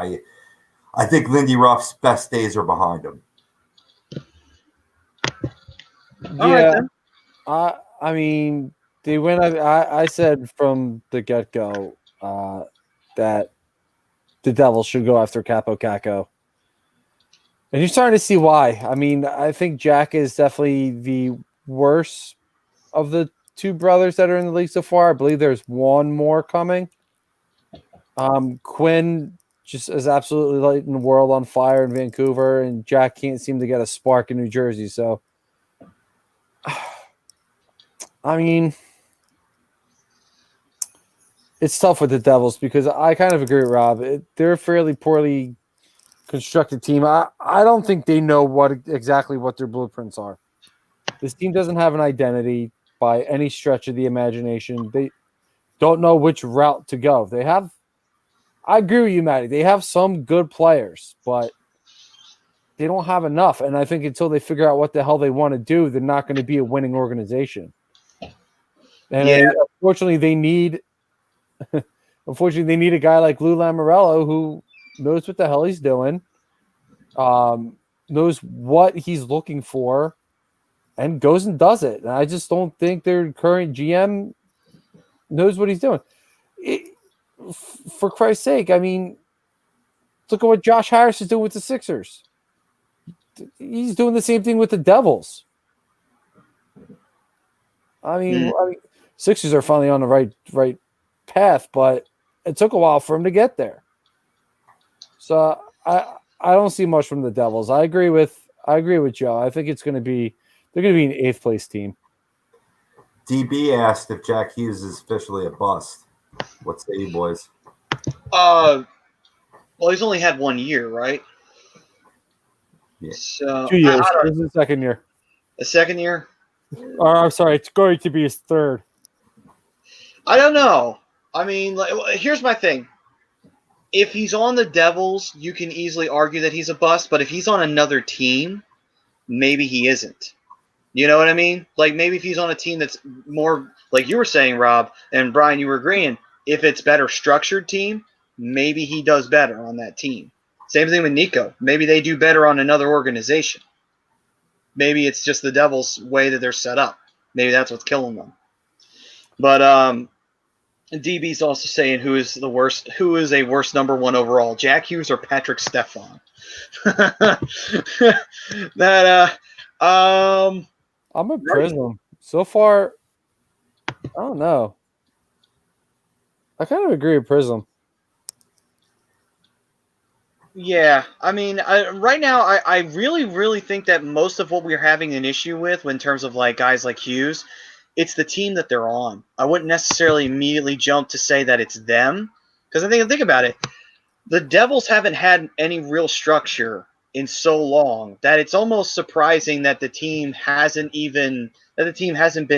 think Lindy Ruff's best days are behind him. Yeah, I mean, they went. I said from the get-go that the Devils should go after Capo Caco. And you're starting to see why. I mean, I think Jack is definitely the worst of the 2 brothers that are in the league so far. I believe there's one more coming. Quinn just is absolutely lighting the world on fire in Vancouver, and Jack can't seem to get a spark in New Jersey. So, I mean, it's tough with the Devils because I kind of agree with Rob. They're a fairly poorly constructed team. I don't think they know exactly what their blueprints are. This team doesn't have an identity by any stretch of the imagination. They don't know which route to go. They have I agree with you, Matty. They have some good players, but they don't have enough. And I think until they figure out what the hell they want to do, they're not going to be a winning organization. And Yeah. unfortunately, they need a guy like Lou Lamoriello who knows what the hell he's doing, knows what he's looking for, and goes and does it. And I just don't think their current GM knows what he's doing. For Christ's sake, I mean, look at what Josh Harris is doing with the Sixers. He's doing the same thing with the Devils. I mean, Sixers are finally on the right path, but it took a while for him to get there. So I don't see much from the Devils. I agree with Joe. I think they're going to be an 8th place team. DB asked if Jack Hughes is officially a bust. What say you, boys? Well, he's only had 1 year, right? Yeah. So 2 years. This is the second year. The second year? Or I'm sorry, it's going to be his third. I don't know. I mean, here's my thing. If he's on the Devils, you can easily argue that he's a bust, but if he's on another team, maybe he isn't. You know what I mean? Like, maybe if he's on a team that's more, like you were saying, Rob, and Brian, you were agreeing, if it's better structured team, maybe he does better on that team. Same thing with Nico. Maybe they do better on another organization. Maybe it's just the Devils' way that they're set up. Maybe that's what's killing them. But DB's also saying who is a worse number 1 overall, Jack Hughes or Patrick Stefan? I'm a Prism. So far, I don't know. I kind of agree with Prism. Yeah, I mean, right now, I really, really think that most of what we're having an issue with in terms of like guys like Hughes, it's the team that they're on. I wouldn't necessarily immediately jump to say that it's them, because think about it, the Devils haven't had any real structure in so long that it's almost surprising that the team hasn't been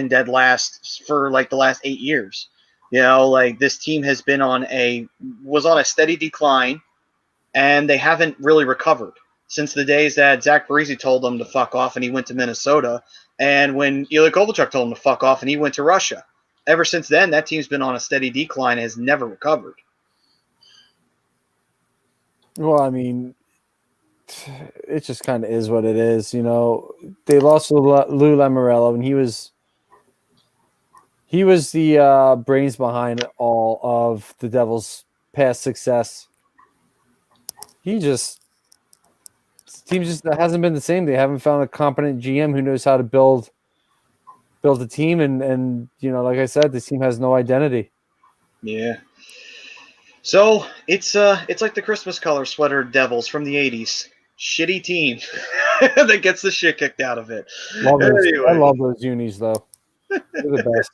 dead last for like the last 8 years. You know, like this team has been was on a steady decline. And they haven't really recovered since the days that Zach Parise told them to fuck off and he went to Minnesota, and when Ilya Kovalchuk told him to fuck off and he went to Russia. Ever since then, that team's been on a steady decline and has never recovered. Well, I mean, it just kind of is what it is. You know, they lost Lou Lamoriello, and he was the brains behind all of the Devils' past success. Team just hasn't been the same. They haven't found a competent GM who knows how to build a team, and you know, like I said, this team has no identity. Yeah. So it's like the Christmas color sweater Devils from the '80s. Shitty team that gets the shit kicked out of it. I love those unis though. They're the best.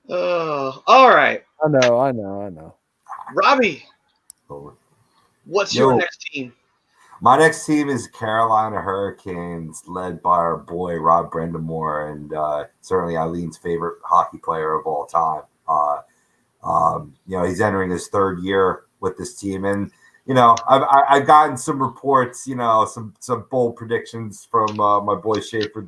Oh, all right. I know. Robbie, what's your next team? My next team is Carolina Hurricanes, led by our boy Rob Brendamore, and certainly Eileen's favorite hockey player of all time. You know, he's entering his 3rd year with this team, and you know, I've gotten some reports, you know, some bold predictions from my boy Schaefer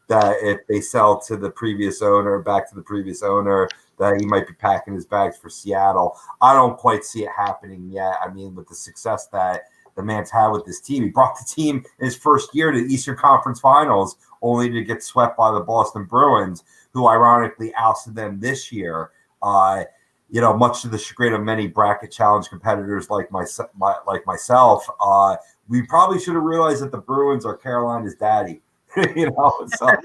that if they sell to the previous owner, back to the previous owner, that he might be packing his bags for Seattle. I don't quite see it happening yet. I mean, with the success that the man's had with this team, he brought the team in his 1st year to the Eastern Conference Finals, only to get swept by the Boston Bruins, who ironically ousted them this year. You know, much to the chagrin of many bracket challenge competitors like myself, we probably should have realized that the Bruins are Carolina's daddy. You know, so I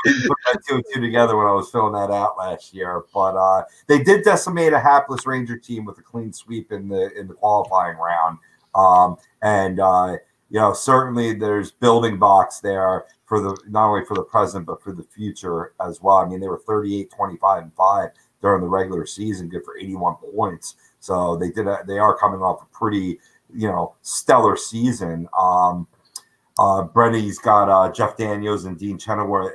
didn't put that 2 and 2 together when I was filling that out last year. But they did decimate a hapless Ranger team with a clean sweep in the qualifying round. You know, certainly there's building blocks there for not only for the present but for the future as well. I mean, they were 38, 25, and 5 during the regular season, good for 81 points. So they are coming off a pretty, you know, stellar season. Brenny's got Jeff Daniels and Dean Chenoweth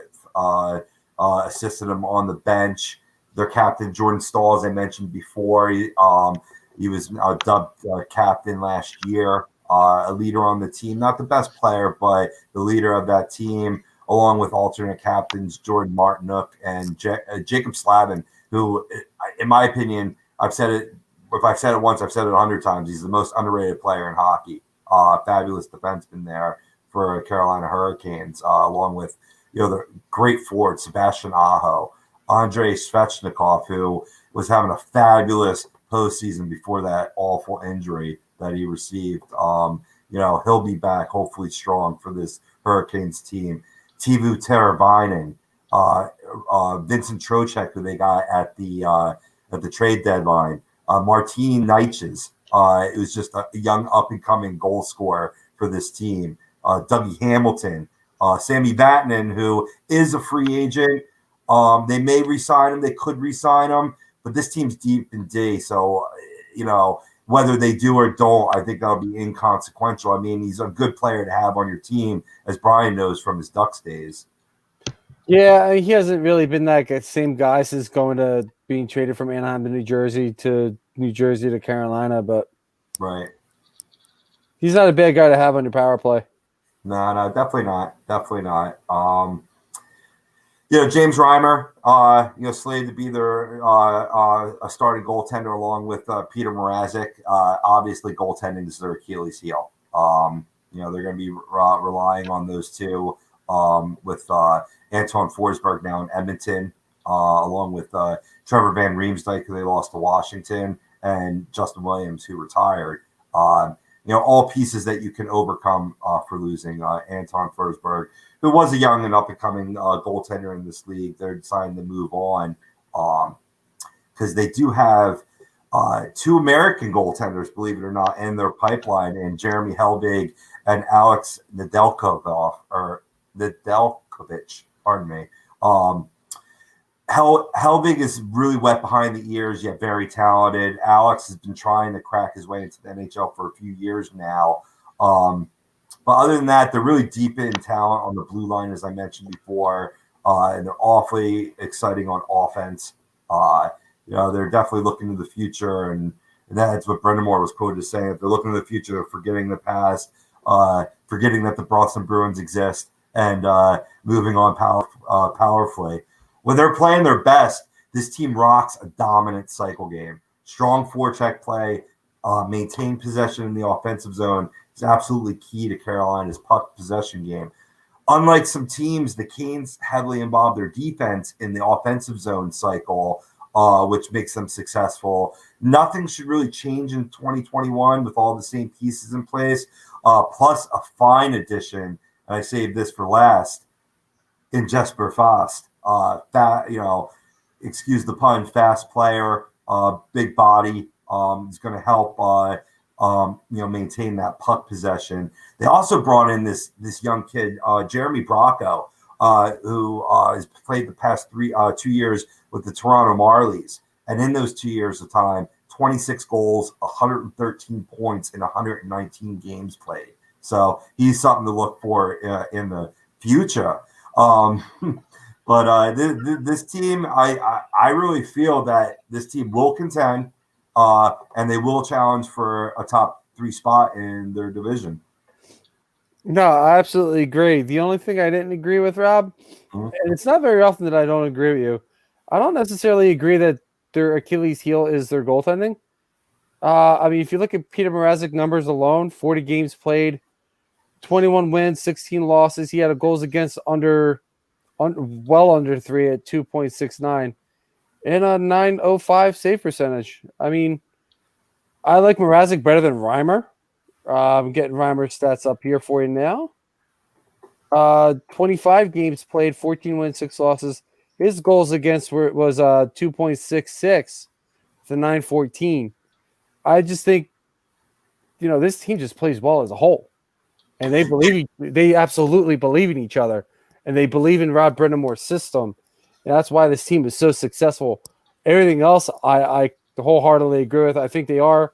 assisted him on the bench. their captain, Jordan Stahl, as I mentioned before. He was dubbed captain last year, a leader on the team. Not the best player, but the leader of that team, along with alternate captains Jordan Martinook and Jacob Slavin, who, in my opinion, I've said it. If I've said it once, I've said it 100 times. He's the most underrated player in hockey. Fabulous defenseman there for Carolina Hurricanes, along with the great forward Sebastian Aho, Andrei Svechnikov, who was having a fabulous postseason before that awful injury that he received. He'll be back hopefully strong for this Hurricanes team. Teuvo Teravainen, Vincent Trocheck, who they got at the trade deadline. Martin Neiches, it was just a young up-and-coming goal scorer for this team. Dougie Hamilton, Sammy Vatanen, who is a free agent. They may re-sign him. They could re-sign him. But this team's deep in D. So, whether they do or don't, I think that'll be inconsequential. I mean, he's a good player to have on your team, as Brian knows from his Ducks days. Yeah, he hasn't really been that same guy since being traded from Anaheim to New Jersey to Carolina, but right, he's not a bad guy to have on your power play. No, definitely not. Definitely not. James Reimer, slated to be their a starting goaltender along with Peter Mrazek. Obviously, goaltending is their Achilles heel. They're going to be relying on those two with Anton Forsberg now in Edmonton, along with Trevor Van Riemsdyk, who they lost to Washington, and Justin Williams, who retired. All pieces that you can overcome for losing Anton Forsberg, who was a young and up-and-coming goaltender in this league. They're deciding to move on because they do have two American goaltenders, believe it or not, in their pipeline, and Jeremy Helbig and Alex Nedeljkovic, pardon me. Helbig is really wet behind the ears, yet very talented. Alex has been trying to crack his way into the NHL for a few years now. But other than that, they're really deep in talent on the blue line, as I mentioned before, and they're awfully exciting on offense. They're definitely looking to the future, and that's what Brendan Moore was quoted as saying. If they're looking to the future, they're forgetting the past, forgetting that the Boston Bruins exist, and moving on powerfully. When they're playing their best, this team rocks a dominant cycle game. Strong forecheck play, maintain possession in the offensive zone is absolutely key to Carolina's puck possession game. Unlike some teams, the Canes heavily involve their defense in the offensive zone cycle, which makes them successful. Nothing should really change in 2021 with all the same pieces in place, plus a fine addition, and I saved this for last, in Jesper Fast. Excuse the pun, fast player, big body. Is going to help, maintain that puck possession. They also brought in this young kid, Jeremy Bracco, who has played the past 2 years with the Toronto Marlies, and in those 2 years of time, 26 goals, 113 points in 119 games played. So he's something to look for in the future. But this team, I really feel that this team will contend, and they will challenge for a top 3 spot in their division. No, I absolutely agree. The only thing I didn't agree with, Rob, and it's not very often that I don't agree with you, I don't necessarily agree that their Achilles heel is their goaltending. If you look at Peter Mrazek numbers alone, 40 games played, 21 wins, 16 losses. He had a goals against well under 3 at 2.69 and a 905 save percentage. I like Mrazek better than Reimer. I'm getting Reimer's stats up here for you now. 25 games played, 14 wins, 6 losses. His goals against was 2.66 to 914. I just think, this team just plays well as a whole, and they absolutely believe in each other. And they believe in Rob Brendamore's system. And that's why this team is so successful. Everything else, I wholeheartedly agree with. I think they are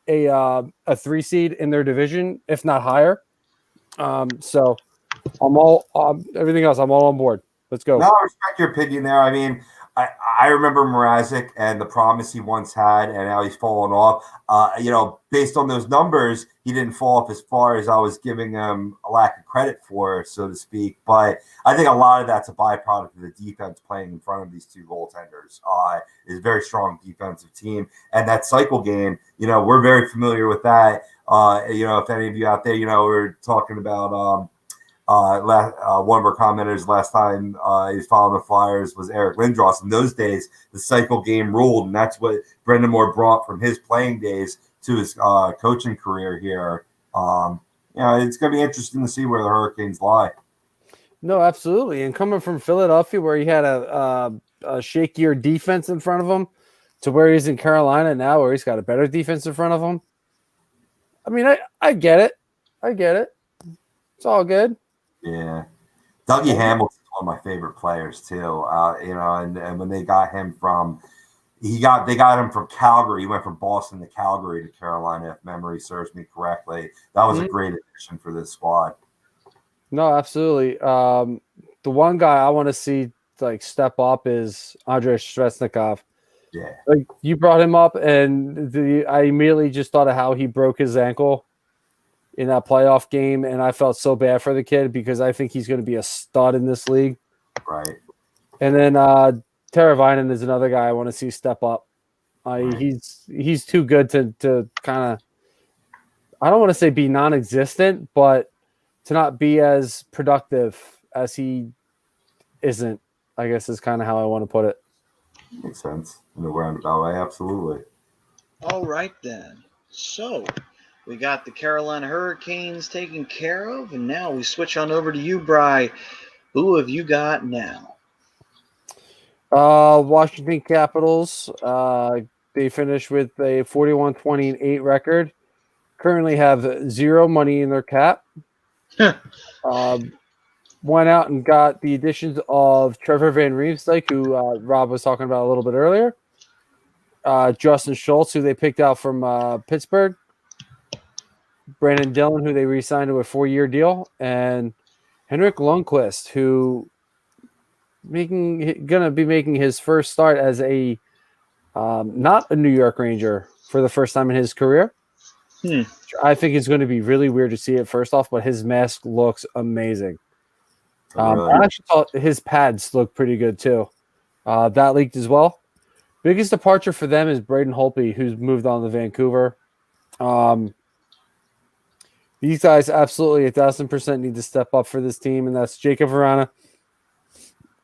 a 3 seed in their division, if not higher. So I'm all everything else. I'm all on board. Let's go. No, I respect your opinion there. I remember Mrazek and the promise he once had, and how he's fallen off. Based on those numbers, he didn't fall off as far as I was giving him a lack of credit for, so to speak. But I think a lot of that's a byproduct of the defense playing in front of these two goaltenders. Is a very strong defensive team, and that cycle game. We're very familiar with that. If any of you out there, we're talking about. One of our commenters last time he was following the Flyers was Eric Lindros. In those days, the cycle game ruled, and that's what Brendan Moore brought from his playing days to his coaching career here. It's going to be interesting to see where the Hurricanes lie. No, absolutely. And coming from Philadelphia, where he had a shakier defense in front of him, to where he's in Carolina now, where he's got a better defense in front of him. I mean, I get it. It's all good. Yeah. Dougie Hamilton's one of my favorite players too. And when they got him they got him from Calgary. He went from Boston to Calgary to Carolina, if memory serves me correctly. That was a great addition for this squad. No, absolutely. The one guy I want to see step up is Andrei Svechnikov. Yeah. You brought him up, and I immediately just thought of how he broke his ankle in that playoff game, and I felt so bad for the kid because I think he's going to be a stud in this league. Right. And then Teravainen is another guy I want to see step up. Right. He's too good to kind of, I don't want to say be non-existent, but to not be as productive as he isn't, I guess is kind of how I want to put it. Makes sense. In a roundabout way, absolutely. All right, then. So we got the Carolina Hurricanes taken care of, and now we switch on over to you, Bri. Who have you got now? Washington Capitals. They finished with a 41-28 record. Currently have zero money in their cap. Went out and got the additions of Trevor Van Riemsdyk, who Rob was talking about a little bit earlier. Justin Schultz, who they picked out from Pittsburgh. Brandon Dillon, who they re-signed to a 4-year deal, and Henrik Lundqvist, who gonna be making his first start as a not a New York Ranger for the first time in his career. I think it's going to be really weird to see it first off, but his mask looks amazing. Really? I actually thought his pads look pretty good too. That leaked as well. Biggest departure for them is Braden Holtby, who's moved on to Vancouver. These guys absolutely 1,000% need to step up for this team, and that's Jacob Vrana,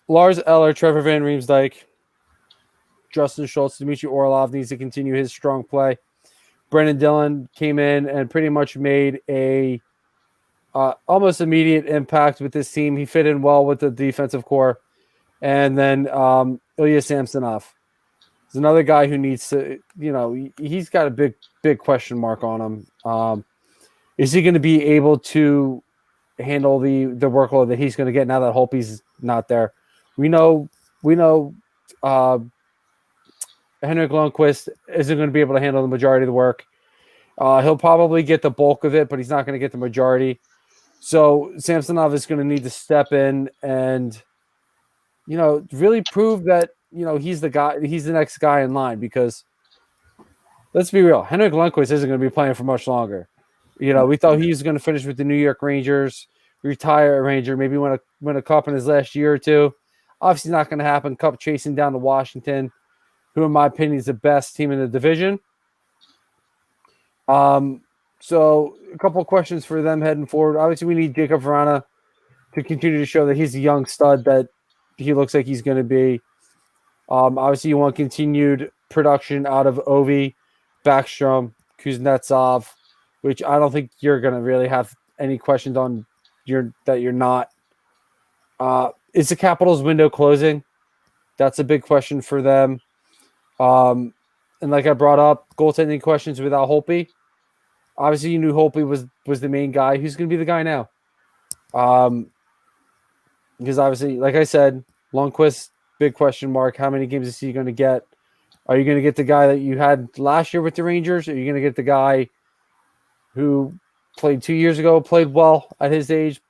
Lars Eller, Trevor Van Riemsdyk, Justin Schultz, Dmitry Orlov needs to continue his strong play. Brendan Dillon came in and pretty much made a almost immediate impact with this team. He fit in well with the defensive core. And then Ilya Samsonov is another guy who needs to, he's got a big question mark on him. Is he going to be able to handle the workload that he's going to get now that Holtby's not there? We know Henrik Lundqvist isn't going to be able to handle the majority of the work. He'll probably get the bulk of it, but he's not going to get the majority. So Samsonov is going to need to step in and, really prove that, he's the guy, he's the next guy in line, because let's be real, Henrik Lundqvist isn't going to be playing for much longer. We thought he was going to finish with the New York Rangers, retire a Ranger, maybe win a cup in his last year or two. Obviously not going to happen. Cup chasing down to Washington, who in my opinion is the best team in the division. So a couple of questions for them heading forward. Obviously, we need Jacob Vrana to continue to show that he's a young stud that he looks like he's going to be. Obviously, you want continued production out of Ovi, Backstrom, Kuznetsov, which I don't think you're going to really have any questions on that you're not. Is the Capitals window closing? That's a big question for them. And like I brought up, goaltending questions without Holtby. Obviously, you knew Holtby was the main guy. Who's going to be the guy now? Because obviously, like I said, Lundqvist, big question mark. How many games is he going to get? Are you going to get the guy that you had last year with the Rangers? Or are you going to get the guy who played 2 years ago, played well at his age,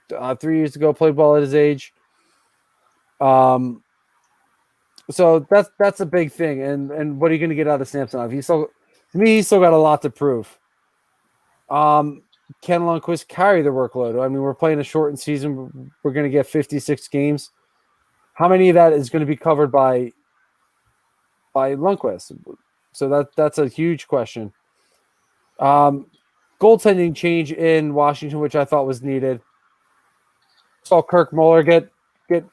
3 years ago, played well at his age? So that's a big thing. And what are you going to get out of Samsonov? He's still got a lot to prove. Can Lundqvist carry the workload? I mean, we're playing a shortened season. We're going to get 56 games. How many of that is going to be covered by Lundqvist? So that's a huge question. Goaltending change in Washington, which I thought was needed. Saw Kirk Muller get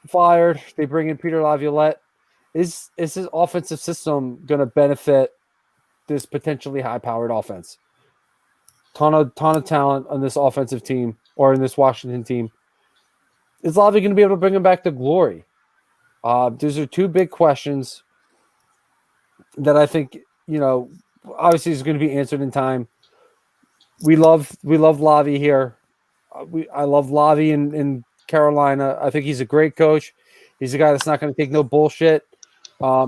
fired. They bring in Peter Laviolette. Is his offensive system going to benefit this potentially high-powered offense? Ton of talent on this offensive team or in this Washington team. Is Lavi going to be able to bring him back to glory? Those are two big questions that I think, obviously is going to be answered in time. We love Lavi here. I love Lavi in Carolina. I think he's a great coach. He's a guy that's not going to take no bullshit.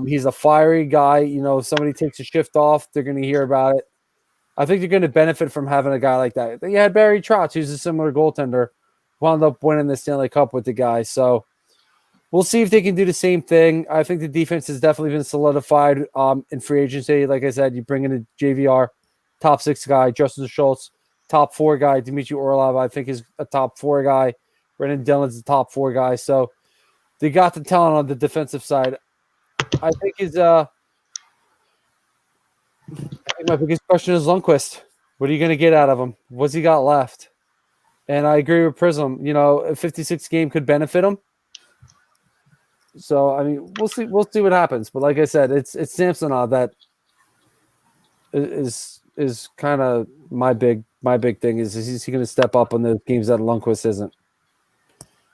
He's a fiery guy. If somebody takes a shift off, they're going to hear about it. I think they're going to benefit from having a guy like that. You had Barry Trotz, who's a similar goaltender, wound up winning the Stanley Cup with the guy. So we'll see if they can do the same thing. I think the defense has definitely been solidified in free agency. Like I said, you bring in a JVR, top 6 guy, Justin Schultz, top 4 guy, Dmitry Orlov, I think is a top 4 guy. Brendan Dillon's a top 4 guy. So they got the talent on the defensive side. I think my biggest question is Lundqvist. What are you going to get out of him? What's he got left? And I agree with Prism. A 56 game could benefit him. So I mean, we'll see what happens. But like I said, it's Samsonov that is kind of my big thing. Is he going to step up on those games that Lundqvist isn't?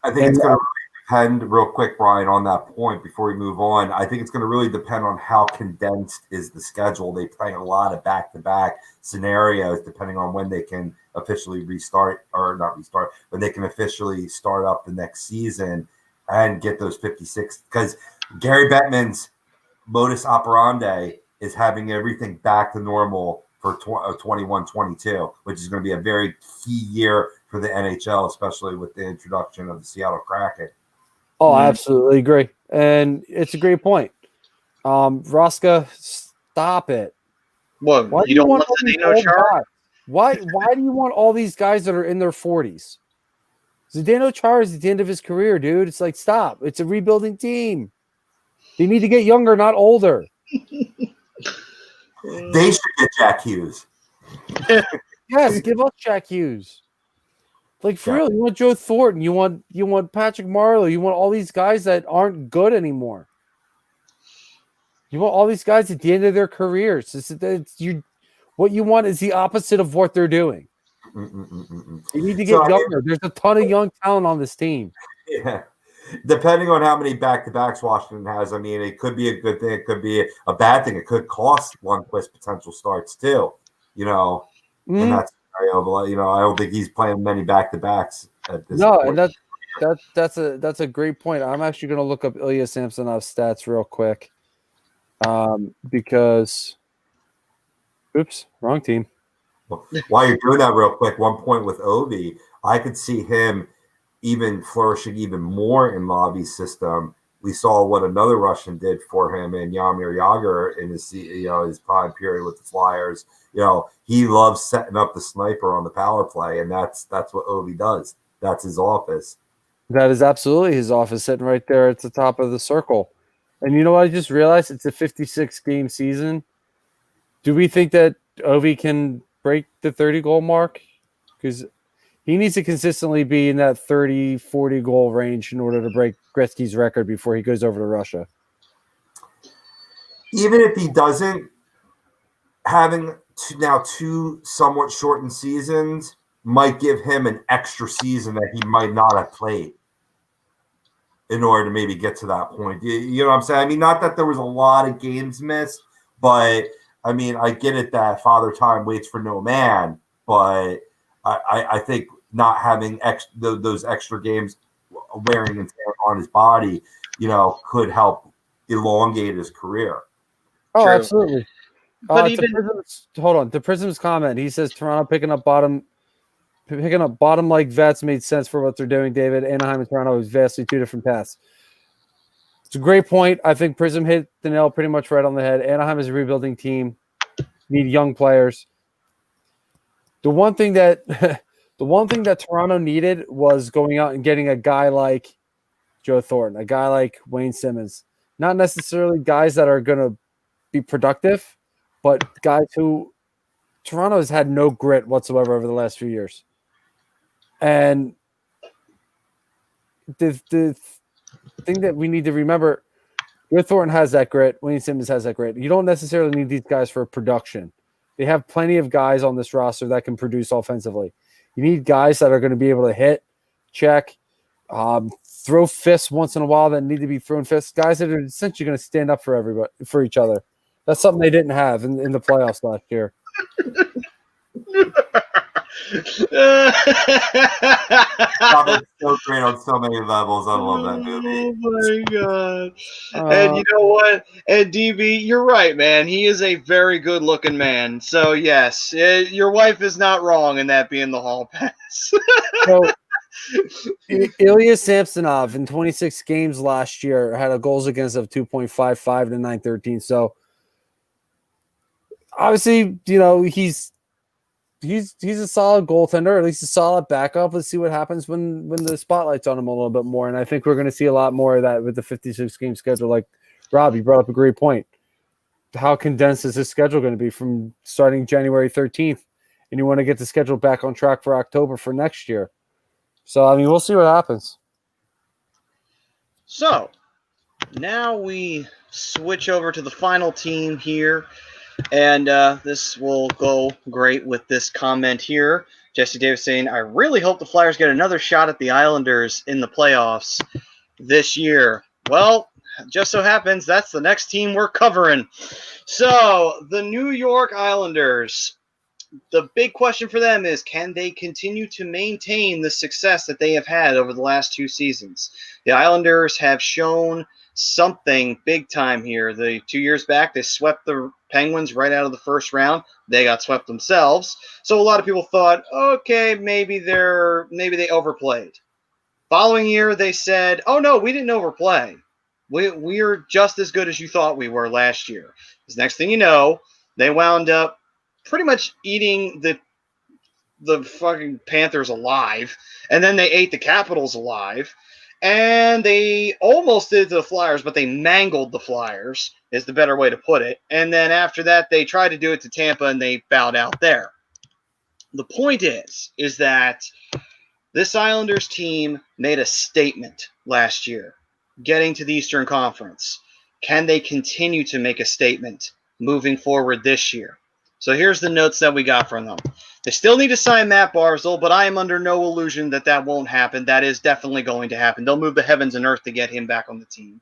I think it's going to depend real quick, Brian, on that point before we move on. I think it's going to really depend on how condensed is the schedule. They play a lot of back-to-back scenarios depending on when they can officially when they can officially start up the next season and get those 56. Because Gary Bettman's modus operandi is having everything back to normal for 21-22, which is going to be a very key year for the NHL, especially with the introduction of the Seattle Kraken. Oh, I absolutely agree. And it's a great point. Roska, stop it. What? Why You don't want Zdeno Chara? Why do you want all these guys that are in their 40s? Zdeno Chara is at the end of his career, dude. It's like, stop. It's a rebuilding team. They need to get younger, not older. They should get Jack Hughes. Yes, give us Jack Hughes. Like, for real, you want Joe Thornton, you want Patrick Marleau, you want all these guys that aren't good anymore. You want all these guys at the end of their careers. What you want is the opposite of what they're doing. You need to get younger. There's a ton of young talent on this team. Yeah. Depending on how many back-to-backs Washington has, I mean, it could be a good thing. It could be a bad thing. It could cost Lundqvist potential starts too, in that scenario. But, I don't think he's playing many back-to-backs at this point. And that's a great point. I'm actually going to look up Ilya Samsonov's stats real quick because – oops, wrong team. While you're doing that real quick, one point with Ovi, I could see him even flourishing even more in Lavi's system. We saw what another Russian did for him in Jaromir Jagr in his time period with the Flyers. He loves setting up the sniper on the power play, and that's what Ovi does. That's his office. That is absolutely his office, sitting right there at the top of the circle. And you know what I just realized? It's a 56-game season. Do we think that Ovi can break the 30-goal mark? Because he needs to consistently be in that 30, 40-goal range in order to break Gretzky's record before he goes over to Russia. Even if he doesn't, having now 2 somewhat shortened seasons might give him an extra season that he might not have played in order to maybe get to that point. You know what I'm saying? I mean, not that there was a lot of games missed, but I mean, I get it that Father Time waits for no man, but I think not having those extra games wearing and tearing on his body, could help elongate his career. Oh, True. absolutely. But to Prism's comment, he says Toronto picking up bottom like vets made sense for what they're doing, David. Anaheim and Toronto is vastly 2 different paths. It's a great point. I think Prism hit the nail pretty much right on the head. Anaheim is a rebuilding team. Need young players. The one thing that Toronto needed was going out and getting a guy like Joe Thornton, a guy like Wayne Simmons. Not necessarily guys that are going to be productive, but guys who Toronto has had no grit whatsoever over the last few years. And the thing that we need to remember, Joe Thornton has that grit. Wayne Simmons has that grit. You don't necessarily need these guys for production. They have plenty of guys on this roster that can produce offensively. You need guys that are going to be able to hit, check, throw fists once in a while that need to be thrown fists. Guys that are essentially going to stand up for everybody, for each other. That's something they didn't have in the playoffs last year. It's so great on so many levels. I love that movie. Oh my god! And you know what? And DB, you're right, man. He is a very good-looking man. So yes, your wife is not wrong in that being the hall pass. So, Ilya Samsonov in 26 games last year had a goals against of 2.55 to 913. So obviously, you know, he's a solid goaltender, or at least a solid backup. Let's see what happens when the spotlight's on him a little bit more. And I think we're going to see a lot more of that with the 56 game schedule. Like Rob, you brought up a great point. How condensed is this schedule going to be from starting January 13th? And you want to get the schedule back on track for October for next year. So, I mean, we'll see what happens. So, now we switch over to the final team here. And this will go great with this comment here. Jesse Davis saying, I really hope the Flyers get another shot at the Islanders in the playoffs this year. Well, just so happens that's the next team we're covering. So, the New York Islanders. The big question for them is, can they continue to maintain the success that they have had over the last 2 seasons? The Islanders have shown something big time here. The 2 years back, they swept the Penguins right out of the first round. They got swept themselves. So a lot of people thought, okay, maybe they overplayed. Following year, they said, oh no, we didn't overplay. We're just as good as you thought we were last year. Because next thing you know, they wound up pretty much eating the fucking Panthers alive, and then they ate the Capitals alive, and they almost did it to the Flyers, but they mangled the Flyers, is the better way to put it. And then after that, they tried to do it to Tampa, and they bowed out there. The point is that this Islanders team made a statement last year, getting to the Eastern Conference. Can they continue to make a statement moving forward this year? So here's the notes that we got from them. They still need to sign Matt Barzal, but I am under no illusion that that won't happen. That is definitely going to happen. They'll move the heavens and earth to get him back on the team.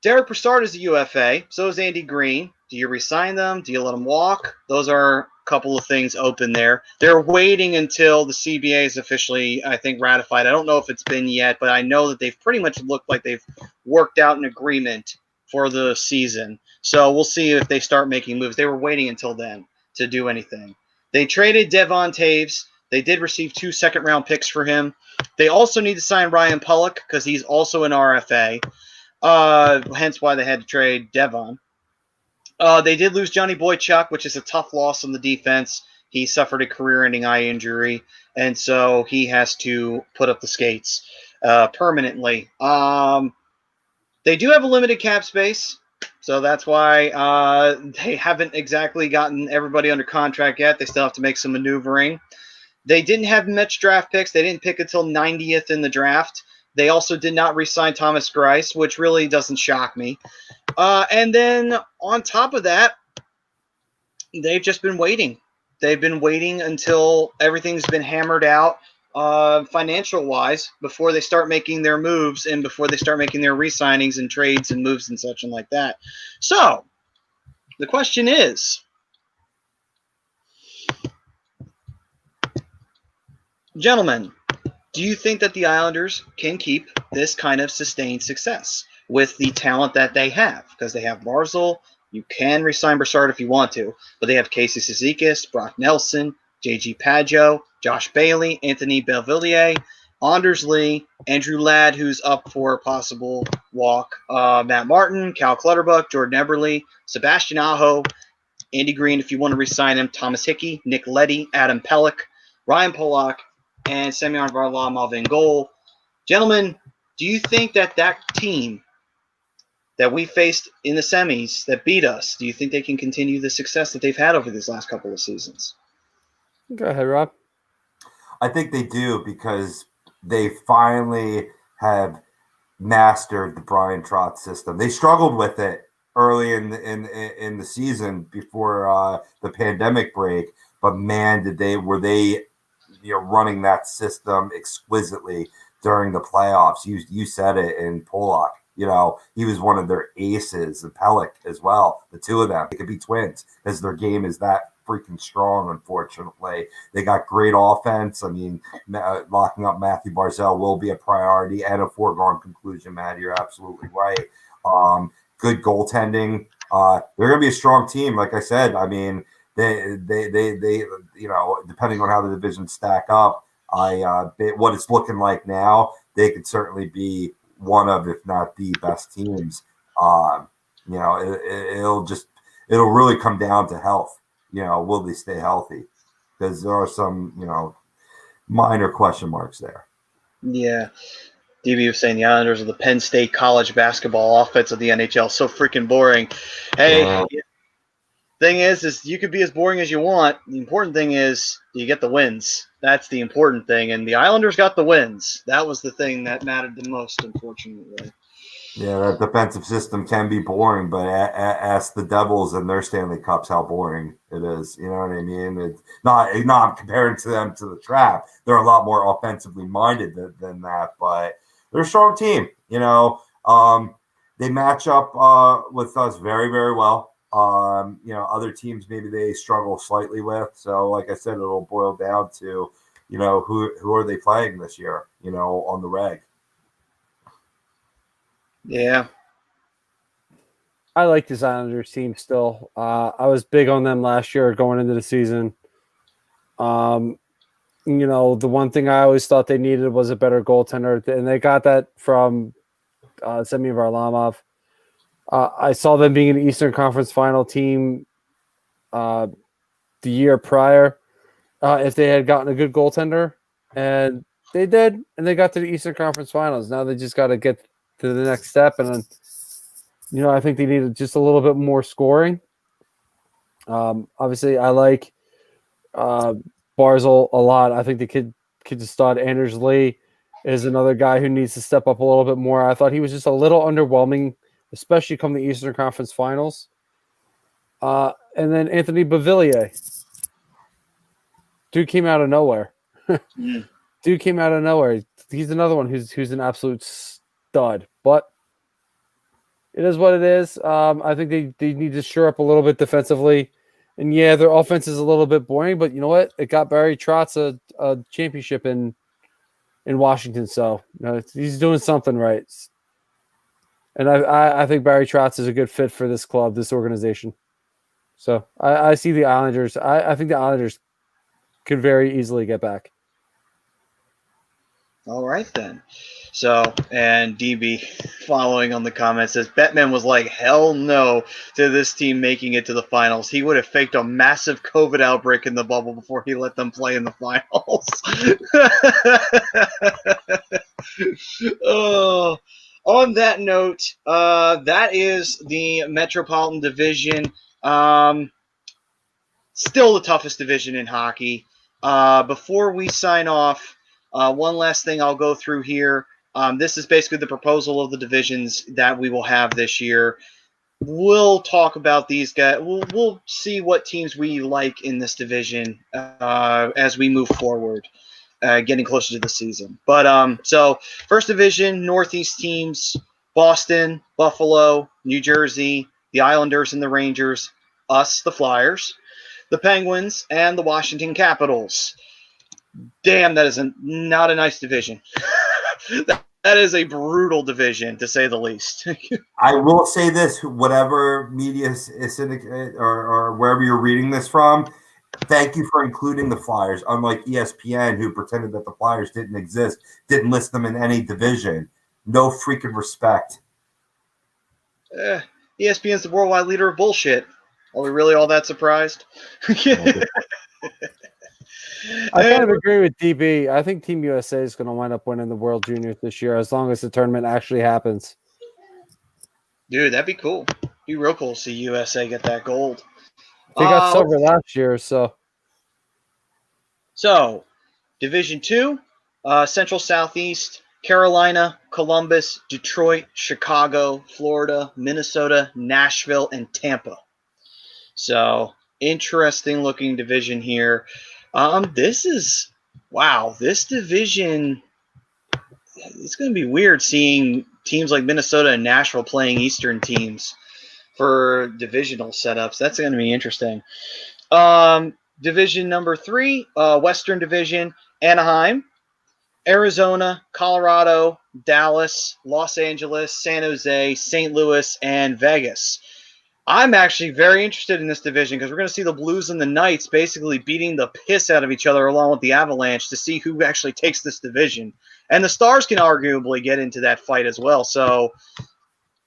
Derek Brassard is a UFA. So is Andy Green. Do you re-sign them? Do you let them walk? Those are a couple of things open there. They're waiting until the CBA is officially, I think, ratified. I don't know if it's been yet, but I know that they've pretty much looked like they've worked out an agreement for the season. So we'll see if they start making moves. They were waiting until then to do anything. They traded Devon Taves. They did receive 2 second-round picks for him. They also need to sign Ryan Pulock because he's also an RFA, hence why they had to trade Devon. They did lose Johnny Boychuk, which is a tough loss on the defense. He suffered a career-ending eye injury, and so he has to put up the skates permanently. They do have a limited cap space. So that's why they haven't exactly gotten everybody under contract yet. They still have to make some maneuvering. They didn't have Mets draft picks. They didn't pick until 90th in the draft. They also did not re-sign Thomas Greiss, which really doesn't shock me. And then on top of that, they've just been waiting. They've been waiting until everything's been hammered out financial-wise before they start making their moves and before they start making their re-signings and trades and moves and such and like that. So, the question is, gentlemen, do you think that the Islanders can keep this kind of sustained success with the talent that they have? Because they have Barzal, you can re-sign Brassard if you want to, but they have Casey Cizikas, Brock Nelson, J.G. Pageau, Josh Bailey, Anthony Belvillier, Anders Lee, Andrew Ladd, who's up for a possible walk, Matt Martin, Cal Clutterbuck, Jordan Eberle, Sebastian Aho, Andy Green, if you want to re-sign him, Thomas Hickey, Nick Leddy, Adam Pelech, Ryan Pollock, and Semyon Varlamov in goal. Gentlemen, do you think that team that we faced in the semis that beat us, do you think they can continue the success that they've had over these last couple of seasons? Go ahead, Rob. I think they do because they finally have mastered the Brian Trotz system. They struggled with it early in the season before the pandemic break, but man, were they running that system exquisitely during the playoffs. You said it in Pollock. He was one of their aces, and Pelech as well. The two of them, they could be twins because their game is that freaking strong. Unfortunately, they got great offense. I mean, locking up Matthew Barzal will be a priority and a foregone conclusion. Matt, you're absolutely right. Good goaltending. They're going to be a strong team. Like I said, I mean, they depending on how the divisions stack up, what it's looking like now, they could certainly be one of, if not the best teams. It'll really come down to health. Will they stay healthy? Because there are some, minor question marks there. Yeah. DB was saying the Islanders are the Penn State college basketball offense of the NHL. So freaking boring. Hey, thing is you could be as boring as you want. The important thing is you get the wins. That's the important thing. And the Islanders got the wins. That was the thing that mattered the most, unfortunately. Yeah, that defensive system can be boring, but ask the Devils and their Stanley Cups how boring it is. You know what I mean? It's not comparing to them to the Trap. They're a lot more offensively minded than that, but they're a strong team. They match up with us very, very well. Other teams maybe they struggle slightly with. So, like I said, it'll boil down to, who are they playing this year? On the reg. Yeah. I like this Islanders team still. I was big on them last year going into the season. The one thing I always thought they needed was a better goaltender, and they got that from Semyon Varlamov. I saw them being an Eastern Conference Final team the year prior if they had gotten a good goaltender, and they did, and they got to the Eastern Conference Finals. Now they just got to get to the next step, and then, I think they needed just a little bit more scoring. Obviously, I like Barzal a lot. I think the kid's a stud. Anders Lee is another guy who needs to step up a little bit more. I thought he was just a little underwhelming, especially come the Eastern Conference Finals. And then Anthony Beauvillier. Dude came out of nowhere. Dude came out of nowhere. He's another one who's an absolute stud. But it is what it is. I think they need to shore up a little bit defensively. And yeah, their offense is a little bit boring, but you know what? It got Barry Trotz a championship in Washington. So he's doing something right. And I think Barry Trotz is a good fit for this club, this organization. So I see the Islanders. I think the Islanders could very easily get back. All right, then. So, and DB, following on the comments, says Bettman was like, hell no to this team making it to the finals. He would have faked a massive COVID outbreak in the bubble before he let them play in the finals. Oh, on that note, that is the Metropolitan Division. Still the toughest division in hockey. Before we sign off, one last thing I'll go through here. This is basically the proposal of the divisions that we will have this year. We'll talk about these guys. We'll see what teams we like in this division as we move forward, getting closer to the season. But so first division, Northeast teams: Boston, Buffalo, New Jersey, the Islanders and the Rangers, us, the Flyers, the Penguins, and the Washington Capitals. Damn, that is not a nice division. That is a brutal division, to say the least. I will say this, whatever media syndicate or wherever you're reading this from, Thank you for including the Flyers, unlike ESPN, who pretended that the Flyers didn't exist, didn't list them in any division. No freaking respect. ESPN's the worldwide leader of bullshit. Are we really all that surprised? I kind of agree with DB. I think Team USA is going to wind up winning the World Juniors this year, as long as the tournament actually happens. Dude, that'd be cool. Be real cool to see USA get that gold. They got silver last year, so. So, Division 2, Central Southeast, Carolina, Columbus, Detroit, Chicago, Florida, Minnesota, Nashville, and Tampa. So, interesting looking division here. This division, it's going to be weird seeing teams like Minnesota and Nashville playing Eastern teams for divisional setups. That's going to be interesting. Division number 3, Western Division, Anaheim, Arizona, Colorado, Dallas, Los Angeles, San Jose, St. Louis, and Vegas. I'm actually very interested in this division because we're going to see the Blues and the Knights basically beating the piss out of each other along with the Avalanche to see who actually takes this division. And the Stars can arguably get into that fight as well. So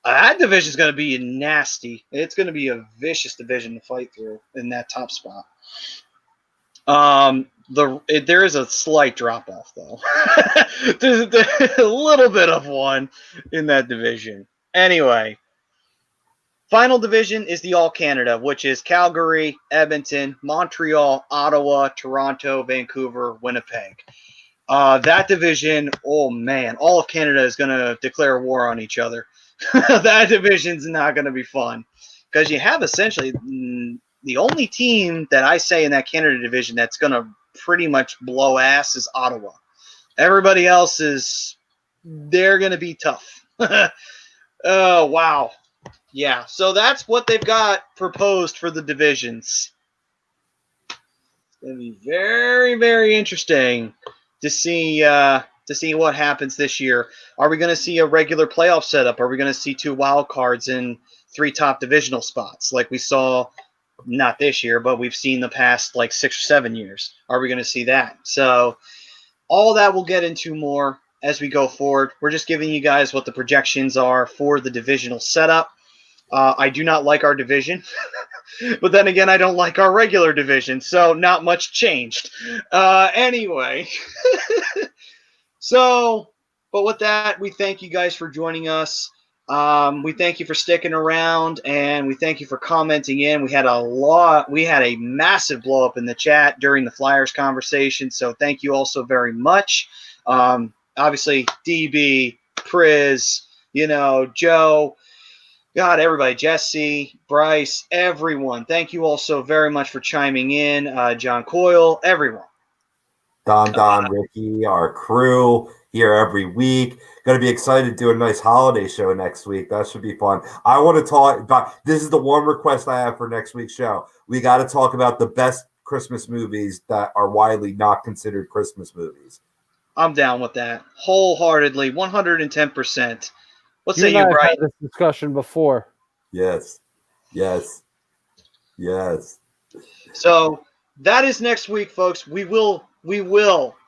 that division is going to be nasty. It's going to be a vicious division to fight through in that top spot. There is a slight drop off though. there's a little bit of one in that division. Anyway, final division is the All Canada, which is Calgary, Edmonton, Montreal, Ottawa, Toronto, Vancouver, Winnipeg. That division, oh man, all of Canada is going to declare war on each other. That division's not going to be fun because you have essentially the only team that I say in that Canada division that's going to pretty much blow ass is Ottawa. Everybody else they're going to be tough. Oh, wow. Yeah, so that's what they've got proposed for the divisions. It's going to be very, very interesting to see what happens this year. Are we going to see a regular playoff setup? Are we going to see 2 wild cards and 3 top divisional spots like we saw, not this year, but we've seen the past like 6 or 7 years? Are we going to see that? So all that we'll get into more as we go forward. We're just giving you guys what the projections are for the divisional setup. I do not like our division, but then again, I don't like our regular division, so not much changed. Anyway, but with that, we thank you guys for joining us. We thank you for sticking around, and we thank you for commenting in. We had a massive blow up in the chat during the Flyers conversation, so thank you all so very much. Obviously, DB, Priz, Joe, God, everybody, Jesse, Bryce, everyone. Thank you all so very much for chiming in. John Coyle, everyone. Don, Ricky, our crew here every week. Going to be excited to do a nice holiday show next week. That should be fun. I want to talk about, this is the one request I have for next week's show. We got to talk about the best Christmas movies that are widely not considered Christmas movies. I'm down with that. Wholeheartedly, 110%. What say you, Brian? I've had this discussion before. Yes. So that is next week, folks. We will,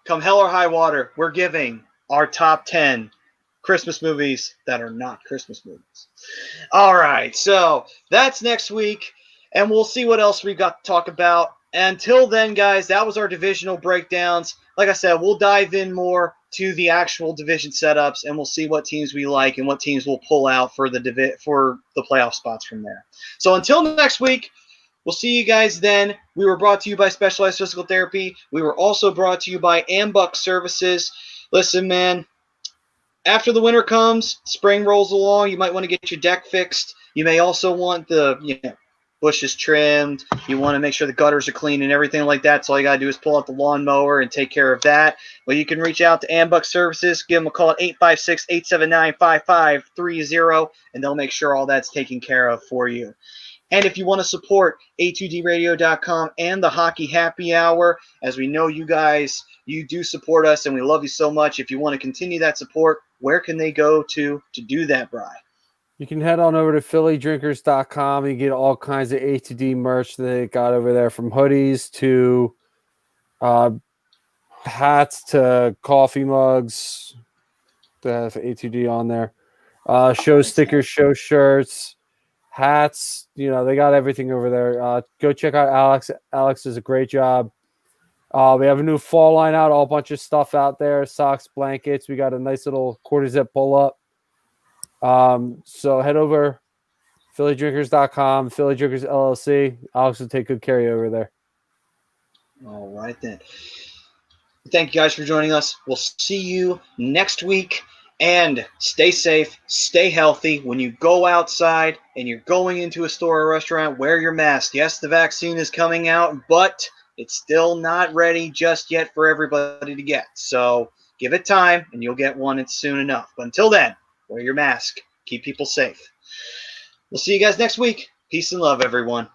come hell or high water, we're giving our top 10 Christmas movies that are not Christmas movies. All right, so that's next week, and we'll see what else we've got to talk about. Until then, guys, that was our divisional breakdowns. Like I said, we'll dive in more to the actual division setups, and we'll see what teams we like and what teams we'll pull out for the playoff spots from there. So until next week, we'll see you guys then. We were brought to you by Specialized Physical Therapy. We were also brought to you by Ambuck Services. Listen, man, after the winter comes, spring rolls along, you might want to get your deck fixed. You may also want the bushes trimmed. You want to make sure the gutters are clean and everything like that. So all you got to do is pull out the lawnmower and take care of that. Well, you can reach out to Ambuck Services. Give them a call at 856-879-5530, and they'll make sure all that's taken care of for you. And if you want to support A2DRadio.com and the Hockey Happy Hour, as we know you guys, you do support us, and we love you so much. If you want to continue that support, where can they go to do that, Bri? You can head on over to phillydrinkers.com and get all kinds of A2D merch that they got over there, from hoodies to hats to coffee mugs that have A2D on there. Show stickers, show shirts, hats. You know, they got everything over there. Go check out Alex. Alex does a great job. We have a new fall line out, all bunch of stuff out there, socks, blankets. We got a nice little quarter zip pull up. So head over phillydrinkers.com, Philly Drinkers LLC. Alex will take good care of you over there. All right, then. Thank you guys for joining us. We'll see you next week. And stay safe, stay healthy. When you go outside and you're going into a store or restaurant, wear your mask. Yes, the vaccine is coming out, but it's still not ready just yet for everybody to get. So give it time, and you'll get one. It's soon enough. But until then, wear your mask. Keep people safe. We'll see you guys next week. Peace and love, everyone.